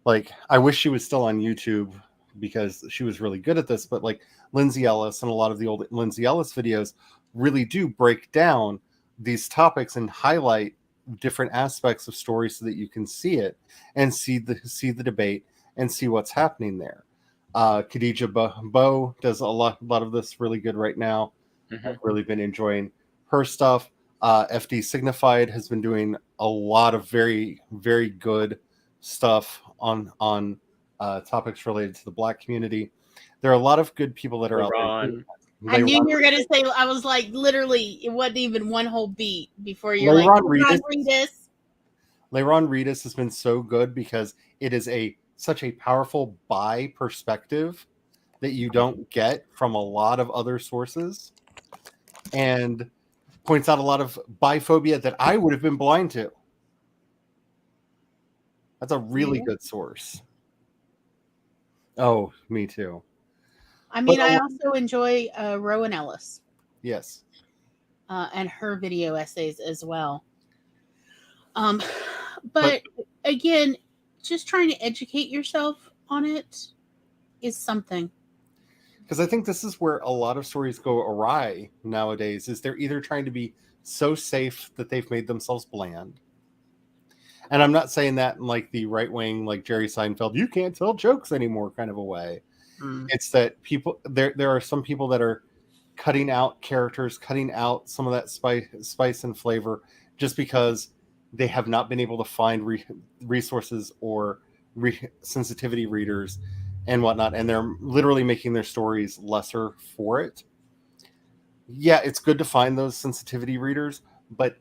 I wish she was still on YouTube because she was really good at this, but Lindsay Ellis and a lot of the old Lindsay Ellis videos really do break down these topics and highlight different aspects of stories so that you can see it and see the debate and see what's happening there. Khadija Bo does a lot of this really good right now. Mm-hmm. I've really been enjoying her stuff. FD Signified has been doing a lot of very, very good stuff on topics related to the Black community. There are a lot of good people that are out there. I knew you were going to say, I was literally, it wasn't even one whole beat before you're Leyron Reedus. Leyron Reedus has been so good because it is such a powerful bi perspective that you don't get from a lot of other sources, and points out a lot of biphobia that I would have been blind to. That's a really good source. Oh, me too. I mean, But I also enjoy Rowan Ellis yes. and her video essays as well. But again, just trying to educate yourself on it is something. Because I think this is where a lot of stories go awry nowadays, is they're either trying to be so safe that they've made themselves bland. And I'm not saying that in like the right wing, like Jerry Seinfeld, you can't tell jokes anymore kind of a way. It's that people, there are some people that are cutting out characters, cutting out some of that spice and flavor, just because they have not been able to find resources or sensitivity readers and whatnot, and they're literally making their stories lesser for it. Yeah, it's good to find those sensitivity readers, but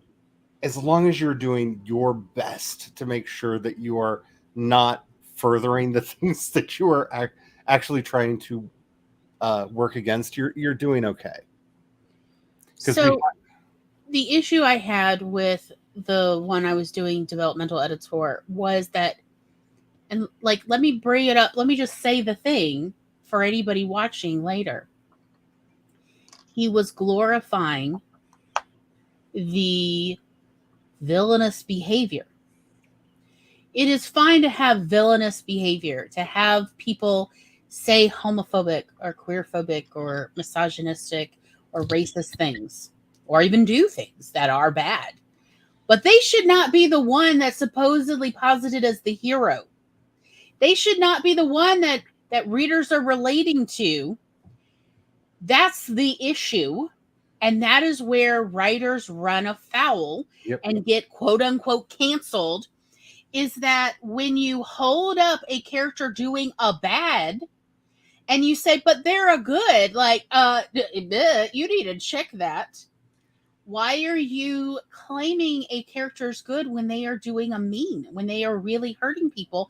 as long as you're doing your best to make sure that you are not furthering the things that you are actually trying to work against, you're doing okay. So the issue I had with the one I was doing developmental edits for was that, and like, let me bring it up. Let me just say the thing for anybody watching later. He was glorifying the villainous behavior. It is fine to have villainous behavior, to have people say homophobic or queerphobic or misogynistic or racist things, or even do things that are bad. But they should not be the one that's supposedly posited as the hero. They should not be the one that readers are relating to. That's the issue. And that is where writers run afoul and get quote unquote canceled, is that when you hold up a character doing a bad and you say, but they're a good, like, you need to check that. Why are you claiming a character's good when they are doing a mean, when they are really hurting people,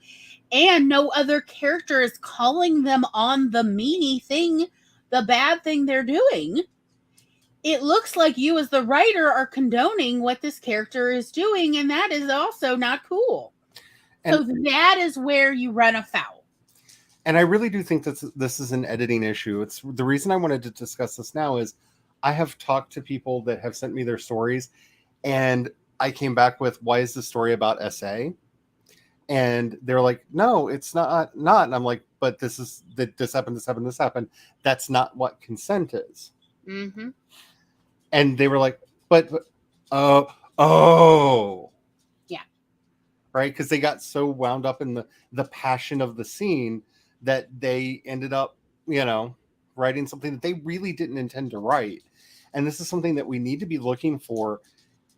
and no other character is calling them on the meanie thing, the bad thing they're doing? It looks like you as the writer are condoning what this character is doing, and that is also not cool. And so that is where you run afoul. And I really do think that this is an editing issue. It's the reason I wanted to discuss this now is I have talked to people that have sent me their stories, and I came back with, why is the story about SA? And they're like, no, it's not. And I'm like, but this happened. That's not what consent is. Mm-hmm. And they were like, but yeah. Right? Because they got so wound up in the passion of the scene that they ended up, writing something that they really didn't intend to write. And this is something that we need to be looking for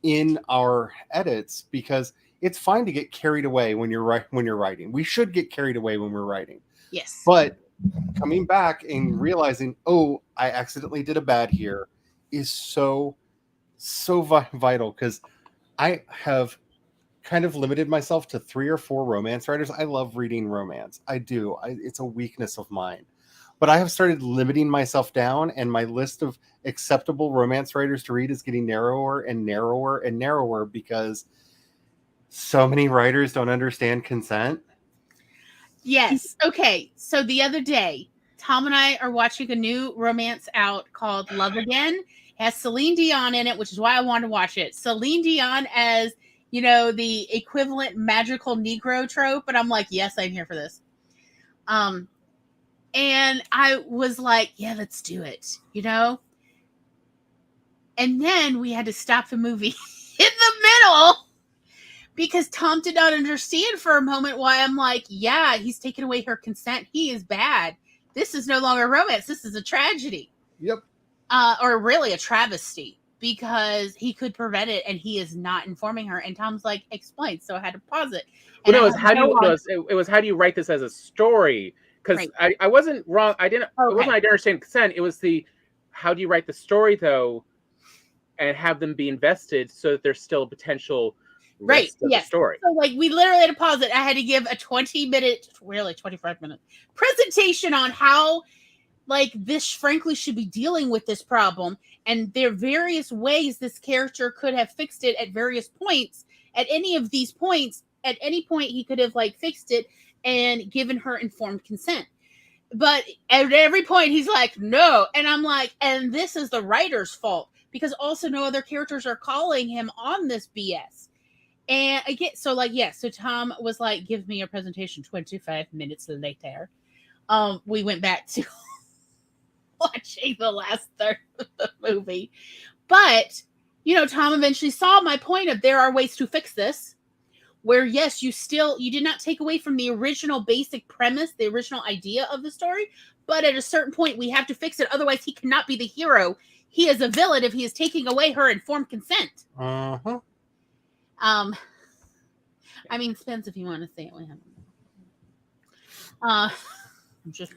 in our edits, because it's fine to get carried away when you're writing. We should get carried away when we're writing. Yes. But coming back and realizing, oh, I accidentally did a bad here, is so vital, because I have kind of limited myself to 3 or 4 romance writers. I love reading romance. I do. It's a weakness of mine. But I have started limiting myself down, and my list of acceptable romance writers to read is getting narrower and narrower and narrower, because so many writers don't understand consent. Yes. Okay. So the other day, Tom and I are watching a new romance out called Love Again. It has Celine Dion in it, which is why I wanted to watch it. Celine Dion as, the equivalent magical Negro trope. And I'm like, yes, I'm here for this. And I was like, yeah, let's do it, And then we had to stop the movie in the middle because Tom did not understand for a moment why I'm like, yeah, he's taken away her consent. He is bad. This is no longer romance. This is a tragedy. Yep. Or really a travesty, because he could prevent it and he is not informing her. And Tom's like, explain. So I had to pause it. And it was how do you write this as a story? Because right. I wasn't wrong. I didn't understand consent. It was how do you write the story though, and have them be invested so that there's still potential rest of the story. So we literally had to pause it. I had to give a 20-minute, really 25-minute presentation on how this frankly should be dealing with this problem. And there are various ways this character could have fixed it at various points. At any of these points, at any point he could have fixed it and given her informed consent. But at every point he's like, no. And I'm like, and this is the writer's fault, because also no other characters are calling him on this BS. And again, so like, yeah, so Tom was like, give me a presentation. 25 minutes later, we went back to watching the last third of the movie. But, you know, Tom eventually saw my point of there are ways to fix this, where yes, you did not take away from the original basic premise, the original idea of the story, but at a certain point we have to fix it. Otherwise he cannot be the hero. He is a villain if he is taking away her informed consent. Uh-huh. I mean, Spence, if you want to say it, we have. Just.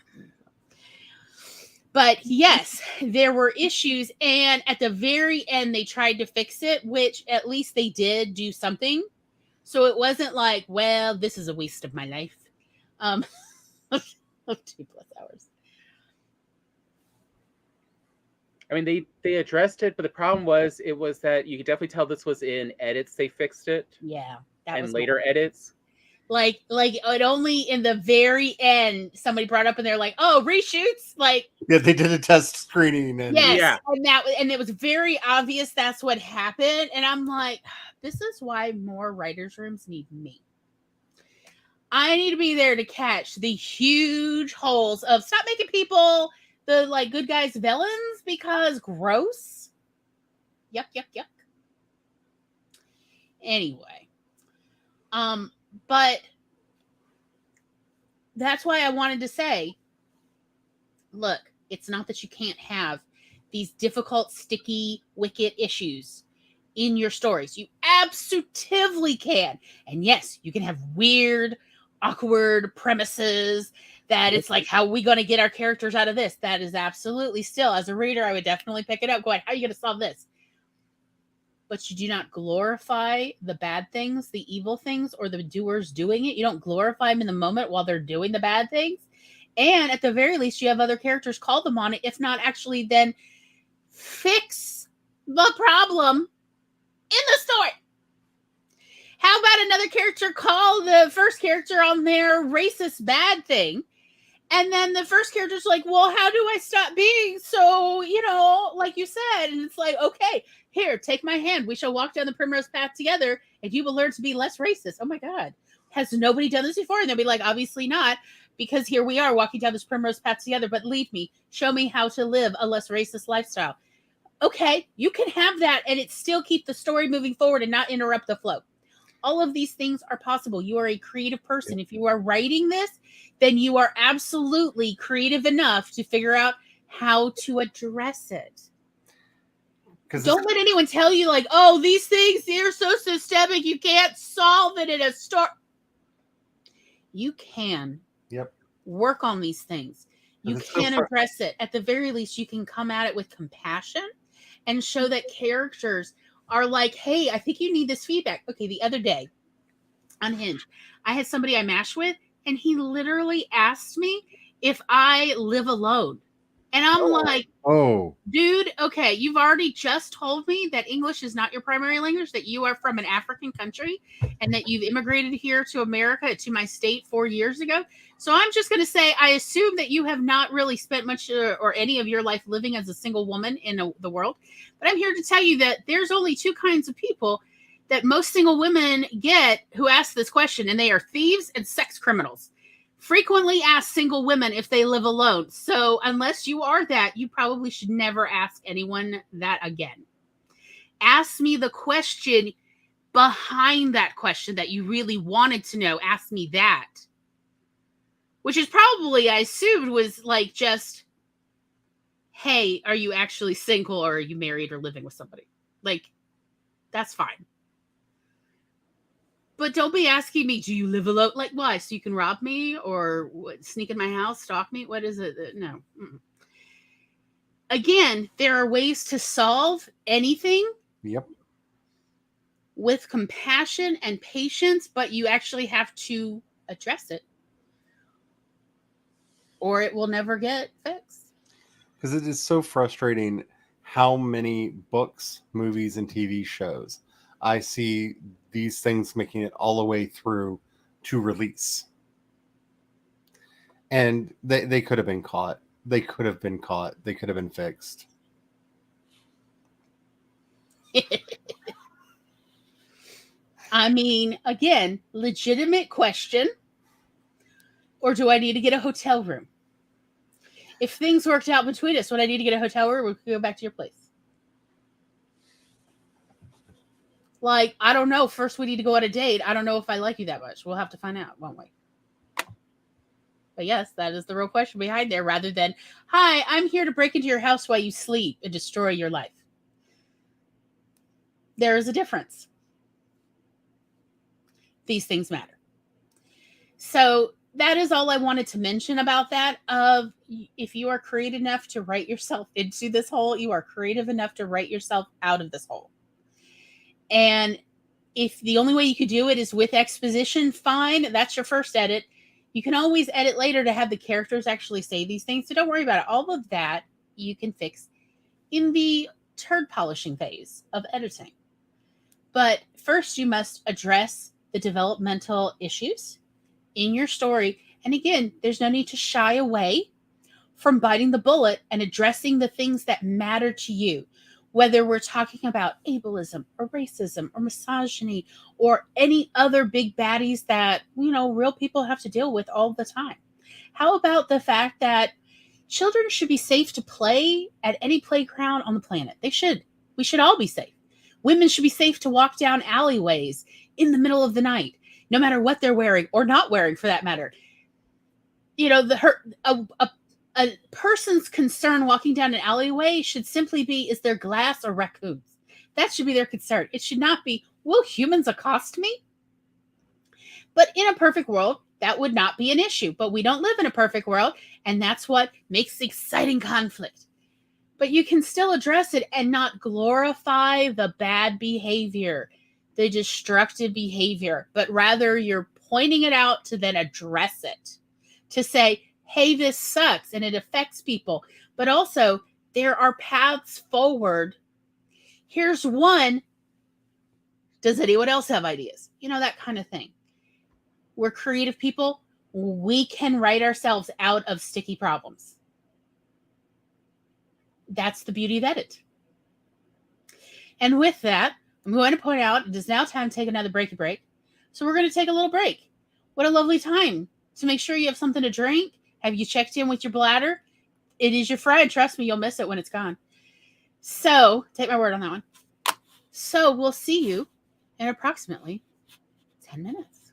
But yes, there were issues, and at the very end, they tried to fix it, which at least they did do something. So it wasn't like, well, this is a waste of my life. 2+ hours. I mean, they addressed it, but the problem was that you could definitely tell this was in edits. They fixed it. Yeah, and later edits. Like it only in the very end somebody brought up and they're like, oh, reshoots. Like, yeah, they did a test screening, and yes, yeah, and it was very obvious that's what happened. And I'm like, this is why more writers' rooms need me. I need to be there to catch the huge holes of stop making people the like good guys villains, because gross. Yuck, yuck, yuck. Anyway. But that's why I wanted to say, look, it's not that you can't have these difficult, sticky, wicked issues in your stories. You absolutely can. And yes, you can have weird, awkward premises that it's like, how are we going to get our characters out of this? That is absolutely still, as a reader, I would definitely pick it up going, how are you going to solve this? But you do not glorify the bad things, the evil things, or the doers doing it. You don't glorify them in the moment while they're doing the bad things. And at the very least, you have other characters call them on it. If not, actually then fix the problem in the story. How about another character call the first character on their racist bad thing? And then the first character's like, well, how do I stop being so, like you said? And it's like, okay, here, take my hand. We shall walk down the primrose path together, and you will learn to be less racist. Oh my God. Has nobody done this before? And they'll be like, obviously not, because here we are walking down this primrose path together, but leave me. Show me how to live a less racist lifestyle. Okay, you can have that, and it still keep the story moving forward and not interrupt the flow. All of these things are possible. You are a creative person. If you are writing this, then you are absolutely creative enough to figure out how to address it. Don't let anyone tell you like, oh, these things, they're so systemic, you can't solve it in a story. You can work on these things. You can address it. At the very least, you can come at it with compassion and show that characters are like, hey, I think you need this feedback. Okay, the other day on Hinge, I had somebody I matched with, and he literally asked me if I live alone. And I'm like, dude, okay, you've already just told me that English is not your primary language, that you are from an African country, and that you've immigrated here to America, to my state 4 years ago. So I'm just going to say, I assume that you have not really spent much or any of your life living as a single woman in the world. But I'm here to tell you that there's only two kinds of people that most single women get who ask this question, and they are thieves and sex criminals. Frequently ask single women if they live alone. So unless you are that, you probably should never ask anyone that again. Ask me the question behind that question that you really wanted to know. Ask me that. Which is probably, I assumed, was like just, hey, are you actually single, or are you married or living with somebody? Like, that's fine. But don't be asking me, do you live alone? Like, why? So you can rob me or sneak in my house, stalk me? What is it? No. Mm-mm. Again, there are ways to solve anything. Yep. With compassion and patience, but you actually have to address it, or it will never get fixed. Because it is so frustrating how many books, movies, and TV shows I see these things making it all the way through to release. And they could have been caught. They could have been caught. They could have been fixed. I mean, again, legitimate question. Or do I need to get a hotel room? If things worked out between us, would I need to get a hotel room or we could go back to your place? Like, I don't know. First, we need to go on a date. I don't know if I like you that much. We'll have to find out, won't we? But yes, that is the real question behind there, rather than, hi, I'm here to break into your house while you sleep and destroy your life. There is a difference. These things matter. So that is all I wanted to mention about that. Of if you are creative enough to write yourself into this hole, you are creative enough to write yourself out of this hole. And if the only way you could do it is with exposition, fine. That's your first edit. You can always edit later to have the characters actually say these things. So don't worry about it. All of that you can fix in the turd polishing phase of editing. But first, you must address the developmental issues in your story. And again, there's no need to shy away from biting the bullet and addressing the things that matter to you. Whether we're talking about ableism or racism or misogyny or any other big baddies that, real people have to deal with all the time. How about the fact that children should be safe to play at any playground on the planet? They should. We should all be safe. Women should be safe to walk down alleyways in the middle of the night, no matter what they're wearing or not wearing for that matter. A person's concern walking down an alleyway should simply be, is there glass or raccoons? That should be their concern. It should not be, will humans accost me? But in a perfect world, that would not be an issue. But we don't live in a perfect world, and that's what makes exciting conflict. But you can still address it and not glorify the bad behavior, the destructive behavior, but rather you're pointing it out to then address it, to say, hey, this sucks and it affects people. But also, there are paths forward. Here's one. Does anyone else have ideas? That kind of thing. We're creative people. We can write ourselves out of sticky problems. That's the beauty of edit. And with that, I'm going to point out it is now time to take another break. So we're going to take a little break. What a lovely time to make sure you have something to drink. Have you checked in with your bladder? It is your friend. Trust me, you'll miss it when it's gone. So, take my word on that one. So, we'll see you in approximately 10 minutes.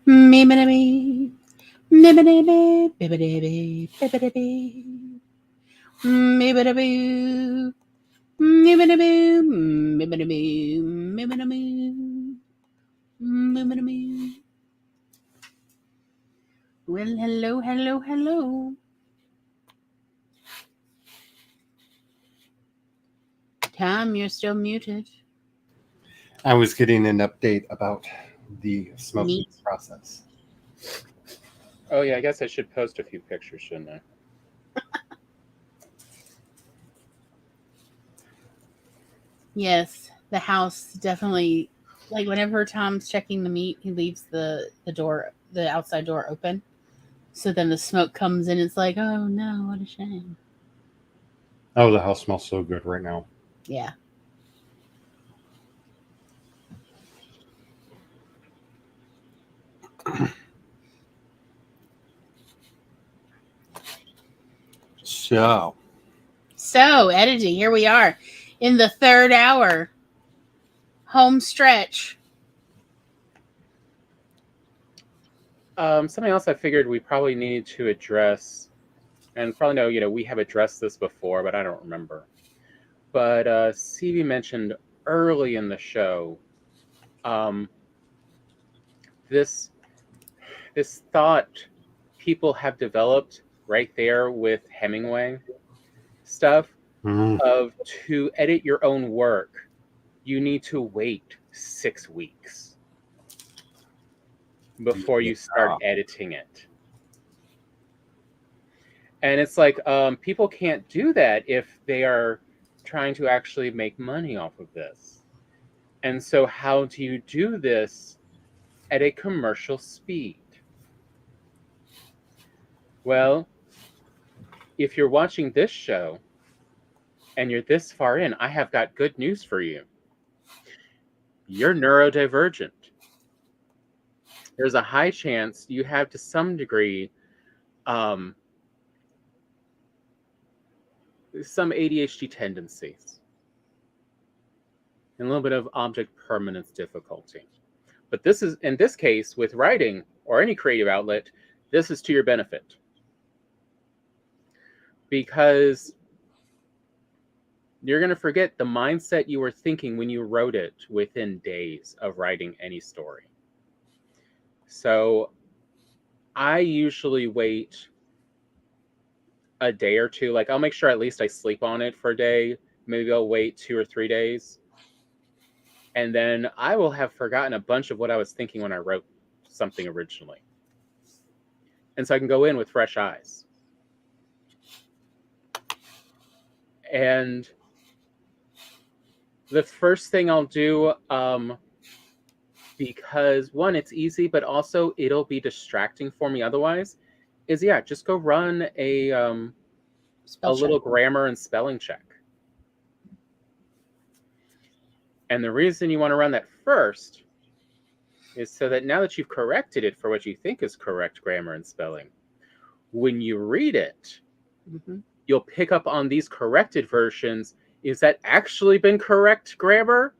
Me-me-me. Me-me-me-me. Be-be-de-be. Be-be-de-be. Me-be-de-boo. Me-be-de-boo. Me-be-de-boo. Me-be-de-boo. Me-be-de-boo. Well, hello, hello, hello. Tom, you're still muted. I was getting an update about the smoking Meat. process. Oh yeah, I guess I should post a few pictures, shouldn't I? Yes, the house definitely. Like whenever Tom's checking the meat, he leaves the door, the outside door open. So then the smoke comes in. It's like, oh no, what a shame. Oh, the house smells so good right now. Yeah. So, editing, here we are in the third hour. Home stretch. Something else I figured we probably needed to address, and probably know, we have addressed this before, but I don't remember. But CV mentioned early in the show um, this thought people have developed right there with Hemingway stuff of to edit your own work, you need to wait 6 weeks before you start editing it. And it's like people can't do that if they are trying to actually make money off of this. And so how do you do this at a commercial speed? Well, if you're watching this show and you're this far in, I have got good news for you. You're neurodivergent. There's a high chance you have, to some degree, some ADHD tendencies and a little bit of object permanence difficulty. But this is, in this case, with writing or any creative outlet, this is to your benefit. Because you're going to forget the mindset you were thinking when you wrote it within days of writing any story. So I usually wait a day or two. Like, I'll make sure at least I sleep on it for a day. Maybe I'll wait 2 or 3 days. And then I will have forgotten a bunch of what I was thinking when I wrote something originally. And so I can go in with fresh eyes. And the first thing I'll do, because one, it's easy, but also it'll be distracting for me otherwise, is just go run a little grammar and spelling check. And the reason you want to run that first is so that now that you've corrected it for what you think is correct grammar and spelling, when you read it, you'll pick up on these corrected versions. Is that actually been correct grammar?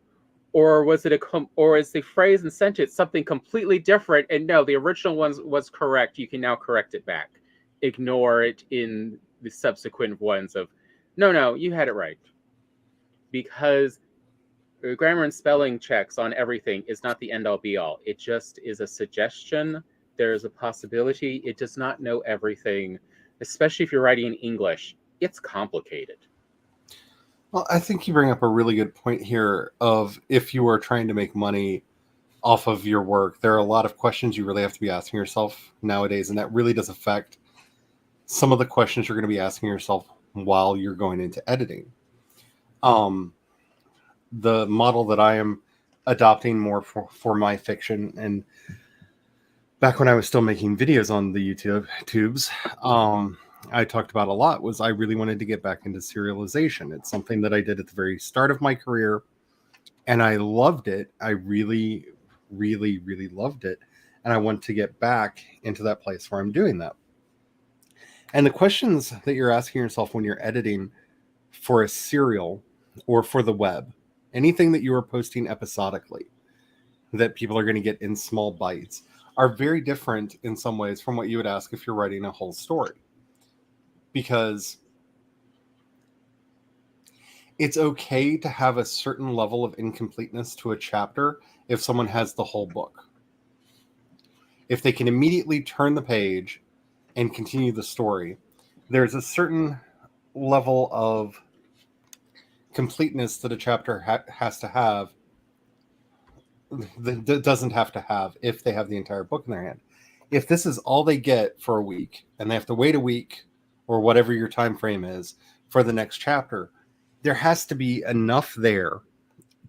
Or was it or is the phrase and sentence something completely different? And no, the original one was correct. You can now correct it back. Ignore it in the subsequent ones of, no, you had it right. Because grammar and spelling checks on everything is not the end-all be-all. It just is a suggestion. There is a possibility. It does not know everything, especially if you're writing in English. It's complicated. Well, I think you bring up a really good point here of if you are trying to make money off of your work, there are a lot of questions you really have to be asking yourself nowadays, and that really does affect some of the questions you're going to be asking yourself while you're going into editing. The model that I am adopting more for my fiction, and back when I was still making videos on the YouTubes, I talked about a lot, was I really wanted to get back into serialization. It's something that I did at the very start of my career, and I loved it. I really, really, really loved it. And I want to get back into that place where I'm doing that. And the questions that you're asking yourself when you're editing for a serial or for the web, anything that you are posting episodically that people are going to get in small bites, are very different in some ways from what you would ask if you're writing a whole story. Because it's okay to have a certain level of incompleteness to a chapter if someone has the whole book. If they can immediately turn the page and continue the story, there's a certain level of completeness that a chapter has to have that doesn't have to have if they have the entire book in their hand. If this is all they get for a week and they have to wait a week or whatever your time frame is for the next chapter, there has to be enough there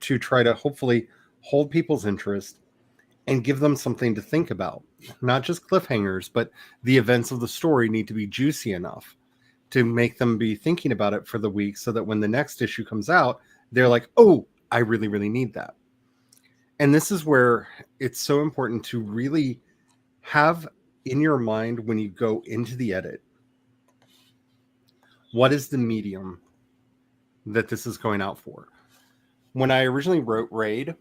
to try to hopefully hold people's interest and give them something to think about. Not just cliffhangers, but the events of the story need to be juicy enough to make them be thinking about it for the week so that when the next issue comes out, they're like, oh, I really, really need that. And this is where it's so important to really have in your mind when you go into the edit, what is the medium that this is going out for? When I originally wrote Raid,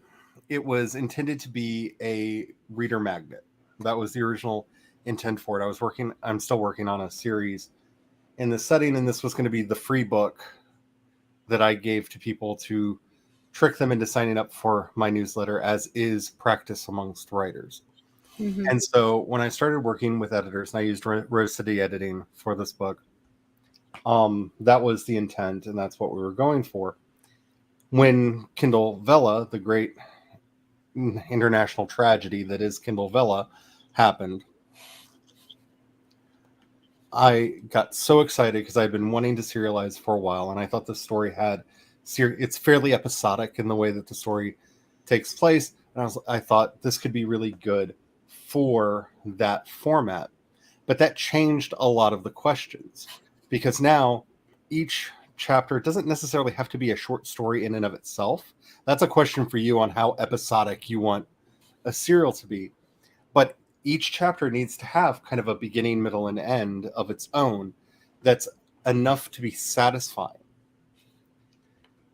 it was intended to be a reader magnet. That was the original intent for it. I'm still working on a series in this setting, and this was going to be the free book that I gave to people to trick them into signing up for my newsletter, as is practice amongst writers. Mm-hmm. And so when I started working with editors, and I used Rose City Editing for this book, that was the intent, and that's what we were going for. When Kindle Vella, the great international tragedy that is Kindle Vella, happened, I got so excited because I'd been wanting to serialize for a while, and I thought the story had it's fairly episodic in the way that the story takes place, and I thought this could be really good for that format. But that changed a lot of the questions, because now each chapter doesn't necessarily have to be a short story in and of itself. That's a question for you on how episodic you want a serial to be. But each chapter needs to have kind of a beginning, middle, and end of its own that's enough to be satisfying.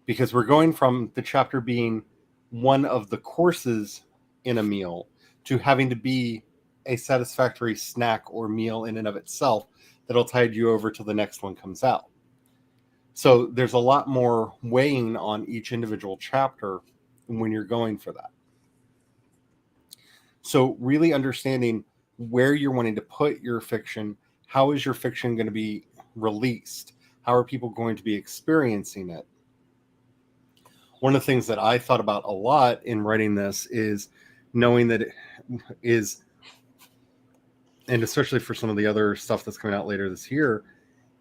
Because we're going from the chapter being one of the courses in a meal to having to be a satisfactory snack or meal in and of itself that'll tide you over till the next one comes out. So there's a lot more weighing on each individual chapter when you're going for that. So really understanding where you're wanting to put your fiction, how is your fiction going to be released? How are people going to be experiencing it? One of the things that I thought about a lot in writing this is knowing that it is, and especially for some of the other stuff that's coming out later this year,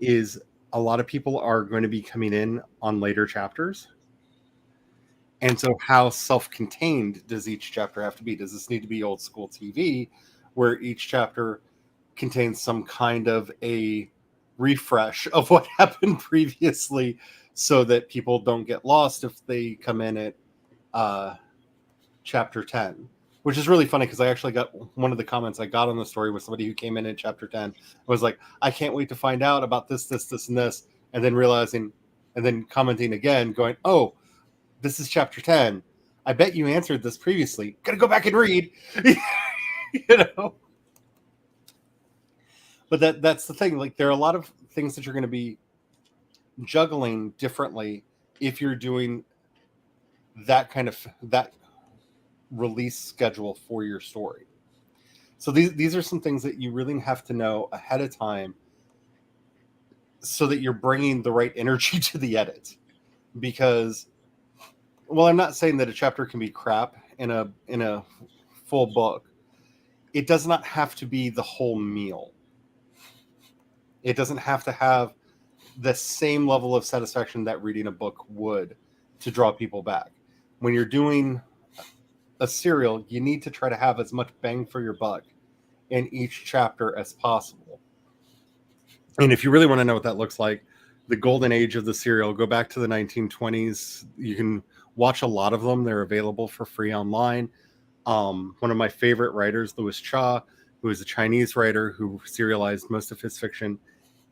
is a lot of people are going to be coming in on later chapters. And so how self-contained does each chapter have to be? Does this need to be old school TV where each chapter contains some kind of a refresh of what happened previously so that people don't get lost if they come in at chapter 10? Which is really funny because I actually got one of the comments I got on the story was somebody who came in at chapter 10 was like, I can't wait to find out about this, this, this, and this. And then realizing, and then commenting again, going, oh, this is chapter 10. I bet you answered this previously. Gotta go back and read. You know? But that's the thing. Like, there are a lot of things that you're going to be juggling differently if you're doing that kind of that release schedule for your story. So these are some things that you really have to know ahead of time so that you're bringing the right energy to the edit. Because, well, I'm not saying that a chapter can be crap in a full book. It does not have to be the whole meal. It doesn't have to have the same level of satisfaction that reading a book would to draw people back. When you're doing a serial, you need to try to have as much bang for your buck in each chapter as possible. And if you really want to know what that looks like, the golden age of the serial, go back to the 1920s. You can watch a lot of them. They're available for free online. One of my favorite writers, Louis Cha, who is a Chinese writer who serialized most of his fiction,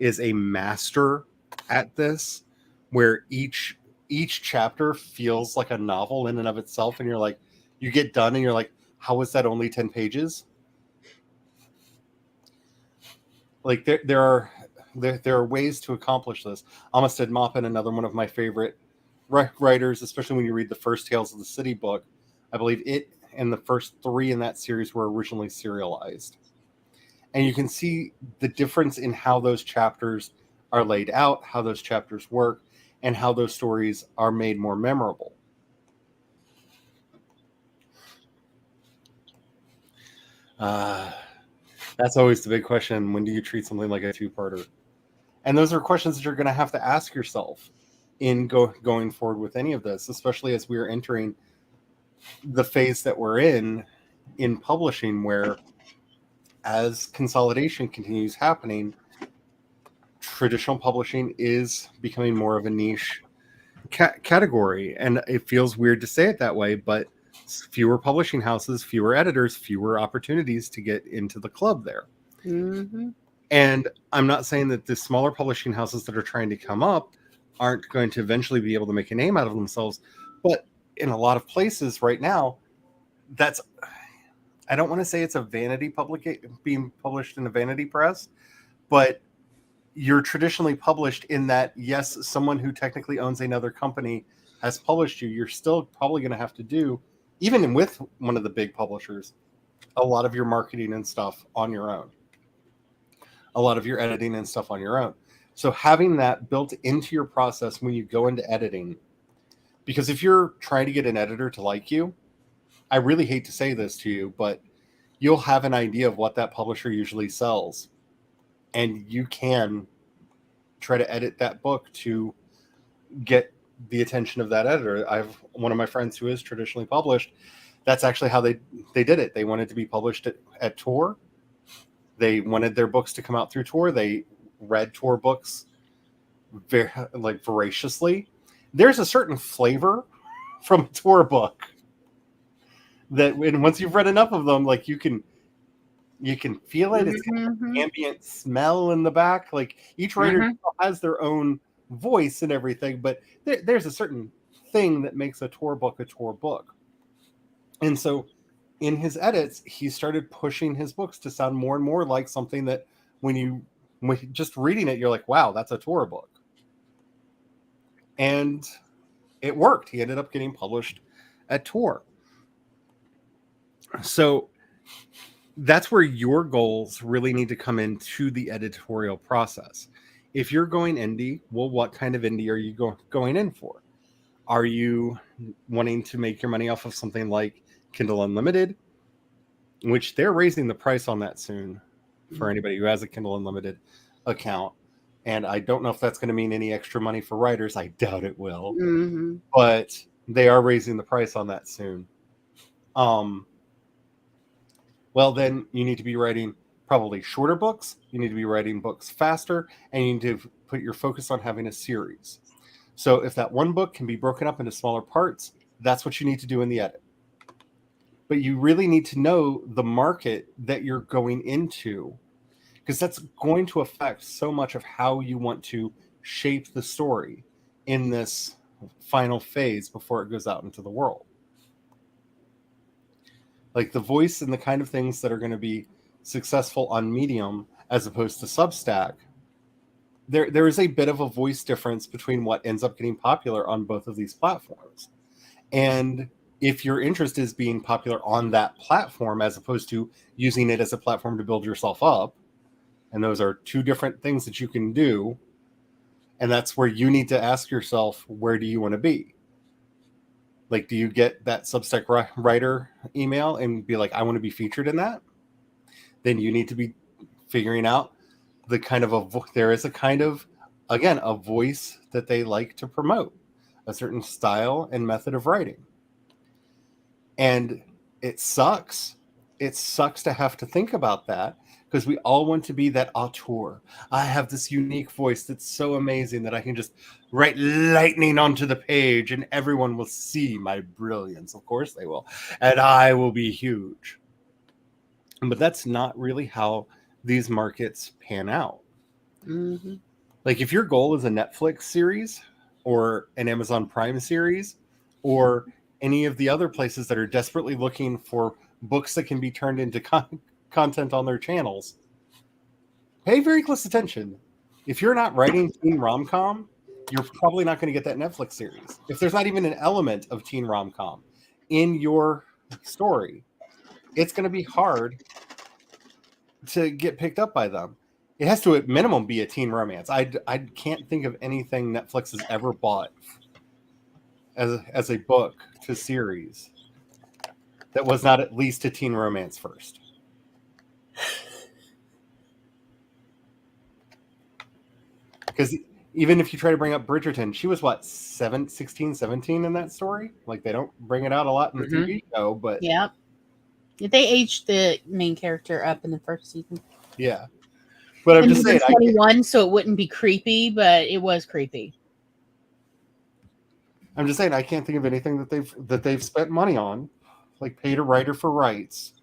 is a master at this, where each chapter feels like a novel in and of itself. And you're like, you get done and you're like, how was that only 10 pages? Like there are ways to accomplish this. Amistad Maupin, another one of my favorite writers, especially when you read the first Tales of the City book. I believe it and the first 3 in that series were originally serialized. And you can see the difference in how those chapters are laid out, how those chapters work, and how those stories are made more memorable. That's always the big question. When do you treat something like a 2-parter? And those are questions that you're going to have to ask yourself in going forward with any of this, especially as we're entering the phase that we're in publishing, where as consolidation continues happening, traditional publishing is becoming more of a niche category. And it feels weird to say it that way, but fewer publishing houses, fewer editors, fewer opportunities to get into the club there. Mm-hmm. And I'm not saying that the smaller publishing houses that are trying to come up aren't going to eventually be able to make a name out of themselves. But in a lot of places right now, I don't want to say it's a vanity being published in a vanity press, but you're traditionally published in that, yes, someone who technically owns another company has published you. You're still probably going to have to do, even with one of the big publishers, a lot of your marketing and stuff on your own. A lot of your editing and stuff on your own. So having that built into your process when you go into editing, because if you're trying to get an editor to like you, I really hate to say this to you, but you'll have an idea of what that publisher usually sells. And you can try to edit that book to get the attention of that editor. I have one of my friends who is traditionally published. That's actually how they did it. They wanted to be published at Tor. They wanted their books to come out through Tor. They read Tor books voraciously. There's a certain flavor from a Tor book that once you've read enough of them, like you can feel it. It's kind of an ambient smell in the back. Like each writer has their own voice and everything, but there's a certain thing that makes a Tor book a Tor book. And so in his edits, he started pushing his books to sound more and more like something that when just reading it, you're like, wow, that's a Tor book. And it worked. He ended up getting published at Tor. So that's where your goals really need to come into the editorial process. If you're going indie, well, what kind of indie are you going in for? Are you wanting to make your money off of something like Kindle Unlimited, which they're raising the price on that soon for anybody who has a Kindle Unlimited account? And I don't know if that's going to mean any extra money for writers. I doubt it will. Mm-hmm. But they are raising the price on that soon. Well, then you need to be writing probably shorter books. You need to be writing books faster, and you need to put your focus on having a series. So if that one book can be broken up into smaller parts, that's what you need to do in the edit. But you really need to know the market that you're going into, because that's going to affect so much of how you want to shape the story in this final phase before it goes out into the world. Like the voice and the kind of things that are going to be successful on Medium as opposed to Substack, there is a bit of a voice difference between what ends up getting popular on both of these platforms. And if your interest is being popular on that platform as opposed to using it as a platform to build yourself up, and those are two different things that you can do, and that's where you need to ask yourself, where do you want to be? Like, do you get that Substack writer email and be like, I want to be featured in that? Then you need to be figuring out the kind of there is a kind of, again, a voice that they like to promote, a certain style and method of writing. And it sucks. It sucks to have to think about that, because we all want to be that auteur. I have this unique voice that's so amazing that I can just write lightning onto the page and everyone will see my brilliance. Of course they will. And I will be huge. But that's not really how these markets pan out. Mm-hmm. Like if your goal is a Netflix series or an Amazon Prime series or any of the other places that are desperately looking for books that can be turned into content on their channels, pay very close attention. If you're not writing teen rom-com, you're probably not going to get that Netflix series. If there's not even an element of teen rom-com in your story, it's going to be hard to get picked up by them. It has to, at minimum, be a teen romance. I can't think of anything Netflix has ever bought as a book to series that was not at least a teen romance first. Because even if you try to bring up Bridgerton, she was what, 16, 17 in that story? Like, they don't bring it out a lot in the TV show, but yeah, they aged the main character up in the first season. Yeah, but I'm just saying, 21, so it wouldn't be creepy, but it was creepy. I'm just saying, I can't think of anything that they've spent money on, like paid a writer for rights,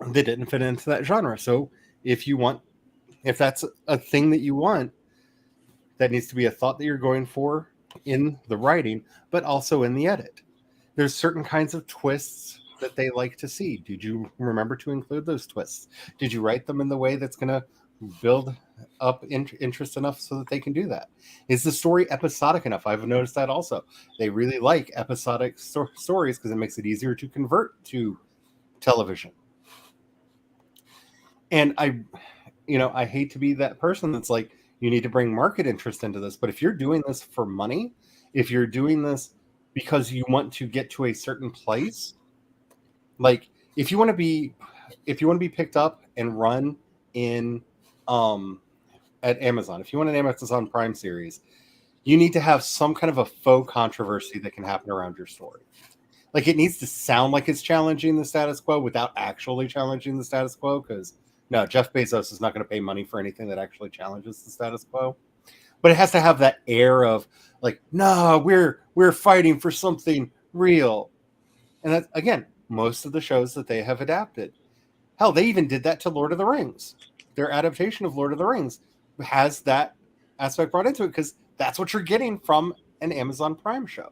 that didn't fit into that genre. So if that's a thing that you want, that needs to be a thought that you're going for in the writing, but also in the edit. There's certain kinds of twists that they like to see. Did you remember to include those twists? Did you write them in the way that's going to build up interest enough so that they can do that? Is the story episodic enough? I've noticed that also. They really like episodic stories because it makes it easier to convert to television. And I hate to be that person that's like, you need to bring market interest into this. But if you're doing this for money, if you're doing this because you want to get to a certain place, like if you want to be picked up and run in at Amazon, if you want an Amazon Prime series, you need to have some kind of a faux controversy that can happen around your story. Like, it needs to sound like it's challenging the status quo without actually challenging the status quo, because no, Jeff Bezos is not going to pay money for anything that actually challenges the status quo. But it has to have that air of like, no, we're fighting for something real. And that's, again, most of the shows that they have adapted. Hell, they even did that to Lord of the Rings. Their adaptation of Lord of the Rings has that aspect brought into it because that's what you're getting from an Amazon Prime show.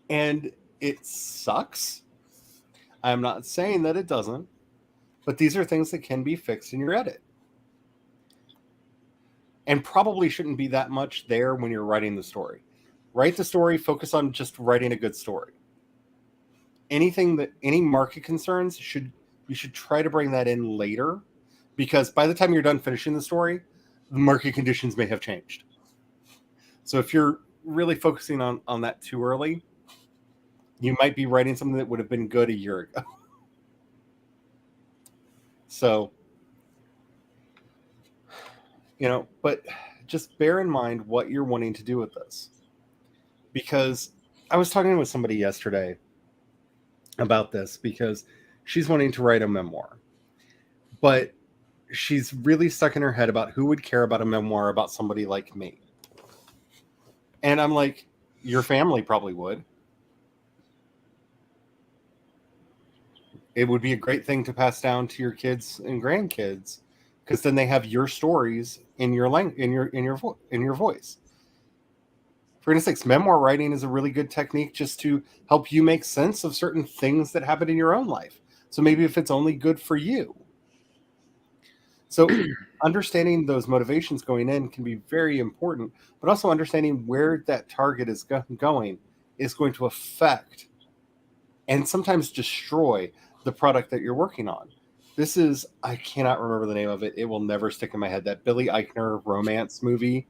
And it sucks. I'm not saying that it doesn't, but these are things that can be fixed in your edit. And probably shouldn't be that much there when you're writing the story. Write the story, focus on just writing a good story. Any market concerns, you should try to bring that in later, because by the time you're done finishing the story, the market conditions may have changed. So if you're really focusing on that too early, you might be writing something that would have been good a year ago. So, but just bear in mind what you're wanting to do with this. Because I was talking with somebody yesterday about this, because she's wanting to write a memoir. But she's really stuck in her head about who would care about a memoir about somebody like me. And I'm like, your family probably would. It would be a great thing to pass down to your kids and grandkids, because then they have your stories in your voice. For instance, memoir writing is a really good technique just to help you make sense of certain things that happen in your own life. So maybe if it's only good for you. So understanding those motivations going in can be very important, but also understanding where that target is going is going to affect and sometimes destroy the product that you're working on. This is, I cannot remember the name of it. It will never stick in my head. That Billy Eichner romance movie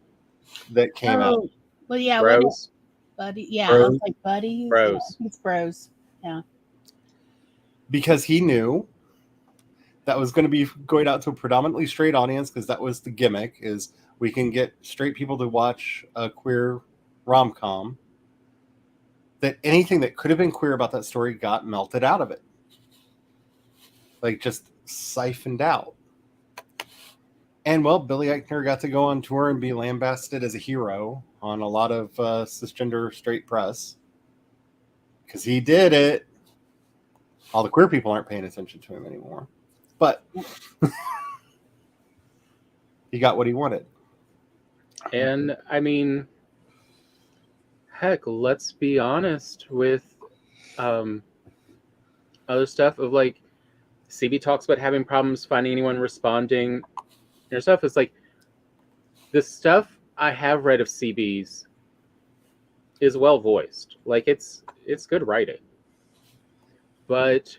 that came out. Well, yeah. Bros. Buddy. Yeah, Bros. I was like, Buddies. Bros. Yeah, it's Bros. Yeah. Because he knew that was going to be going out to a predominantly straight audience, because that was the gimmick, is we can get straight people to watch a queer rom-com. That anything that could have been queer about that story got melted out of it. Like, just siphoned out. And, well, Billy Eichner got to go on tour and be lambasted as a hero on a lot of cisgender straight press. Because he did it. All the queer people aren't paying attention to him anymore. But he got what he wanted. And, I mean, heck, let's be honest with other stuff of, like, CB talks about having problems finding anyone responding. Your stuff is like the stuff I have read of CB's is well voiced. Like it's good writing. But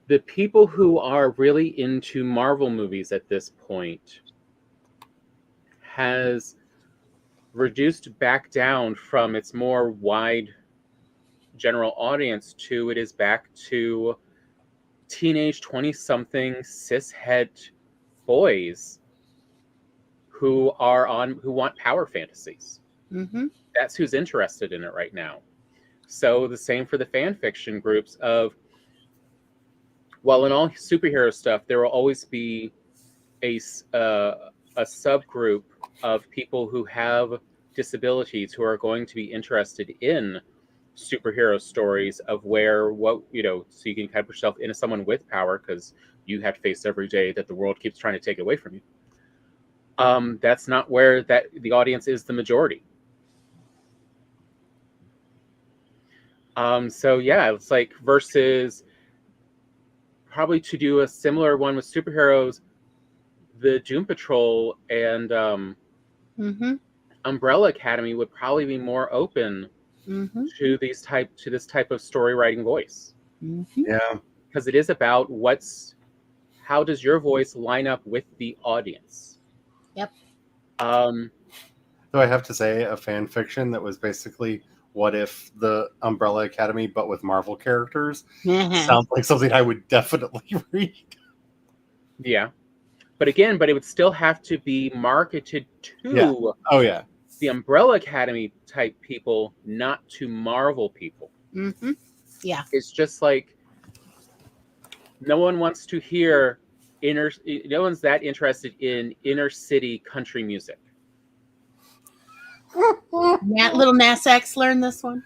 the people who are really into Marvel movies at this point has reduced back down from its more wide general audience to it is back to teenage 20-something cishet boys who want power fantasies. Mm-hmm. That's who's interested in it right now. So the same for the fan fiction groups of, well, in all superhero stuff, there will always be a subgroup of people who have disabilities who are going to be interested in superhero stories of so you can kind of put yourself into someone with power because you have to face every day that the world keeps trying to take it away from you. That's not where the audience is the majority. So yeah, it's like versus probably to do a similar one with superheroes, the Doom Patrol and Mm-hmm. Umbrella Academy would probably be more open Mm-hmm. to this type of story writing voice. Mm-hmm. Yeah. Because it is about how does your voice line up with the audience? Yep. Though I have to say, a fan fiction that was basically what if the Umbrella Academy but with Marvel characters sounds like something I would definitely read. Yeah. But it would still have to be marketed to the Umbrella Academy type people, not to Marvel people. Mm-hmm. Yeah. It's just like no one wants to hear no one's that interested in inner city country music. Little Nas X learned this one.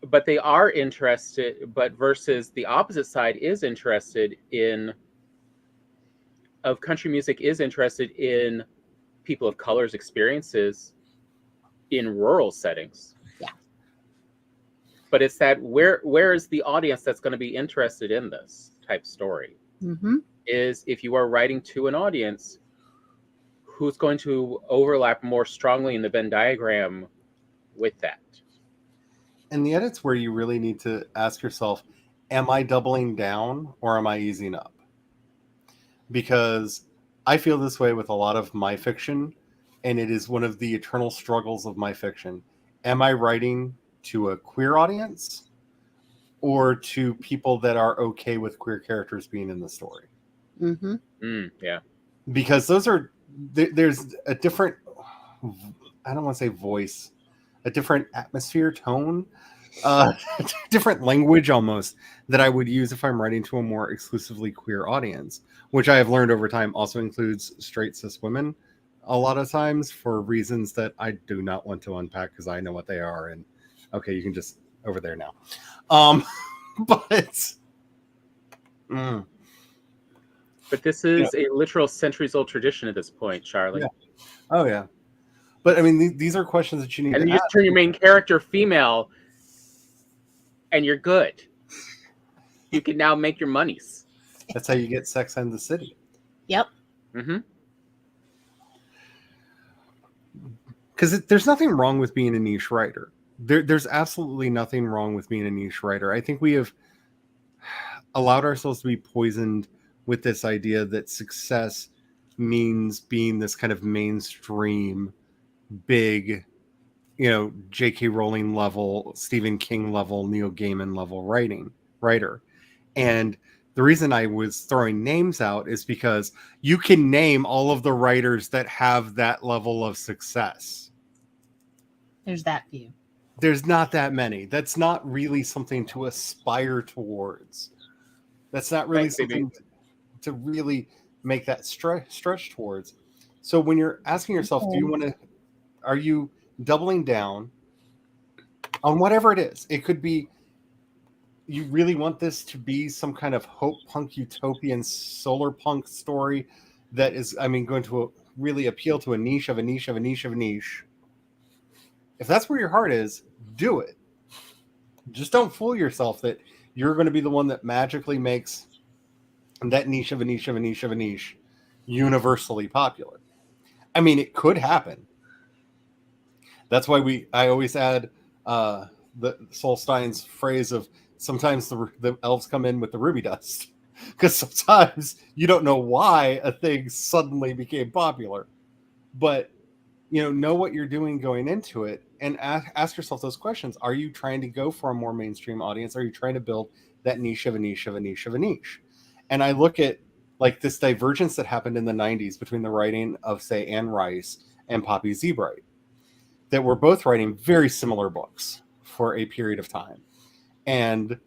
But they are interested, versus the opposite side is interested of country music is interested in people of color's experiences in rural settings. Yeah. But it's that where is the audience that's going to be interested in this type story? Mm-hmm. Is if you are writing to an audience who's going to overlap more strongly in the Venn diagram with that. And the edit's where you really need to ask yourself, am I doubling down or am I easing up? Because I feel this way with a lot of my fiction, and it is one of the eternal struggles of my fiction. Am I writing to a queer audience or to people that are okay with queer characters being in the story? Mm-hmm. Yeah. Because there's a different, I don't want to say voice, a different atmosphere, tone, different language almost that I would use if I'm writing to a more exclusively queer audience, which I have learned over time also includes straight cis women a lot of times for reasons that I do not want to unpack because I know what they are. And okay, you can just over there now. But this is a literal centuries-old tradition at this point, Charlie. Yeah. Oh yeah. But I mean, these are questions that you need to ask. And you just turn your main character female, and you're good. You can now make your monies. That's how you get Sex and the City. Yep. Mm-hmm. Because there's nothing wrong with being a niche writer. There's absolutely nothing wrong with being a niche writer. I think we have allowed ourselves to be poisoned with this idea that success means being this kind of mainstream, big, J.K. Rowling level, Stephen King level, Neil Gaiman level writer. And the reason I was throwing names out is because you can name all of the writers that have that level of success. There's that few. There's not that many. That's not really something to aspire towards. That's not really something to really make that stretch towards. So when you're asking yourself, are you doubling down on whatever it is? It could be you really want this to be some kind of hope punk utopian solar punk story that is, going to really appeal to a niche of a niche of a niche of a niche. If that's where your heart is, do it. Just don't fool yourself that you're going to be the one that magically makes that niche of a niche of a niche of a niche universally popular. I mean, it could happen. That's why I always add the Solstein's phrase of sometimes the elves come in with the ruby dust, because sometimes you don't know why a thing suddenly became popular, but know what you're doing going into it, and ask yourself those questions. Are you trying to go for a more mainstream audience? Are you trying to build that niche of a niche of a niche of a niche? And I look at like this divergence that happened in the 90s between the writing of, say, Anne Rice and Poppy Zebright, that were both writing very similar books for a period of time. And,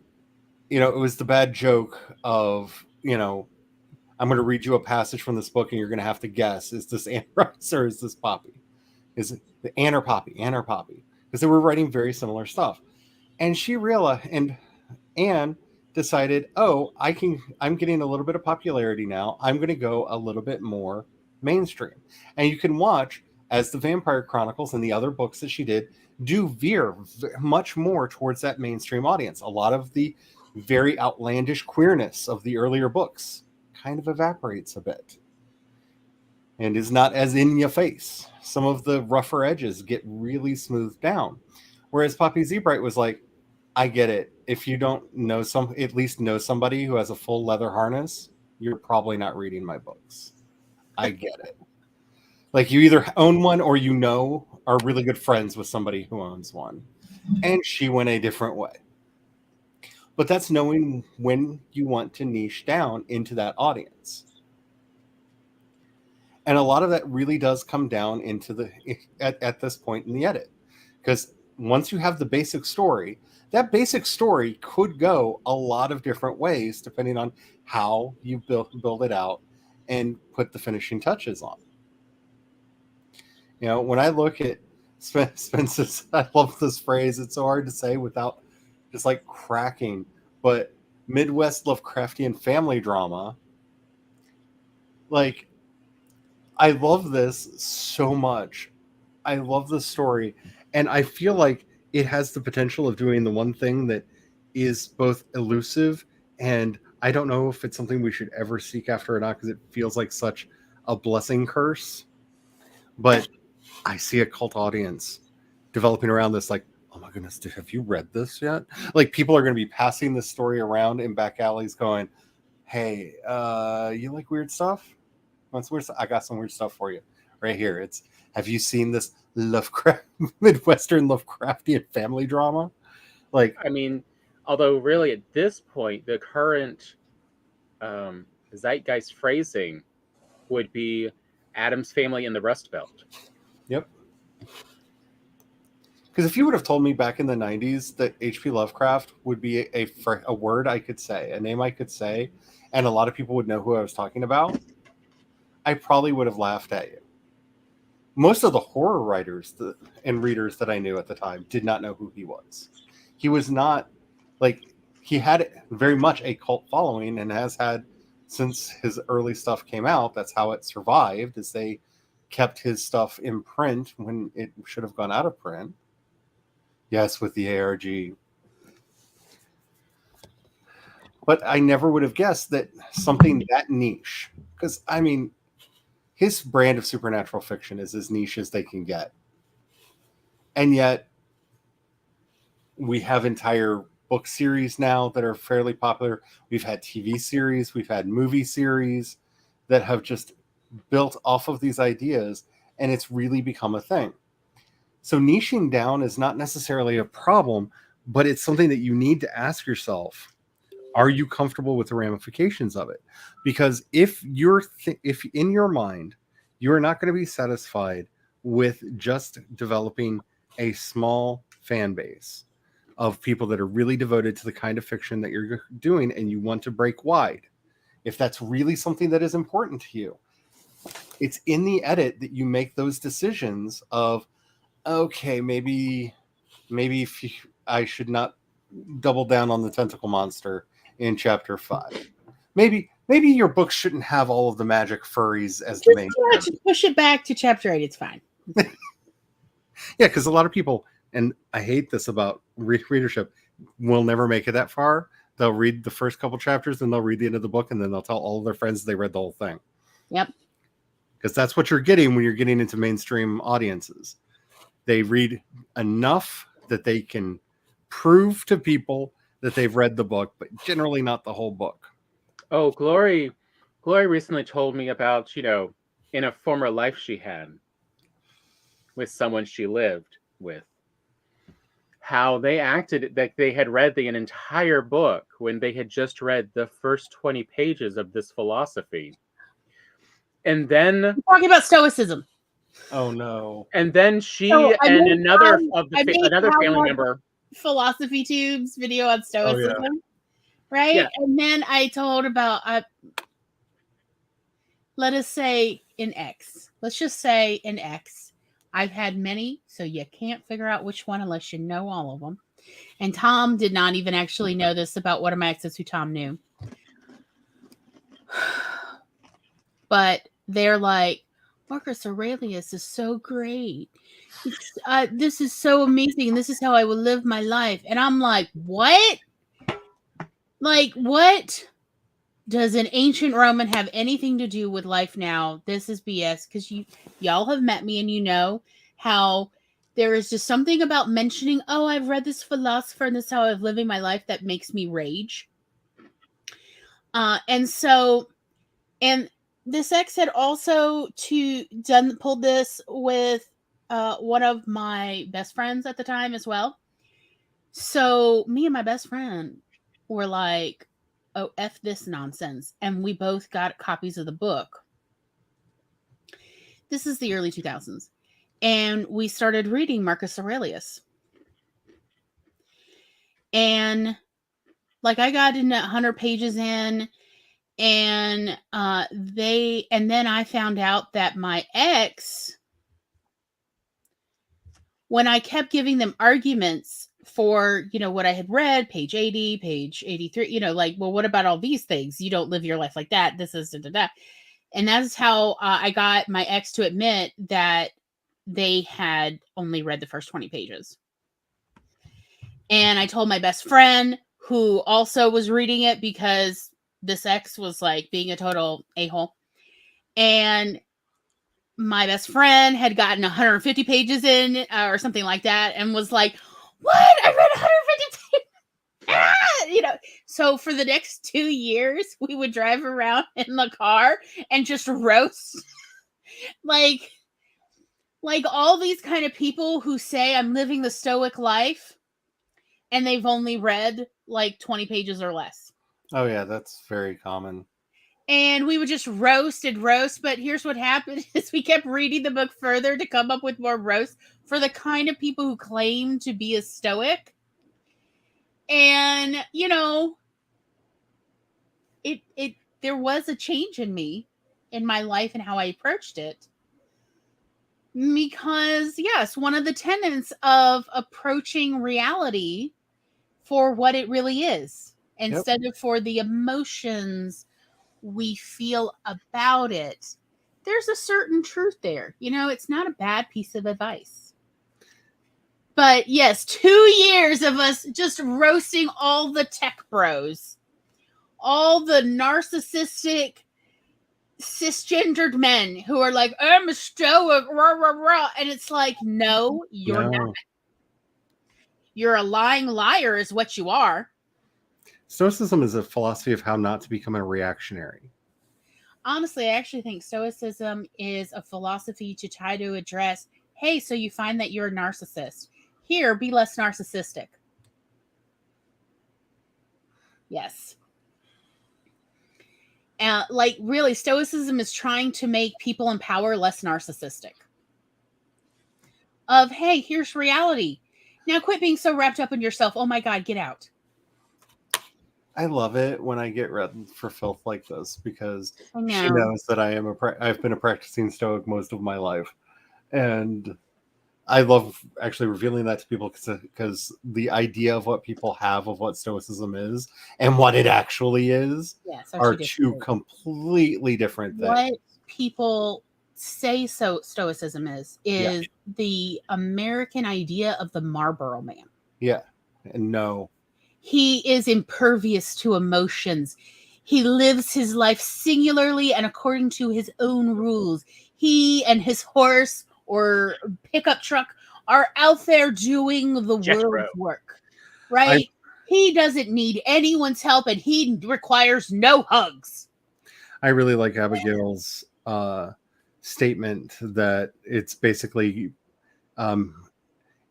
it was the bad joke of, I'm going to read you a passage from this book and you're going to have to guess, is this Anne Rice or is this Poppy? Is it the Anne or Poppy? Anne or Poppy? Because they were writing very similar stuff. And Anne decided, I'm getting a little bit of popularity now. I'm going to go a little bit more mainstream. And you can watch as the Vampire Chronicles and the other books that she did do veer much more towards that mainstream audience. A lot of the very outlandish queerness of the earlier books kind of evaporates a bit and is not as in your face. Some of the rougher edges get really smoothed down. Whereas Poppy Zebright was like, I get it. If you don't know at least know somebody who has a full leather harness, you're probably not reading my books. I get it. Like, you either own one or are really good friends with somebody who owns one. And she went a different way. But that's knowing when you want to niche down into that audience. And a lot of that really does come down into at this point in the edit. Because once you have the basic story, that basic story could go a lot of different ways depending on how you build it out and put the finishing touches on. When I look at Spence's, I love this phrase. It's so hard to say without just like cracking, but Midwest Lovecraftian family drama. Like, I love this so much. I love the story. And I feel like it has the potential of doing the one thing that is both elusive, and I don't know if it's something we should ever seek after or not, because it feels like such a blessing curse. But I see a cult audience developing around this, like, oh my goodness, have you read this yet? Like, people are going to be passing this story around in back alleys going, hey, you like weird stuff? Want some weird stuff? I got some weird stuff for you right here. Have you seen this Midwestern Lovecraftian family drama? Like, I mean, although really at this point, the current zeitgeist phrasing would be Addams Family in the Rust Belt. Yep. Because if you would have told me back in the 90s that H.P. Lovecraft would be a word I could say, a name I could say, and a lot of people would know who I was talking about, I probably would have laughed at you. Most of the horror writers and readers that I knew at the time did not know who he was. He was not, like, he had very much a cult following and has had since his early stuff came out. That's how it survived, is they kept his stuff in print when it should have gone out of print. Yes, with the ARG. But I never would have guessed that something that niche, because, I mean, his brand of supernatural fiction is as niche as they can get. And yet, we have entire book series now that are fairly popular. We've had TV series, we've had movie series that have just built off of these ideas, and it's really become a thing. So niching down is not necessarily a problem, but it's something that you need to ask yourself, are you comfortable with the ramifications of it? Because if in your mind, you're not going to be satisfied with just developing a small fan base of people that are really devoted to the kind of fiction that you're doing, and you want to break wide, if that's really something that is important to you, it's in the edit that you make those decisions of, okay, maybe I should not double down on the tentacle monster in chapter 5. Maybe your book shouldn't have all of the magic furries as the main character. Push it back to chapter 8. It's fine. Yeah, because a lot of people, and I hate this about readership, will never make it that far. They'll read the first couple chapters, and they'll read the end of the book, and then they'll tell all of their friends they read the whole thing. Yep. Because that's what you're getting when you're getting into mainstream audiences. They read enough that they can prove to people that they've read the book, but generally not the whole book. Oh, Glory recently told me about, in a former life she had with someone she lived with, how they acted that they had read an entire book when they had just read the first 20 pages of this philosophy. And then I'm talking about Stoicism. Oh no. And then another family member, Philosophy Tubes video on Stoicism. Oh, yeah. Right? Yeah. And then I told about let us say in X. Let's just say in X. I've had many, so you can't figure out which one unless you know all of them. And Tom did not even actually know this about one of my exes who Tom knew. But they're like, Marcus Aurelius is so great. This is so amazing. This is how I will live my life. And I'm like, what? Like, what? Does an ancient Roman have anything to do with life now? This is BS, because y'all have met me and you know how there is just something about mentioning, oh, I've read this philosopher and this is how I'm living my life that makes me rage. And this ex had also pulled this with one of my best friends at the time as well. So me and my best friend were like, oh, F this nonsense. And we both got copies of the book. This is the early 2000s. And we started reading Marcus Aurelius. And like I got in 100 pages in, and then I found out that my ex, when I kept giving them arguments for, what I had read, page 80, page 83, like, well, what about all these things? You don't live your life like that. This is da. And that's how I got my ex to admit that they had only read the first 20 pages. And I told my best friend, who also was reading it, because this ex was like being a total a-hole. And my best friend had gotten 150 pages in or something like that and was like, what? I read 150 pages. So for the next 2 years, we would drive around in the car and just roast like all these kind of people who say I'm living the Stoic life and they've only read like 20 pages or less. Oh yeah, that's very common. And we would just roast. But here's what happened is we kept reading the book further to come up with more roasts for the kind of people who claim to be a Stoic. And, there was a change in me, in my life and how I approached it. Because, yes, one of the tenets of approaching reality for what it really is, instead of for the emotions we feel about it, there's a certain truth there. It's not a bad piece of advice. But yes, 2 years of us just roasting all the tech bros, all the narcissistic cisgendered men who are like, I'm a Stoic, rah, rah, rah. And it's like, no, you're not. You're a lying liar is what you are. Stoicism is a philosophy of how not to become a reactionary. Honestly, I actually think Stoicism is a philosophy to try to address, hey, so you find that you're a narcissist. Here, be less narcissistic. Yes. Really, Stoicism is trying to make people in power less narcissistic. Of, hey, here's reality. Now quit being so wrapped up in yourself. Oh my God, get out. I love it when I get read for filth like this, because I she knows that I've been a practicing Stoic most of my life. And I love actually revealing that to people, because the idea of what people have of what Stoicism is and what it actually is are two completely different things. What people say Stoicism is the American idea of the Marlboro Man. Yeah. And no. He is impervious to emotions. He lives his life singularly and according to his own rules. He and his horse or pickup truck are out there doing the Jethro. world's work, right? He doesn't need anyone's help, and he requires no hugs. I really like Abigail's statement that it's basically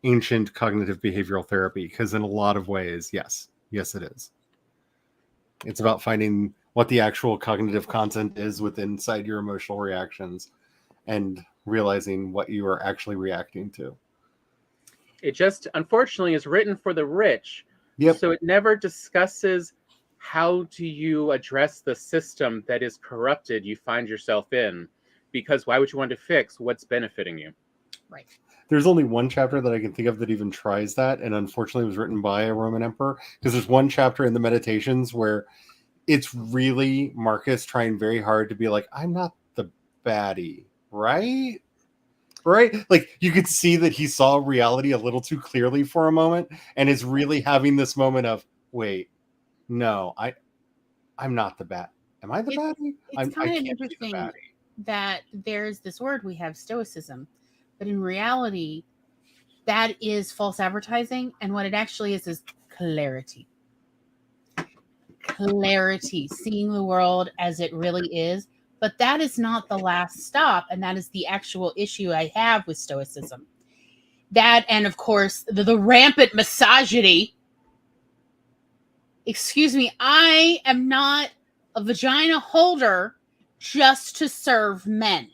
ancient cognitive behavioral therapy, because in a lot of ways, yes, it is. It's about finding what the actual cognitive content is within inside your emotional reactions and realizing what you are actually reacting to. It just, unfortunately, is written for the rich. Yep. So it never discusses how do you address the system that is corrupted you find yourself in, because why would you want to fix what's benefiting you? Right. There's only one chapter that I can think of that even tries that, and unfortunately it was written by a Roman emperor, because there's one chapter in the Meditations where it's really Marcus trying very hard to be like, I'm not the baddie, right? Like, you could see that he saw reality a little too clearly for a moment and is really having this moment of, wait, no, I'm not the bad. Am I the baddie? It's kind of interesting that there's this word we have, stoicism, but in reality, that is false advertising, and what it actually is clarity. Clarity, seeing the world as it really is. But that is not the last stop, and that is the actual issue I have with stoicism. That, and of course, the rampant misogyny. Excuse me, I am not a vagina holder just to serve men.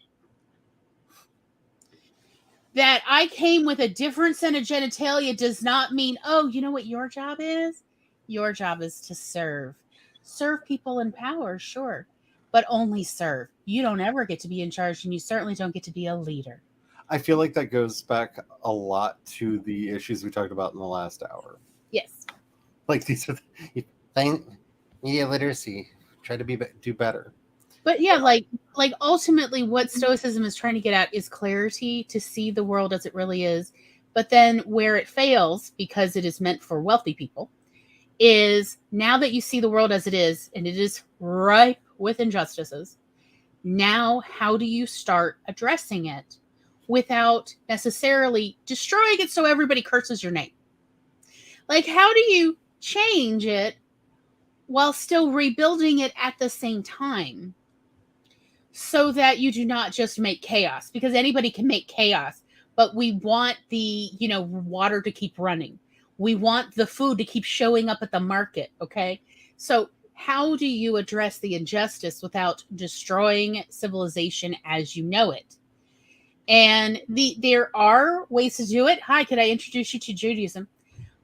That I came with a different set of genitalia does not mean, oh, you know what your job is? Your job is to serve. Serve people in power, sure, but only serve. You don't ever get to be in charge, and you certainly don't get to be a leader. I feel like that goes back a lot to the issues we talked about in the last hour. Yes. Like, these are media literacy. Try to do better. But yeah, like ultimately what stoicism is trying to get at is clarity, to see the world as it really is. But then where it fails, because it is meant for wealthy people, is now that you see the world as it is, and it is ripe with injustices, now how do you start addressing it without necessarily destroying it so everybody curses your name? Like, how do you change it while still rebuilding it at the same time, so that you do not just make chaos? Because anybody can make chaos, but we want the, water to keep running. We want the food to keep showing up at the market, okay? So how do you address the injustice without destroying civilization as you know it? And there are ways to do it. Hi, could I introduce you to Judaism?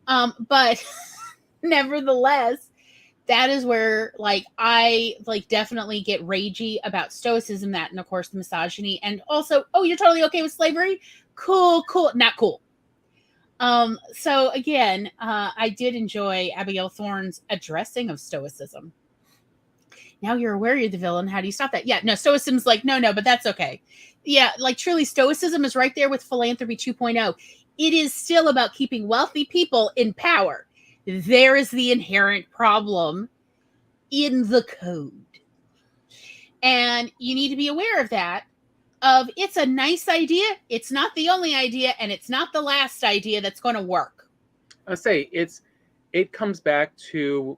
But nevertheless, that is where I definitely get ragey about stoicism, that, and of course the misogyny, and also, oh, you're totally okay with slavery? Cool, not cool. So again, I did enjoy Abigail Thorne's addressing of stoicism. Now you're aware you're the villain. How do you stop that? Yeah, no, stoicism's no, but that's okay. Yeah, truly, stoicism is right there with philanthropy 2.0. It is still about keeping wealthy people in power. There is the inherent problem in the code. And you need to be aware of that. It's a nice idea. It's not the only idea, and it's not the last idea that's going to work. I say it comes back to,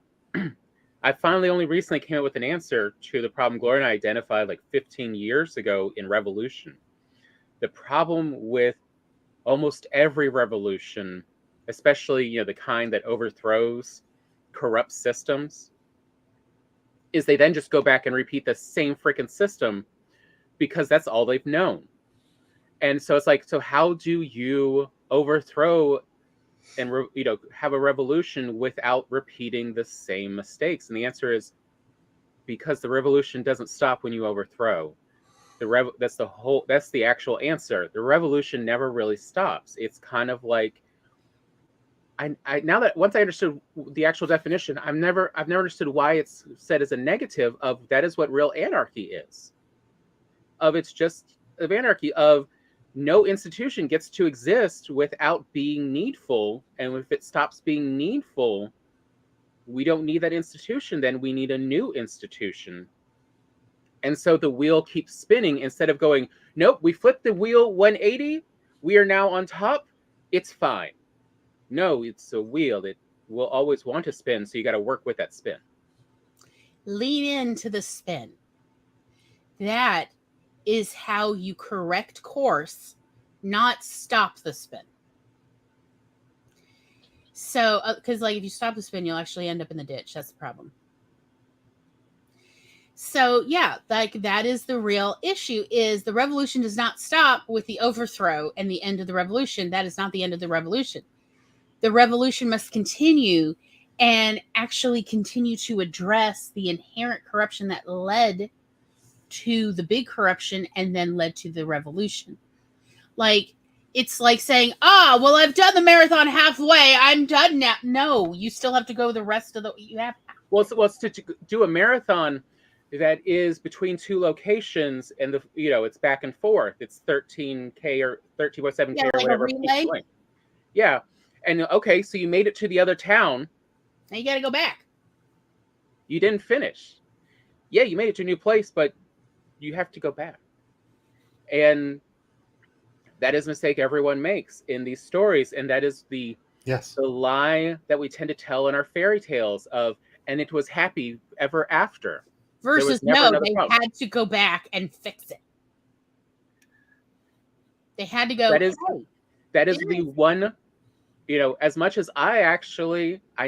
I finally only recently came up with an answer to the problem Gloria and I identified 15 years ago in revolution. The problem with almost every revolution, especially the kind that overthrows corrupt systems, is they then just go back and repeat the same freaking system because that's all they've known. And so it's so how do you overthrow and have a revolution without repeating the same mistakes? And the answer is because the revolution doesn't stop when you overthrow. That's the actual answer. The revolution never really stops. It's kind of like, I now that once I understood the actual definition, I've never understood why it's said as a negative of that is what real anarchy is. Of anarchy, of no institution gets to exist without being needful, and if it stops being needful, we don't need that institution, then we need a new institution. And so the wheel keeps spinning instead of going, nope, we flipped the wheel 180, we are now on top, it's fine. No, it's a wheel that will always want to spin, so you got to work with that spin. Lean into the spin. That is how you correct course, not stop the spin. So, because like if you stop the spin, you'll actually end up in the ditch. That's the problem. So yeah, like that is the real issue, is the revolution does not stop with the overthrow and the end of the revolution. That is not the end of the revolution. The revolution must continue and actually continue to address the inherent corruption that led to the big corruption and then led to the revolution. Like, it's like saying, well, I've done the marathon halfway, I'm done now. No, you still have to go the rest of the, you have. Well, it's to do a marathon that is between two locations, and it's back and forth. It's 13K or 13.7K Yeah, or like whatever. a relay? Yeah. And okay, so you made it to the other town. Now you got to go back. You didn't finish. Yeah, you made it to a new place, but you have to go back. And that is a mistake everyone makes in these stories. And that is the lie that we tend to tell in our fairy tales of, and it was happy ever after. Versus, no, they had to go back and fix it. They had to go. That is the one, as much as I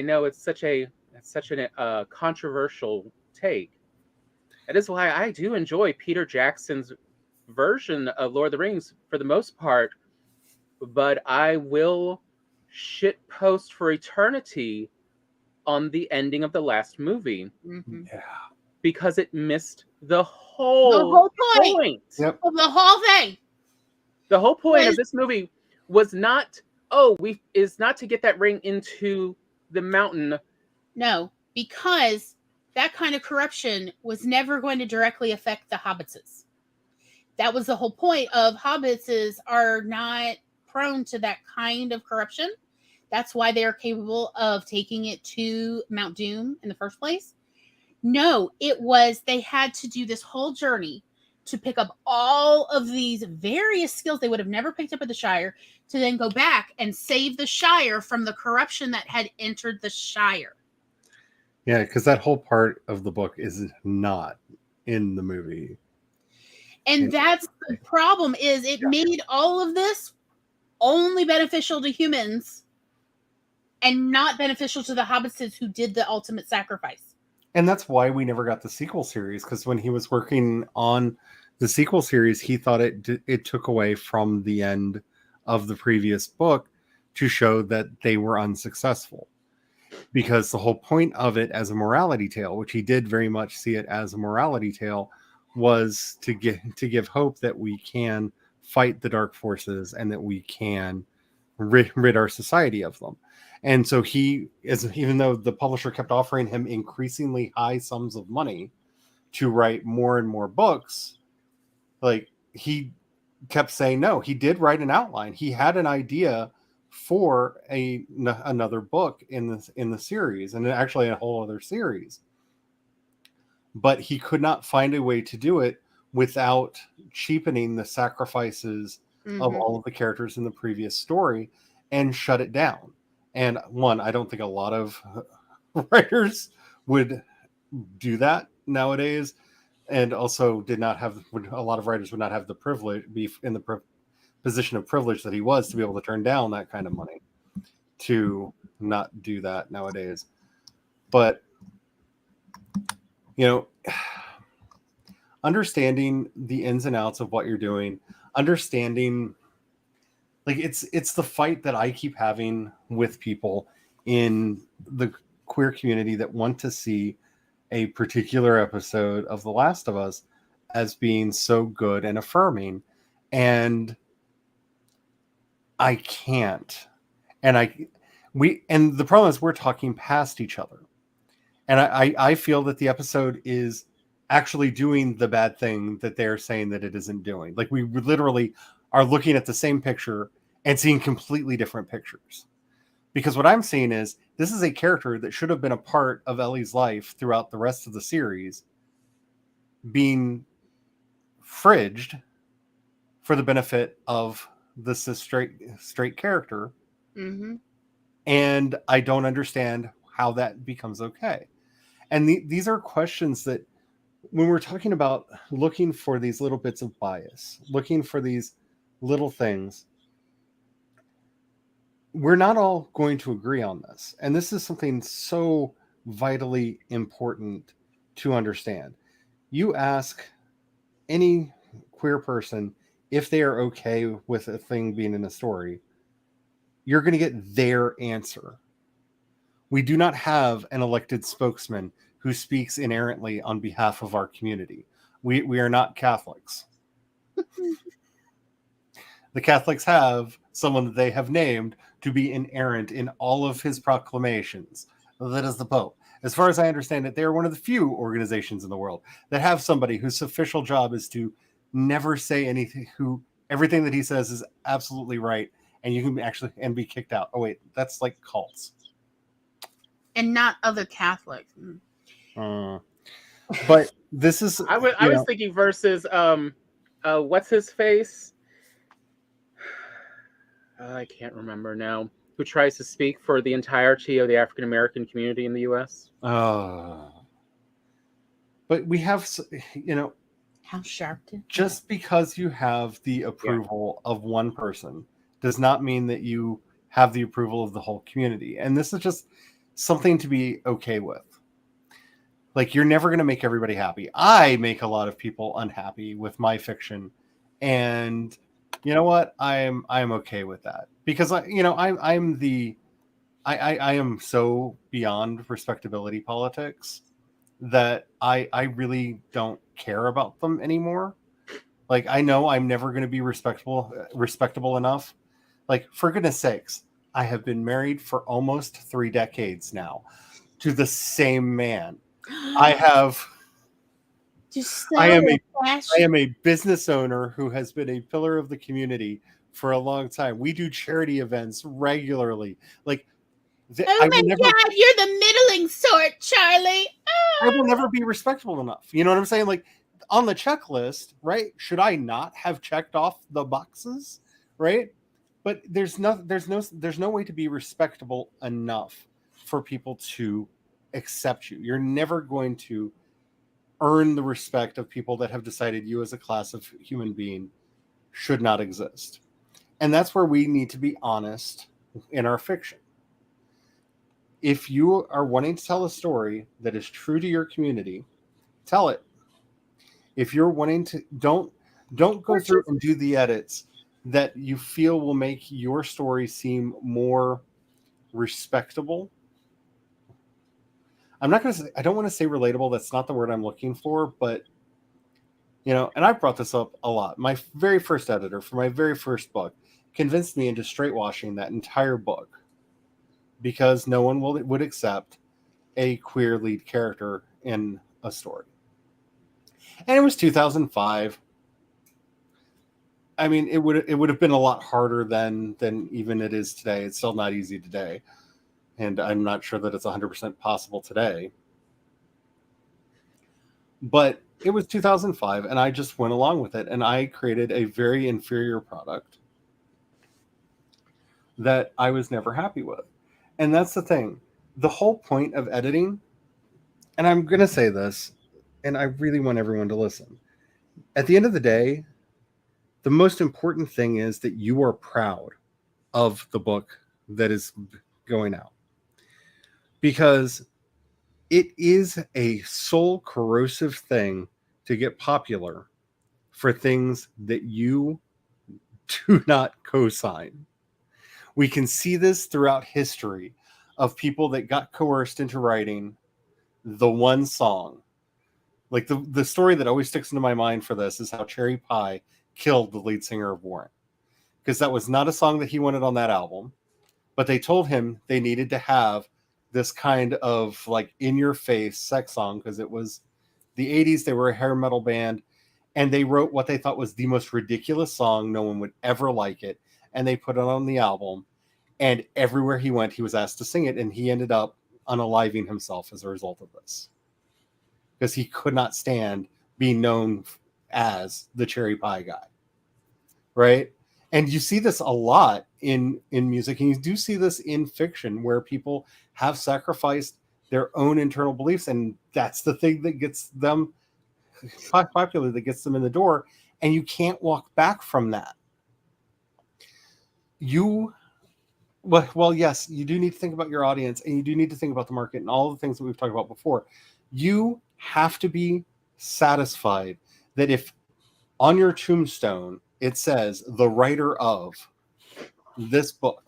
know it's such a controversial take. That is why I do enjoy Peter Jackson's version of Lord of the Rings for the most part, but I will shit post for eternity on the ending of the last movie. Mm-hmm. Yeah. Because it missed the whole point. Yep. Of the whole thing. The whole point of this movie was not, is not to get that ring into the mountain. No, because that kind of corruption was never going to directly affect the hobbitses. That was the whole point of hobbitses are not prone to that kind of corruption. That's why they are capable of taking it to Mount Doom in the first place. No, it was they had to do this whole journey to pick up all of these various skills they would have never picked up at the Shire to then go back and save the Shire from the corruption that had entered the Shire. Yeah, because that whole part of the book is not in the movie. And that's the problem, is it made all of this only beneficial to humans and not beneficial to the hobbitses who did the ultimate sacrifice. And that's why we never got the sequel series, because when he was working on the sequel series, he thought it took away from the end of the previous book to show that they were unsuccessful. Because the whole point of it as a morality tale, which he did very much see it as a morality tale, was to give hope that we can fight the dark forces and that we can rid our society of them. And so even though the publisher kept offering him increasingly high sums of money to write more and more books, like he kept saying no. He did write an outline. He had an idea for another book in the series, and actually a whole other series. But he could not find a way to do it without cheapening the sacrifices of all of the characters in the previous story and shut it down. And I don't think a lot of writers would do that nowadays. And also a lot of writers would not have the privilege, be in the position of privilege that he was to be able to turn down that kind of money to not do that nowadays. But, understanding the ins and outs of what you're doing, understanding, like, it's the fight that I keep having with people in the queer community that want to see a particular episode of The Last of Us as being so good and affirming. And I can't. And the problem is we're talking past each other. And I feel that the episode is actually doing the bad thing that they're saying that it isn't doing. Like, we literally are looking at the same picture and seeing completely different pictures. Because what I'm seeing is this is a character that should have been a part of Ellie's life throughout the rest of the series being fridged for the benefit of this straight character. Mm-hmm. And I don't understand how that becomes okay. And these are questions that when we're talking about looking for these little bits of bias, looking for these little things, we're not all going to agree on this. And this is something so vitally important to understand. You ask any queer person if they are okay with a thing being in a story, you're going to get their answer. We do not have an elected spokesman who speaks inerrantly on behalf of our community. We are not Catholics. The Catholics have someone that they have named to be inerrant in all of his proclamations. That is the Pope. As far as I understand it, they are one of the few organizations in the world that have somebody whose official job is to never say anything, who everything that he says is absolutely right, and you can actually and be kicked out. Oh wait, that's like cults. And not other Catholics. But this is I was thinking versus what's his face? I can't remember now. Who tries to speak for the entirety of the African American community in the U.S. But we have, How Sharpton. Just because you have the approval of one person does not mean that you have the approval of the whole community. And this is just something to be okay with. Like, you're never going to make everybody happy. I make a lot of people unhappy with my fiction, and you know what? I'm okay with that because I am so beyond respectability politics that I really don't care about them anymore. Like, I know I'm never going to be respectable enough. Like, for goodness sakes, I have been married for almost 3 decades now to the same man. I am a business owner who has been a pillar of the community for a long time. We do charity events regularly. Like, God, you're the middling sort, Charlie. I will never be respectable enough. You know what I'm saying? Like, on the checklist, right? Should I not have checked off the boxes, right? But there's no way to be respectable enough for people to accept you. You're never going to earn the respect of people that have decided you as a class of human being should not exist. And that's where we need to be honest in our fiction. If you are wanting to tell a story that is true to your community, tell it. If you're wanting to, don't go through and do the edits that you feel will make your story seem more respectable. I don't want to say relatable. That's not the word I'm looking for, but and I've brought this up a lot. My very first editor for my very first book convinced me into straightwashing that entire book because no one would accept a queer lead character in a story. And it was 2005. I mean, it would have been a lot harder than even it is today. It's still not easy today. And I'm not sure that it's 100% possible today. But it was 2005, and I just went along with it. And I created a very inferior product that I was never happy with. And that's the thing. The whole point of editing, and I'm going to say this, and I really want everyone to listen. At the end of the day, the most important thing is that you are proud of the book that is going out. Because it is a soul corrosive thing to get popular for things that you do not co-sign. We can see this throughout history of people that got coerced into writing the one song. Like the story that always sticks into my mind for this is how Cherry Pie killed the lead singer of Warrant. Because that was not a song that he wanted on that album. But they told him they needed to have this kind of like in-your-face sex song because it was the 80s. They were a hair metal band. And they wrote what they thought was the most ridiculous song. No one would ever like it. And they put it on the album. And everywhere he went, he was asked to sing it, and he ended up unaliving himself as a result of this. Because he could not stand being known as the cherry pie guy. Right? And you see this a lot in music, and you do see this in fiction where people have sacrificed their own internal beliefs, and that's the thing that gets them popular, that gets them in the door, and you can't walk back from that. Well, yes, you do need to think about your audience, and you do need to think about the market and all the things that we've talked about before. You have to be satisfied that if on your tombstone it says the writer of this book,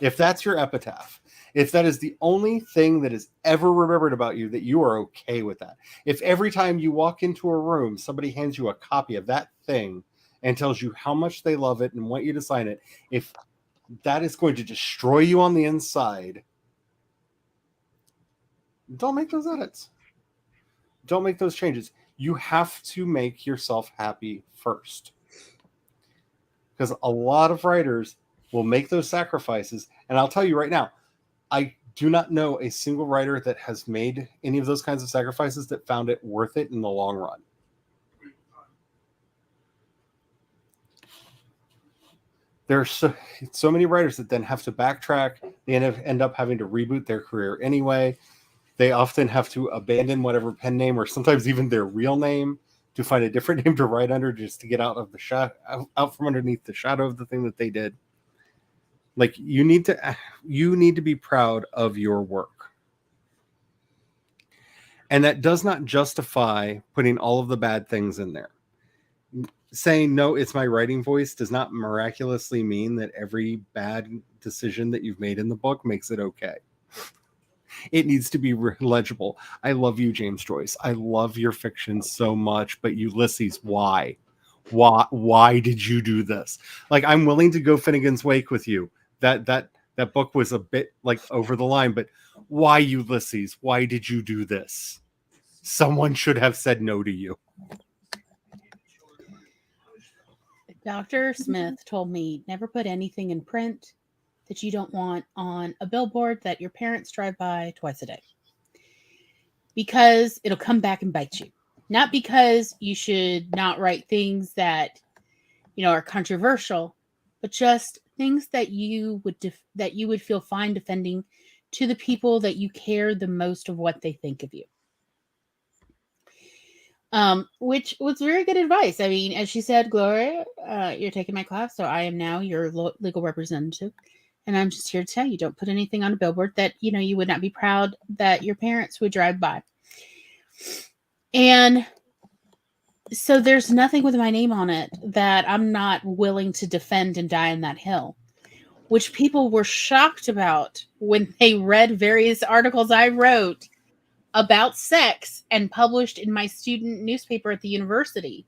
if that's your epitaph, if that is the only thing that is ever remembered about you, that you are okay with that. If every time you walk into a room, somebody hands you a copy of that thing and tells you how much they love it and want you to sign it, if that is going to destroy you on the inside, don't make those edits. Don't make those changes. You have to make yourself happy first. Because a lot of writers will make those sacrifices. And I'll tell you right now, I do not know a single writer that has made any of those kinds of sacrifices that found it worth it in the long run. There are so many writers that then have to backtrack. They end up having to reboot their career anyway. They often have to abandon whatever pen name or sometimes even their real name to find a different name to write under, just to get out of the out from underneath the shadow of the thing that they did. Like, you need to be proud of your work. And that does not justify putting all of the bad things in there. Saying, no, it's my writing voice does not miraculously mean that every bad decision that you've made in the book makes it okay. It needs to be legible. I love you, James Joyce. I love your fiction so much, but Ulysses, why? Why did you do this? Like, I'm willing to go Finnegan's Wake with you. That book was a bit like over the line, but why, Ulysses? Why did you do this? Someone should have said no to you. Dr. Smith told me never put anything in print that you don't want on a billboard that your parents drive by twice a day. Because it'll come back and bite you. Not because you should not write things that, are controversial, but just things that you would feel fine defending to the people that you care the most of what they think of you. Which was very good advice. I mean, as she said, Gloria, you're taking my class, so I am now your legal representative. And I'm just here to tell you, don't put anything on a billboard that, you would not be proud that your parents would drive by. And so there's nothing with my name on it that I'm not willing to defend and die on that hill, which people were shocked about when they read various articles I wrote about sex and published in my student newspaper at the university.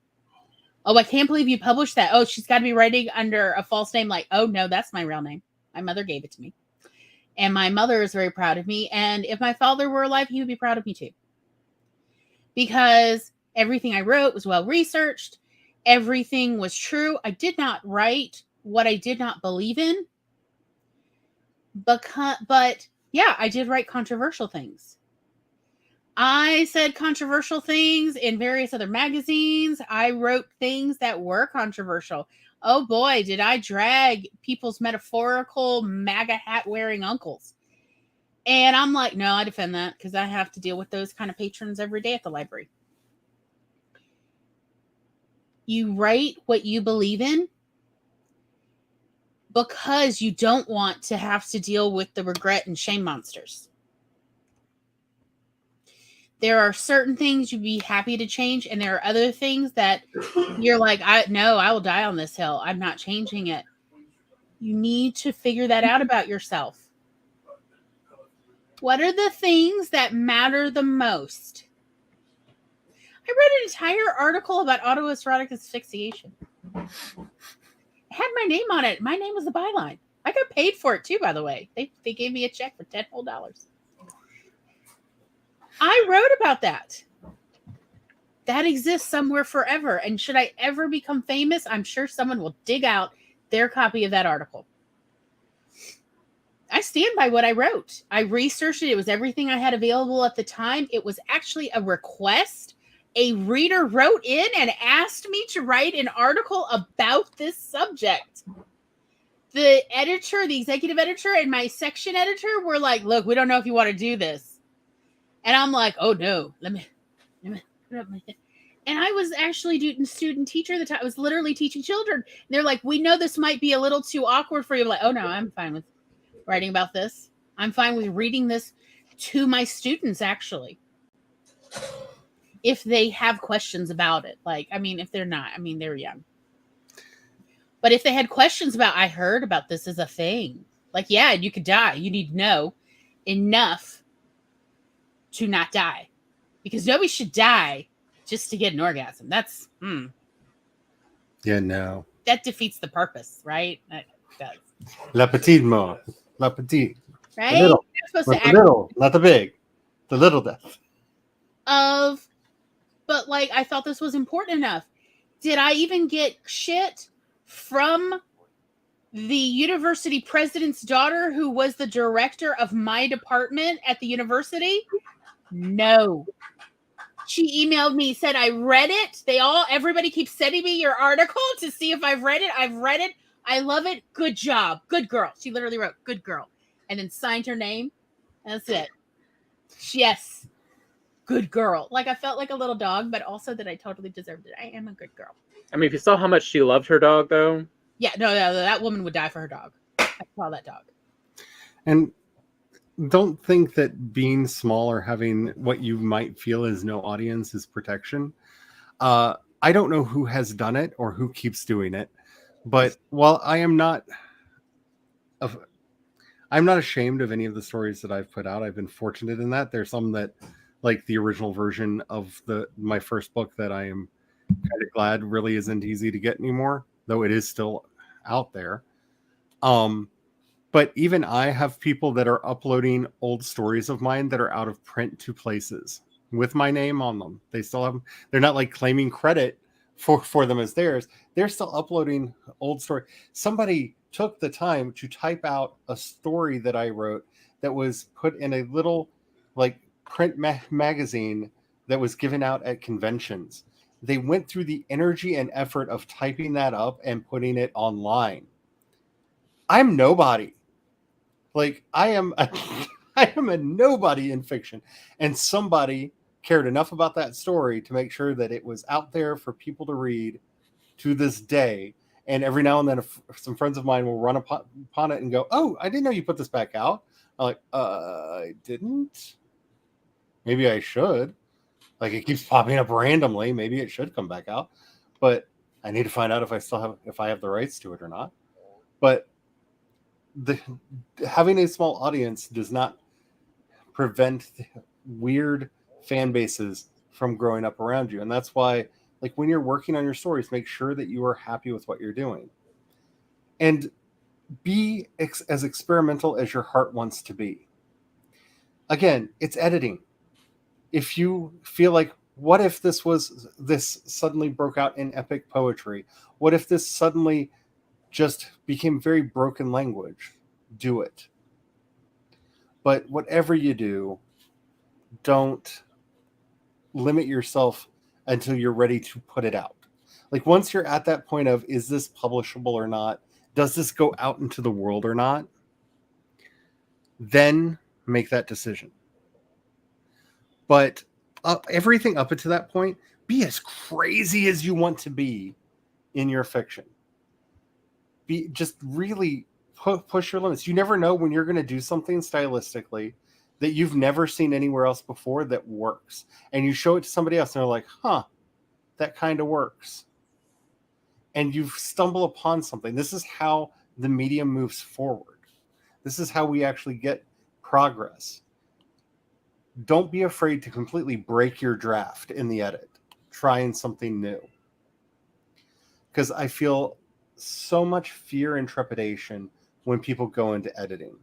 Oh, I can't believe you published that. Oh, she's got to be writing under a false name. Like, oh no, that's my real name. My mother gave it to me. And my mother is very proud of me. And if my father were alive, he would be proud of me too. Because everything I wrote was well researched. Everything was true. I did not write what I did not believe in. But yeah, I did write controversial things. I said controversial things in various other magazines. I wrote things that were controversial. Oh boy, did I drag people's metaphorical MAGA hat wearing uncles. And I'm like, no, I defend that because I have to deal with those kind of patrons every day at the library. You write what you believe in because you don't want to have to deal with the regret and shame monsters. There are certain things you'd be happy to change, and there are other things that you're like, I will die on this hill. I'm not changing it. You need to figure that out about yourself. What are the things that matter the most? I read an entire article about autoerotic asphyxiation. It had my name on it. My name was the byline. I got paid for it too, by the way. They gave me a check for $10 whole. I wrote about that. That exists somewhere forever. And should I ever become famous, I'm sure someone will dig out their copy of that article. I stand by what I wrote. I researched it. It was everything I had available at the time. It was actually a request. A reader wrote in and asked me to write an article about this subject. The editor, the executive editor, and my section editor were like, look, we don't know if you want to do this. And I'm like, oh no, let me put up my head. And I was actually student teacher at the time. I was literally teaching children. And they're like, we know this might be a little too awkward for you. I'm like, oh no, I'm fine with writing about this. I'm fine with reading this to my students, actually. If they have questions about it. Like, I mean, if they're not, I mean, they're young. But if they had questions about, I heard about this as a thing. Like, yeah, you could die. You need to know enough to not die. Because nobody should die just to get an orgasm. That's, Yeah, no. that defeats the purpose, right? That does. La petite mort. La petite. Right? The little. You're supposed Not to the little, not the big. The little death. But like, I thought this was important enough. Did I even get shit from the university president's daughter who was the director of my department at the university? No. She emailed me, said, I read it. Everybody keeps sending me your article to see if I've read it. I've read it. I love it. Good job. Good girl. She literally wrote, good girl. And then signed her name. That's it. Yes. Good girl. Like, I felt like a little dog, but also that I totally deserved it. I am a good girl. I mean, if you saw how much she loved her dog, though. Yeah, no, that woman would die for her dog. I saw that dog. And don't think that being small or having what you might feel is no audience is protection. I don't know who has done it or who keeps doing it, but while I'm not ashamed of any of the stories that I've put out. I've been fortunate in that. There's some that, like the original version of my first book, that I am kind of glad really isn't easy to get anymore, though it is still out there. But even I have people that are uploading old stories of mine that are out of print to places with my name on them. They still have, they're not like claiming credit for them as theirs. They're still uploading old story. Somebody took the time to type out a story that I wrote that was put in a little like print magazine that was given out at conventions. They went through the energy and effort of typing that up and putting it online. I'm nobody. Like, I am a nobody in fiction, and somebody cared enough about that story to make sure that it was out there for people to read to this day. And every now and then, some friends of mine will run upon it and go, "Oh, I didn't know you put this back out." I'm like, I didn't. Maybe I should. Like, it keeps popping up randomly. Maybe it should come back out, but I need to find out if I have the rights to it or not. But having a small audience does not prevent weird fan bases from growing up around you. And that's why, like, when you're working on your stories, make sure that you are happy with what you're doing. And be as experimental as your heart wants to be. Again, it's editing. If you feel like, what if this suddenly broke out in epic poetry? What if this suddenly just became very broken language? Do it. But whatever you do, don't limit yourself until you're ready to put it out. Like, once you're at that point of, is this publishable or not? Does this go out into the world or not? Then make that decision. But everything up until that point, be as crazy as you want to be in your fiction. Be just really push your limits. You never know when you're going to do something stylistically that you've never seen anywhere else before that works. And you show it to somebody else and they're like, huh, that kind of works. And you stumble upon something. This is how the medium moves forward. This is how we actually get progress. Don't be afraid to completely break your draft in the edit, trying something new. Because I feel so much fear and trepidation when people go into editing.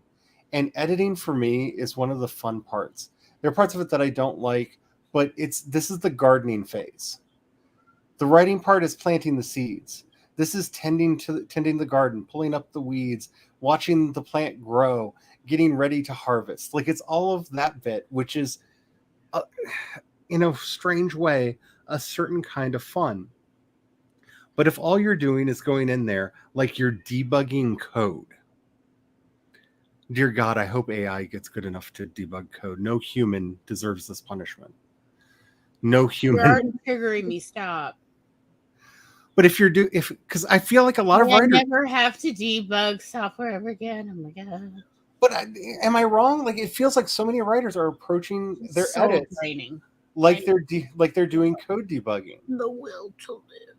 And editing for me is one of the fun parts. There are parts of it that I don't like, but this is the gardening phase. The writing part is planting the seeds. This is tending the garden, pulling up the weeds, watching the plant grow, getting ready to harvest. Like, it's all of that bit, which is, in a strange way, a certain kind of fun. But if all you're doing is going in there like you're debugging code, dear God, I hope AI gets good enough to debug code. No human deserves this punishment. No human. You're already triggering me. Stop. But if because I feel like a lot of I writers never have to debug software ever again. Oh my God. But am I wrong? Like, it feels like so many writers are approaching their Soul edits draining. like they're doing code debugging, The will to live.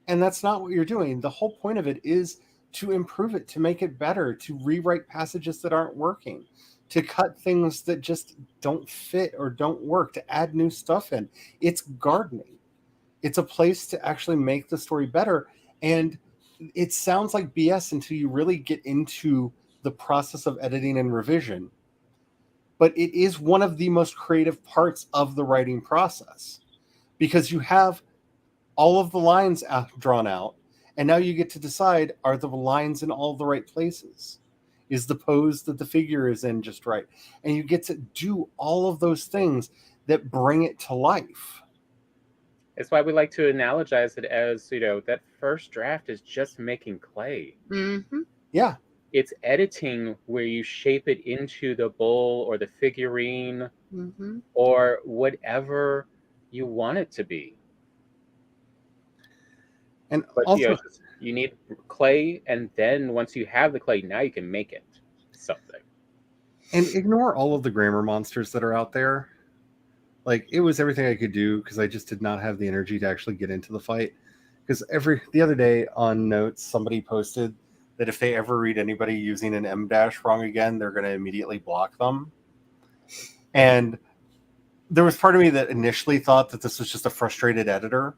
and that's not what you're doing. The whole point of it is to improve it, to make it better, to rewrite passages that aren't working, to cut things that just don't fit or don't work, to add new stuff in. It's gardening. It's a place to actually make the story better, and it sounds like BS until you really get into the process of editing and revision. But it is one of the most creative parts of the writing process, because you have all of the lines drawn out, and now you get to decide, are the lines in all the right places? Is the pose that the figure is in just right? And you get to do all of those things that bring it to life. It's why we like to analogize it as, that first draft is just making clay. Mm-hmm. Yeah. It's editing where you shape it into the bowl or the figurine or whatever you want it to be. And but also, you need clay, and then once you have the clay, now you can make it something. And ignore all of the grammar monsters that are out there. Like, it was everything I could do because I just did not have the energy to actually get into the fight. Because the other day on Notes, somebody posted that if they ever read anybody using an M dash wrong again, they're going to immediately block them. And there was part of me that initially thought that this was just a frustrated editor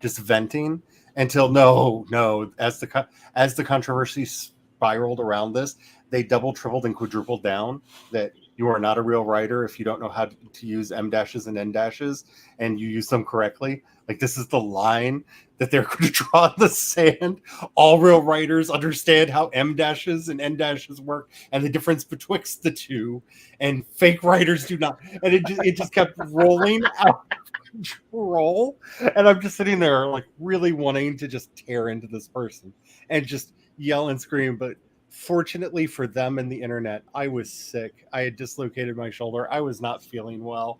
just venting, until no, as the controversy spiraled around this, they double, tripled, and quadrupled down that you are not a real writer if you don't know how to use M dashes and N dashes and you use them correctly. Like, this is the line that they're going to draw in the sand. All real writers understand how M dashes and N dashes work and the difference betwixt the two, and fake writers do not. And it just kept rolling out of control. And I'm just sitting there like really wanting to just tear into this person and just yell and scream. But fortunately for them and the internet, I was sick. I had dislocated my shoulder. I was not feeling well.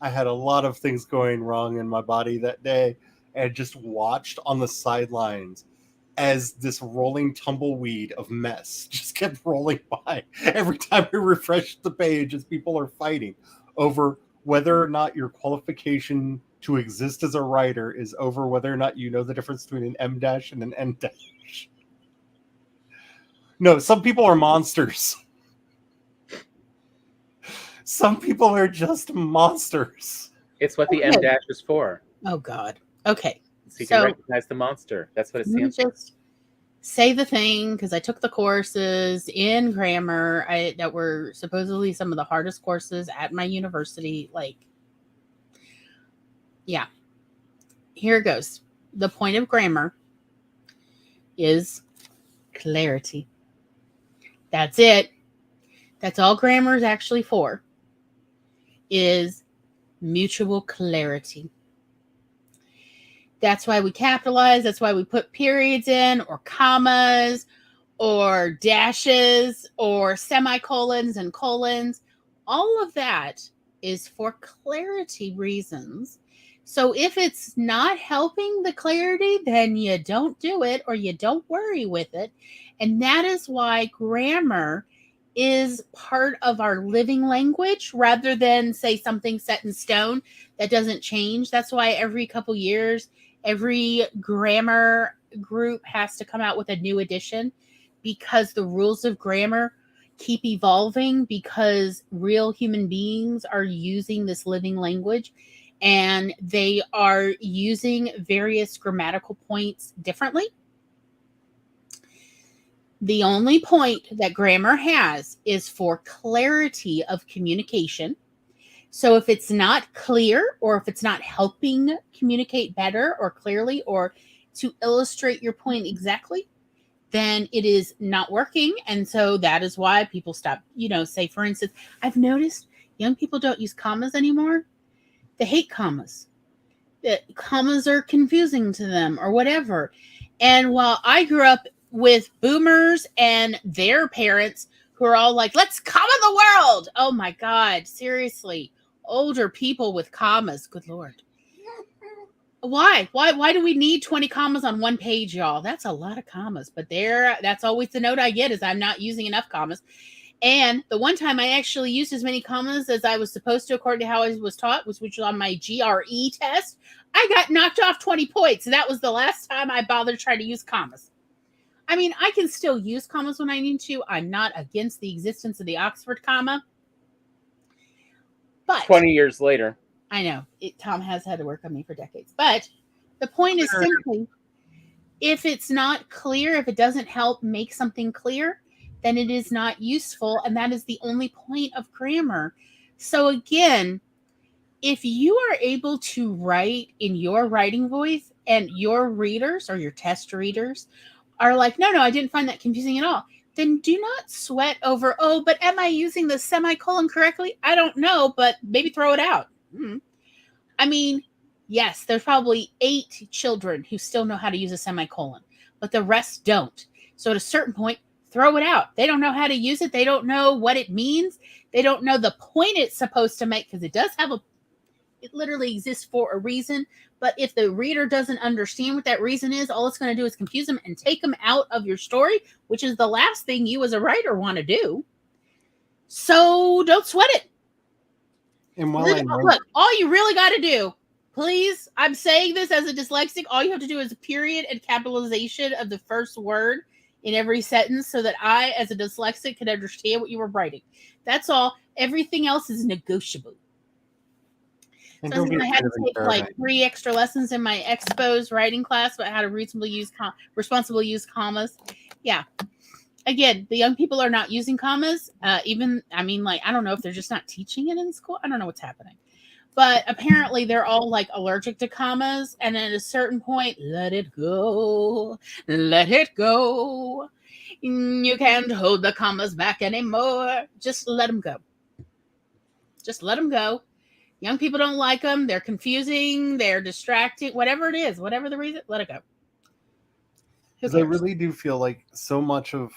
I had a lot of things going wrong in my body that day, and just watched on the sidelines as this rolling tumbleweed of mess just kept rolling by every time I refreshed the page, as people are fighting over whether or not your qualification to exist as a writer is over whether or not you know the difference between an M dash and an N dash. No, some people are monsters. Some people are just monsters. It's what the M dash is for. Oh, God. Okay. So you can recognize the monster. That's what it stands for. Just say the thing, because I took the courses in grammar that were supposedly some of the hardest courses at my university. Like, yeah. Here it goes. The point of grammar is clarity. That's it. That's all grammar is actually for, is mutual clarity. That's why we capitalize. That's why we put periods in, or commas, or dashes, or semicolons and colons. All of that is for clarity reasons. So if it's not helping the clarity, then you don't do it, or you don't worry with it. And that is why grammar is part of our living language rather than, say, something set in stone that doesn't change. That's why every couple years, every grammar group has to come out with a new edition, because the rules of grammar keep evolving, because real human beings are using this living language, and they are using various grammatical points differently. The only point that grammar has is for clarity of communication. So if it's not clear, or if it's not helping communicate better or clearly, or to illustrate your point exactly, then it is not working. And so that is why people stop, say, for instance, I've noticed young people don't use commas anymore. They hate commas. The commas are confusing to them or whatever. And while I grew up with boomers and their parents who are all like, let's comma the world. Oh my God, seriously. Older people with commas. Good Lord. Why do we need 20 commas on one page, y'all? That's a lot of commas. But that's always the note I get, is I'm not using enough commas. And the one time I actually used as many commas as I was supposed to, according to how I was taught, which was on my GRE test, I got knocked off 20 points. And that was the last time I bothered trying to use commas. I mean, I can still use commas when I need to. I'm not against the existence of the Oxford comma. But 20 years later. I know. Tom has had to work on me for decades. But the point is simply, if it's not clear, if it doesn't help make something clear, then it is not useful. And that is the only point of grammar. So again, if you are able to write in your writing voice and your readers or your test readers are like, no, I didn't find that confusing at all, then do not sweat over, oh, but am I using the semicolon correctly? I don't know, but maybe throw it out. I mean, yes, there's probably 8 children who still know how to use a semicolon, but the rest don't. So at a certain point, throw it out. They don't know how to use it. They don't know what it means. They don't know the point it's supposed to make, because it literally exists for a reason. But if the reader doesn't understand what that reason is, all it's going to do is confuse them and take them out of your story, which is the last thing you as a writer want to do. So don't sweat it. And Look, all you really got to do, please, I'm saying this as a dyslexic, all you have to do is a period and capitalization of the first word in every sentence so that I, as a dyslexic, can understand what you were writing. That's all. Everything else is negotiable. And so I had to take like 3 extra lessons in my Expos writing class about how to responsibly use commas. Yeah. Again, the young people are not using commas. I don't know if they're just not teaching it in school. I don't know what's happening. But apparently they're all like allergic to commas. And at a certain point, let it go. Let it go. You can't hold the commas back anymore. Just let them go. Just let them go. Young people don't like them. They're confusing. They're distracting. Whatever it is, whatever the reason, let it go. Because I really do feel like so much of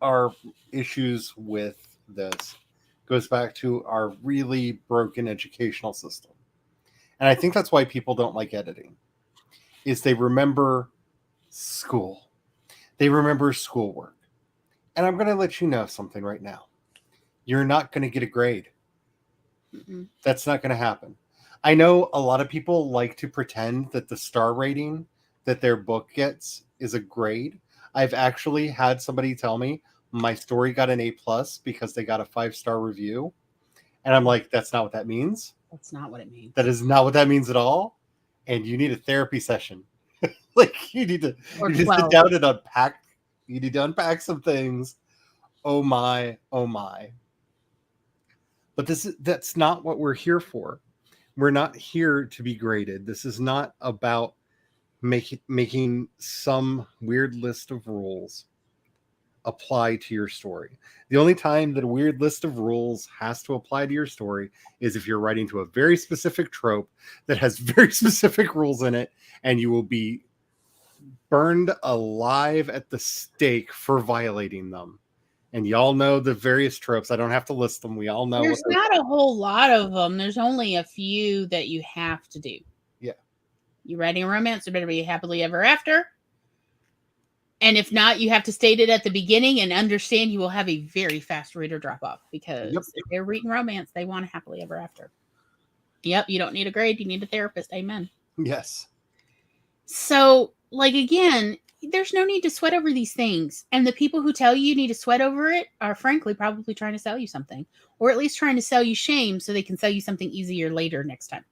our issues with this goes back to our really broken educational system. And I think that's why people don't like editing, is they remember school. They remember schoolwork. And I'm going to let you know something right now. You're not going to get a grade. Mm-mm. That's not going to happen. I know a lot of people like to pretend that the star rating that their book gets is a grade. I've actually had somebody tell me my story got an A+ because they got a 5-star review. And I'm like, that's not what that means. That's not what it means. That is not what that means at all. And you need a therapy session. Like you need to sit down and unpack. You need to unpack some things. Oh my. But that's not what we're here for. We're not here to be graded. This is not about making some weird list of rules apply to your story. The only time that a weird list of rules has to apply to your story is if you're writing to a very specific trope that has very specific rules in it, and you will be burned alive at the stake for violating them. And y'all know the various tropes. I don't have to list them. We all know. There's not a whole lot of them. There's only a few that you have to do. Yeah. You're writing a romance, there better be happily ever after. And if not, you have to state it at the beginning and understand you will have a very fast reader drop off, because if they're reading romance, they want a happily ever after. Yep. You don't need a grade. You need a therapist. Amen. Yes. So, like, again, there's no need to sweat over these things. And the people who tell you need to sweat over it are frankly probably trying to sell you something, or at least trying to sell you shame so they can sell you something easier later next time.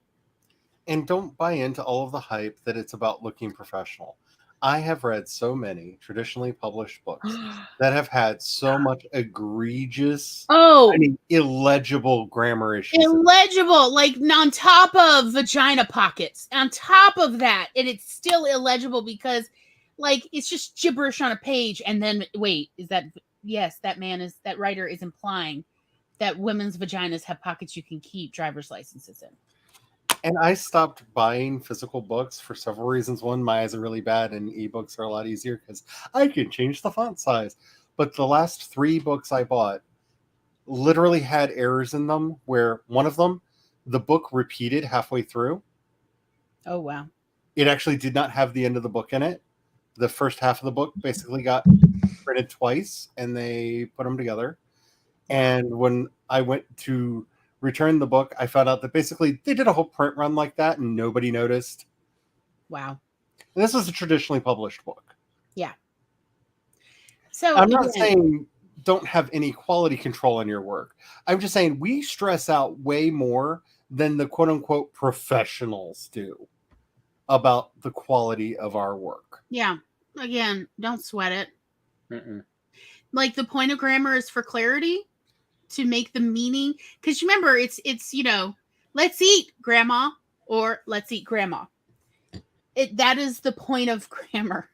And don't buy into all of the hype that it's about looking professional. I have read so many traditionally published books that have had so much egregious, illegible grammar issues. Illegible, like on top of vagina pockets, on top of that, and it's still illegible because Like, it's just gibberish on a page, and then wait, is that yes, that writer is implying that women's vaginas have pockets you can keep driver's licenses in. And I stopped buying physical books for several reasons. One, my eyes are really bad, and ebooks are a lot easier because I can change the font size. But the last 3 books I bought literally had errors in them where one of them, the book repeated halfway through. Oh, wow. It actually did not have the end of the book in it. The first half of the book basically got printed twice, and they put them together. And when I went to return the book, I found out that basically they did a whole print run like that and nobody noticed. Wow. And this was a traditionally published book. Yeah. So I'm not saying don't have any quality control on your work. I'm just saying we stress out way more than the quote unquote professionals do about the quality of our work. Yeah. Again, don't sweat it. Mm-mm. Like, the point of grammar is for clarity, to make the meaning. Because remember, it's let's eat, grandma, or let's eat, grandma. That is the point of grammar,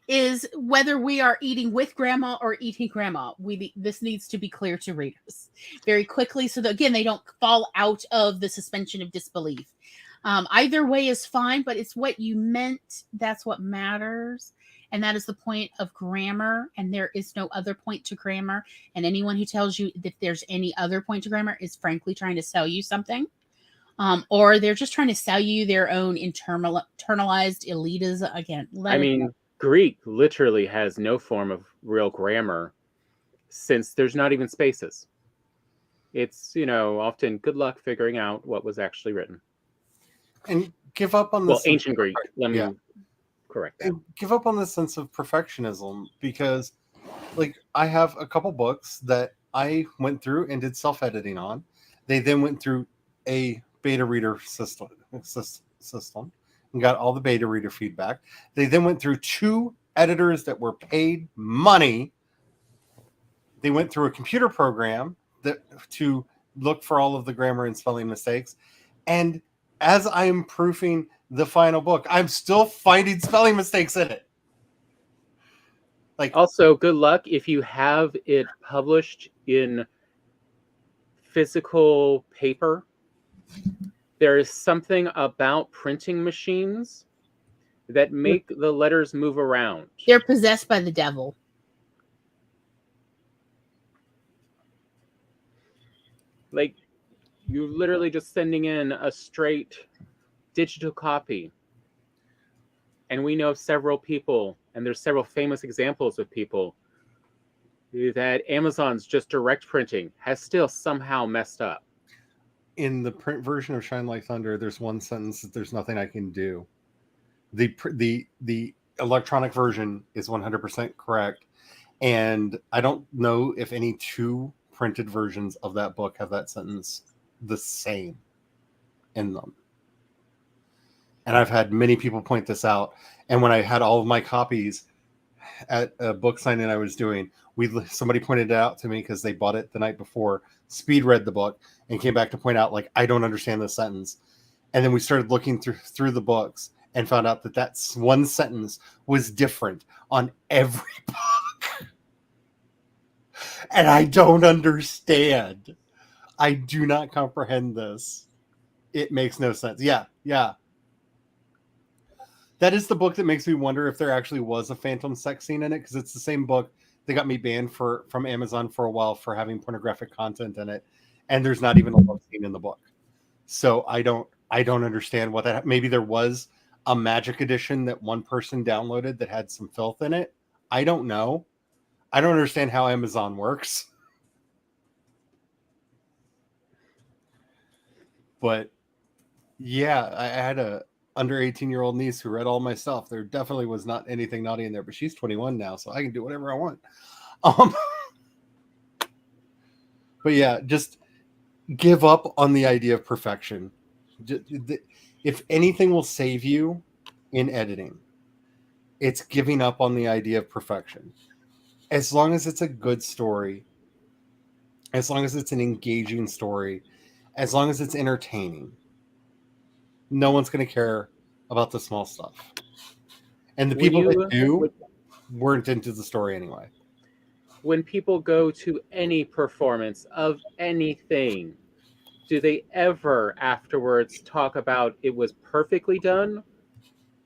is whether we are eating with grandma or eating grandma. This needs to be clear to readers very quickly, so that, again, they don't fall out of the suspension of disbelief. Either way is fine, but it's what you meant. That's what matters. And that is the point of grammar. And there is no other point to grammar. And anyone who tells you that there's any other point to grammar is frankly trying to sell you something. Or they're just trying to sell you their own internalized elitism. Again, Greek literally has no form of real grammar, since there's not even spaces. It's, often good luck figuring out what was actually written. And give up on this. Well, ancient Greek. Let me correct that. And give up on the sense of perfectionism, because, like, I have a couple books that I went through and did self-editing on. They then went through a beta reader system and got all the beta reader feedback. They then went through 2 editors that were paid money. They went through a computer program to look for all of the grammar and spelling mistakes. And as I'm proofing the final book, I'm still finding spelling mistakes in it. Like, also, good luck if you have it published in physical paper. There is something about printing machines that make the letters move around. They're possessed by the devil. Like, you're literally just sending in a straight digital copy. And we know several people, and there's several famous examples of people, that Amazon's just direct printing has still somehow messed up. In the print version of Shine Like Thunder, there's one sentence that there's nothing I can do. The electronic version is 100% correct. And I don't know if any 2 printed versions of that book have that sentence the same in them. And I've had many people point this out. And when I had all of my copies at a book signing I was doing, somebody pointed it out to me because they bought it the night before, speed read the book, and came back to point out, like, I don't understand this sentence. And then we started looking through the books and found out that one sentence was different on every book. And I don't understand. I do not comprehend this. It makes no sense. Yeah. That is the book that makes me wonder if there actually was a phantom sex scene in it, because it's the same book that got me banned from Amazon for a while for having pornographic content in it, and there's not even a love scene in the book. So I don't understand what that. Maybe there was a magic edition that one person downloaded that had some filth in it. I don't know. I don't understand how Amazon works. But yeah, I had a under 18-year-old niece who read all my stuff. There definitely was not anything naughty in there, but she's 21 now, so I can do whatever I want. But yeah, just give up on the idea of perfection. If anything will save you in editing, it's giving up on the idea of perfection. As long as it's a good story, as long as it's an engaging story, as long as it's entertaining, no one's going to care about the small stuff. And the When people you- that do weren't into the story anyway. When people go to any performance of anything, do they ever afterwards talk about it was perfectly done?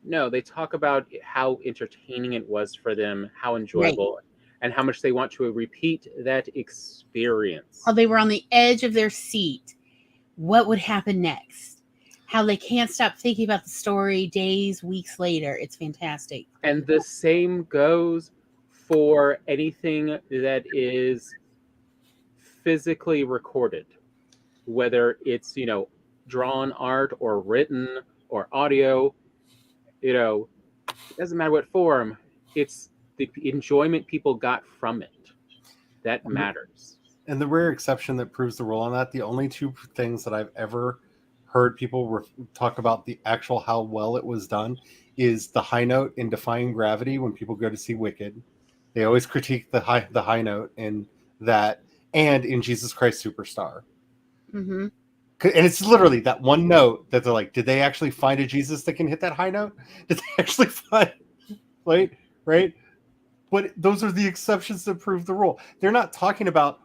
No, they talk about how entertaining it was for them, how enjoyable, and how much they want to repeat that experience. How they were on the edge of their seat. What would happen next? How they can't stop thinking about the story days, weeks later. It's fantastic. And the same goes for anything that is physically recorded, whether it's, drawn art or written or audio, it doesn't matter what form, it's the enjoyment people got from it that matters. And the rare exception that proves the rule on that, the only two things that I've ever heard people talk about the actual how well it was done is the high note in Defying Gravity when people go to see Wicked. They always critique the high note in that, and in Jesus Christ Superstar. Mm-hmm. And it's literally that one note that they're like, did they actually find a Jesus that can hit that high note? Did they actually find, right? But those are the exceptions that prove the rule. They're not talking about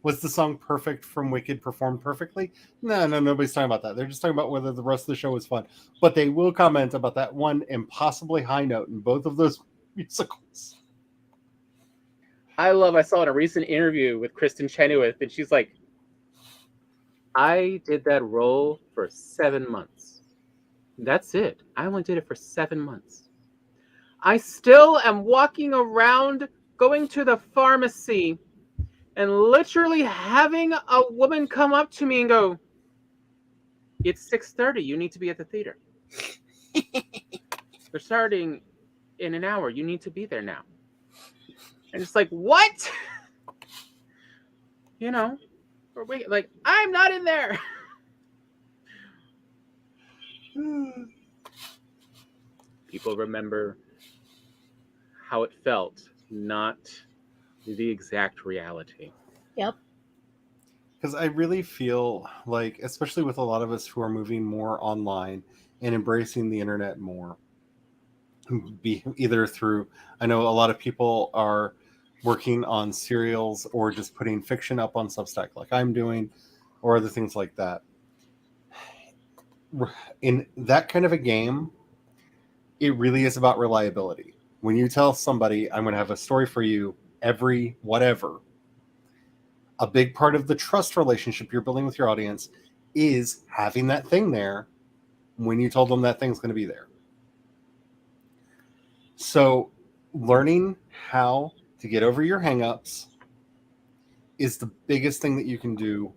was the song perfect from Wicked performed perfectly? No, nobody's talking about that. They're just talking about whether the rest of the show was fun. But they will comment about that one impossibly high note in both of those musicals. I saw in a recent interview with Kristen Chenoweth, and she's like, I did that role for 7 months. That's it. I only did it for 7 months. I still am walking around, going to the pharmacy, and literally having a woman come up to me and go, it's 6:30. You need to be at the theater. They're starting in an hour. You need to be there now. And it's like, what? Like, I'm not in there. People remember how it felt, not the exact reality. Yep. Because I really feel like, especially with a lot of us who are moving more online and embracing the internet more, either through, I know a lot of people are working on serials or just putting fiction up on Substack like I'm doing, or other things like that. In that kind of a game, it really is about reliability. When you tell somebody, I'm going to have a story for you every whatever, a big part of the trust relationship you're building with your audience is having that thing there when you told them that thing's going to be there. So learning how to get over your hangups is the biggest thing that you can do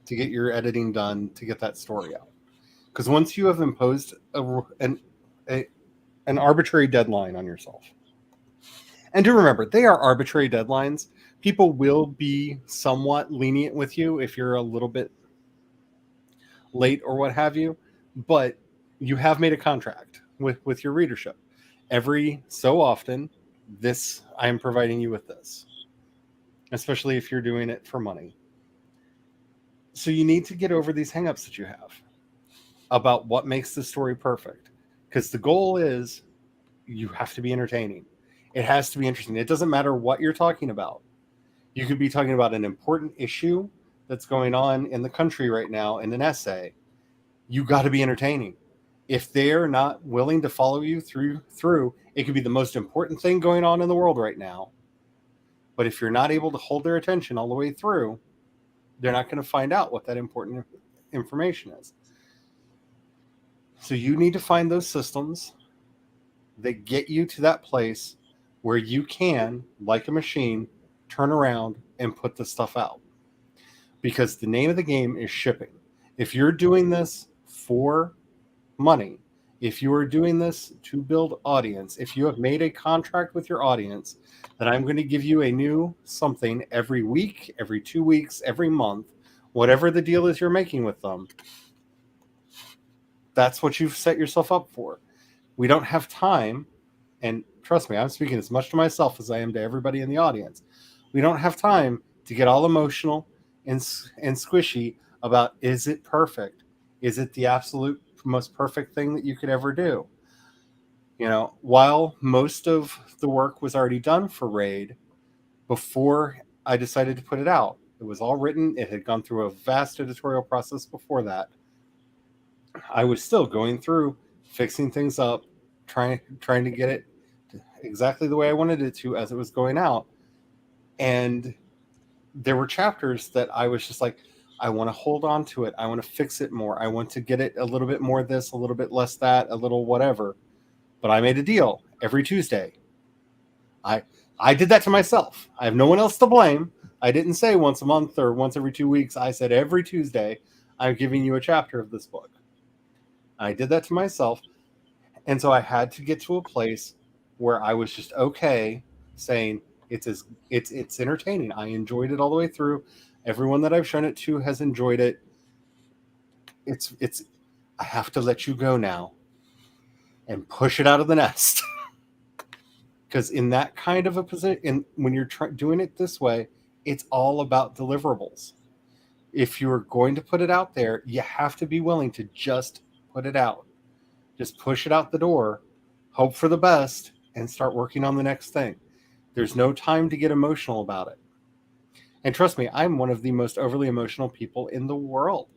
to get your editing done, to get that story out. Because once you have imposed an arbitrary deadline on yourself, and do remember, they are arbitrary deadlines. People will be somewhat lenient with you if you're a little bit late or what have you, but you have made a contract with your readership. Every so often, I am providing you with this, especially if you're doing it for money. So you need to get over these hangups that you have about what makes the story perfect, because the goal is you have to be entertaining. It has to be interesting. It doesn't matter what you're talking about. You could be talking about an important issue that's going on in the country right now in an essay. You got to be entertaining. If they're not willing to follow you through, it could be the most important thing going on in the world right now. But if you're not able to hold their attention all the way through, they're not going to find out what that important information is. So you need to find those systems that get you to that place where you can, like a machine, turn around and put the stuff out. Because the name of the game is shipping. If you're doing this for money, if you are doing this to build audience, if you have made a contract with your audience that I'm going to give you a new something every week, every 2 weeks, every month, whatever the deal is you're making with them, that's what you've set yourself up for. We don't have time, and trust me, I'm speaking as much to myself as I am to everybody in the audience. We don't have time to get all emotional and squishy about, is it perfect? Is it the absolute most perfect thing that you could ever do? While most of the work was already done for Raid before I decided to put it out, it was all written. It had gone through a vast editorial process before that. I was still going through, fixing things up, trying to get it exactly the way I wanted it to as it was going out. And there were chapters that I was just like, I want to hold on to it. I want to fix it more. I want to get it a little bit more this, a little bit less that, a little whatever. But I made a deal every Tuesday. I did that to myself. I have no one else to blame. I didn't say once a month or once every 2 weeks. I said every Tuesday, I'm giving you a chapter of this book. I did that to myself. And so I had to get to a place where I was just okay saying it's entertaining. I enjoyed it all the way through. Everyone that I've shown it to has enjoyed it. It's I have to let you go now and push it out of the nest. Because in that kind of a position, when you're doing it this way, it's all about deliverables. If you're going to put it out there, you have to be willing to just put it out. Just push it out the door, hope for the best, and start working on the next thing. There's no time to get emotional about it. And trust me, I'm one of the most overly emotional people in the world.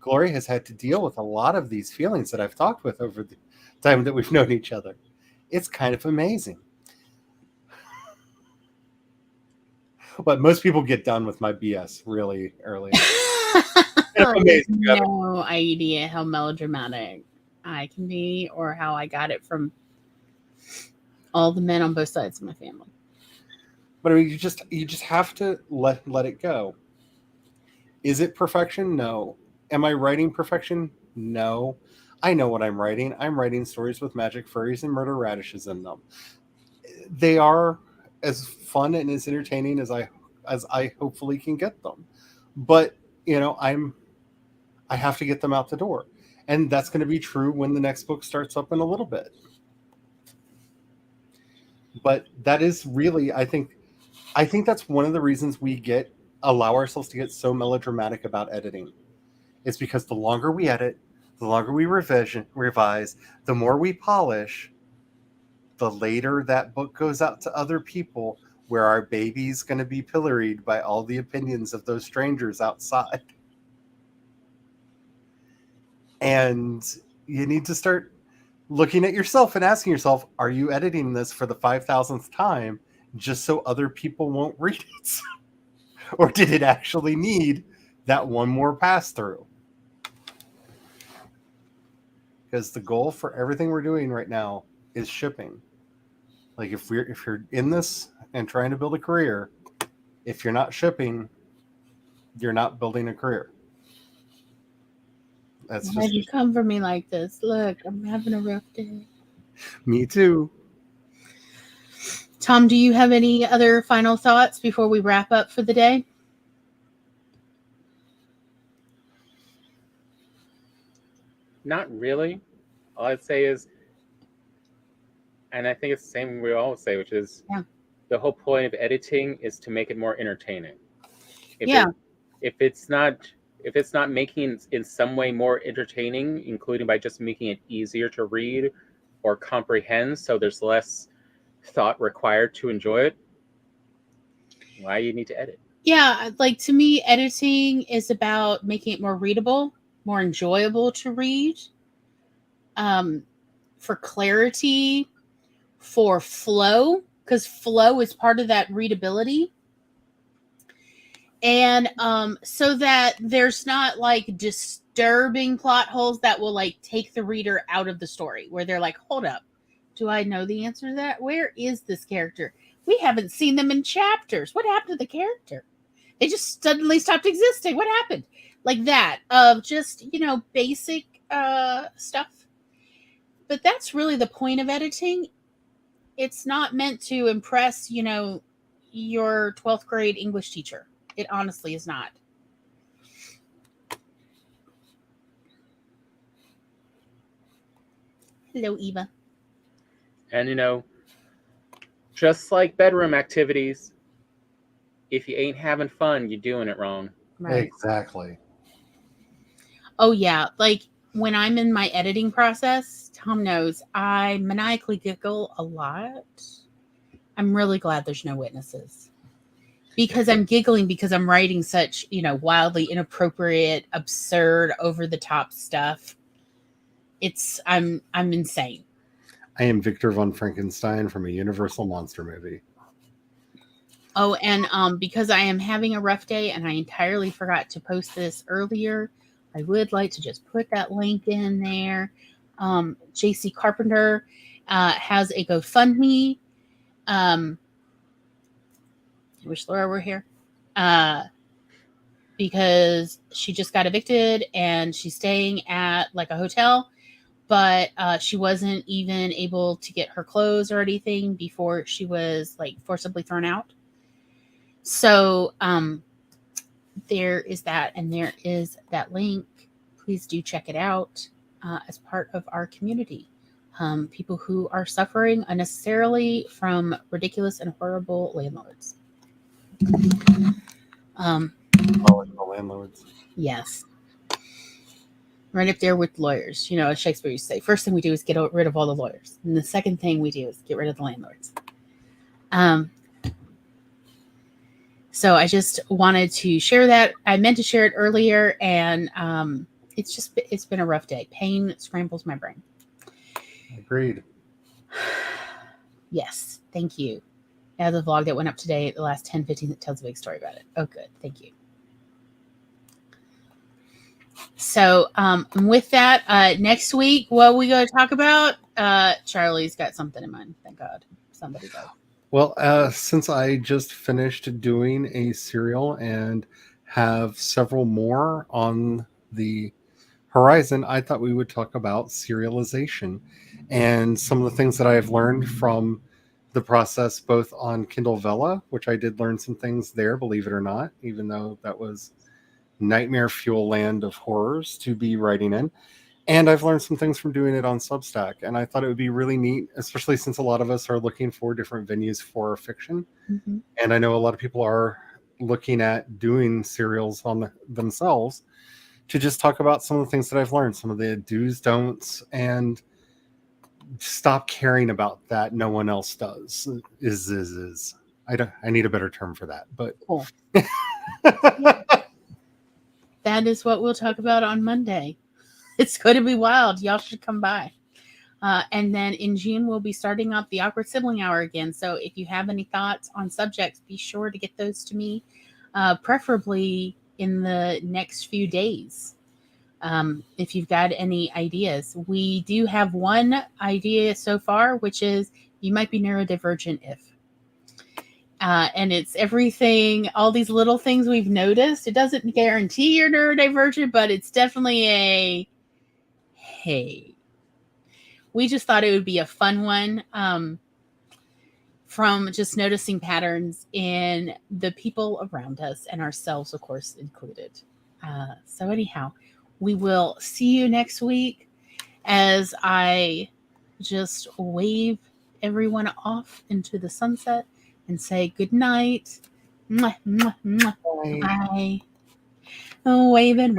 Glory has had to deal with a lot of these feelings that I've talked with over the time that we've known each other. It's kind of amazing. But most people get done with my BS really early. Amazing. No idea how melodramatic I can be or how I got it from all the men on both sides of my family. But I mean, you just have to let it go. Is it perfection? No. Am I writing perfection? No. I know what I'm writing. I'm writing stories with magic furries and murder radishes in them. They are as fun and as entertaining as I hopefully can get them. But, I have to get them out the door. And that's going to be true when the next book starts up in a little bit. But that is really, I think that's one of the reasons we allow ourselves to get so melodramatic about editing. It's because the longer we edit, the longer we revise, the more we polish, the later that book goes out to other people, where our baby's going to be pilloried by all the opinions of those strangers outside. And you need to start looking at yourself and asking yourself, are you editing this for the 5,000th time just so other people won't read it? Or did it actually need that one more pass through? Because the goal for everything we're doing right now is shipping. Like if you're in this and trying to build a career, if you're not shipping, you're not building a career. That's Why'd you come for me like this? Look, I'm having a rough day. Me too. Tom, do you have any other final thoughts before we wrap up for the day? Not really. All I'd say is, and I think it's the same we always say, which is the whole point of editing is to make it more entertaining. If it's not making it in some way more entertaining, including by just making it easier to read or comprehend, so there's less thought required to enjoy it, why you need to edit? Yeah, like to me, editing is about making it more readable, more enjoyable to read, for clarity, for flow, because flow is part of that readability. And so that there's not like disturbing plot holes that will like take the reader out of the story, where they're like, hold up, do I know the answer to that? Where is this character? We haven't seen them in chapters. What happened to the character? They just suddenly stopped existing. What happened? Like that, of just, basic stuff. But that's really the point of editing. It's not meant to impress, your 12th grade English teacher. It honestly is not. Hello, Eva. And, just like bedroom activities, if you ain't having fun, you're doing it wrong. Right. Exactly. Oh, yeah. Like when I'm in my editing process, Tom knows I maniacally giggle a lot. I'm really glad there's no witnesses. Because I'm giggling because I'm writing such, wildly inappropriate, absurd, over the top stuff. I'm insane. I am Victor von Frankenstein from a Universal monster movie. Oh, and because I am having a rough day and I entirely forgot to post this earlier, I would like to just put that link in there. JC Carpenter has a GoFundMe. I wish Laura were here. Because she just got evicted and she's staying at like a hotel, but she wasn't even able to get her clothes or anything before she was like forcibly thrown out. So there is that, and there is that link. Please do check it out as part of our community. People who are suffering unnecessarily from ridiculous and horrible landlords. The landlords. Yes. Right up there with lawyers. As Shakespeare used to say, first thing we do is get rid of all the lawyers. And the second thing we do is get rid of the landlords. So I just wanted to share that. I meant to share it earlier, and it's been a rough day. Pain scrambles my brain. Agreed. Yes. Thank you. I have the vlog that went up today, the last 10-15 that tells a big story about it. Oh, good. Thank you. So with that, next week, what are we going to talk about? Charlie's got something in mind. Thank God. Somebody does. Well, since I just finished doing a serial and have several more on the horizon, I thought we would talk about serialization and some of the things that I have learned from the process, both on Kindle Vella, which I did learn some things there, believe it or not, even though that was nightmare fuel land of horrors to be writing in. And I've learned some things from doing it on Substack. And I thought it would be really neat, especially since a lot of us are looking for different venues for fiction. Mm-hmm. And I know a lot of people are looking at doing serials on themselves, to just talk about some of the things that I've learned, some of the do's, don'ts, and stop caring about that no one else does. Is. I need a better term for that, but cool. That is what we'll talk about on Monday. It's going to be wild. Y'all should come by. And then in June, we'll be starting up the Awkward Sibling Hour again. So if you have any thoughts on subjects, be sure to get those to me, preferably in the next few days. If you've got any ideas. We do have one idea so far, which is you might be neurodivergent if. And it's everything, all these little things we've noticed. It doesn't guarantee you're neurodivergent, but it's definitely a, hey. We just thought it would be a fun one from just noticing patterns in the people around us and ourselves, of course, included. So anyhow, we will see you next week as I just wave everyone off into the sunset and say good night. Mwah, mwah, mwah. Bye. Oh, wave and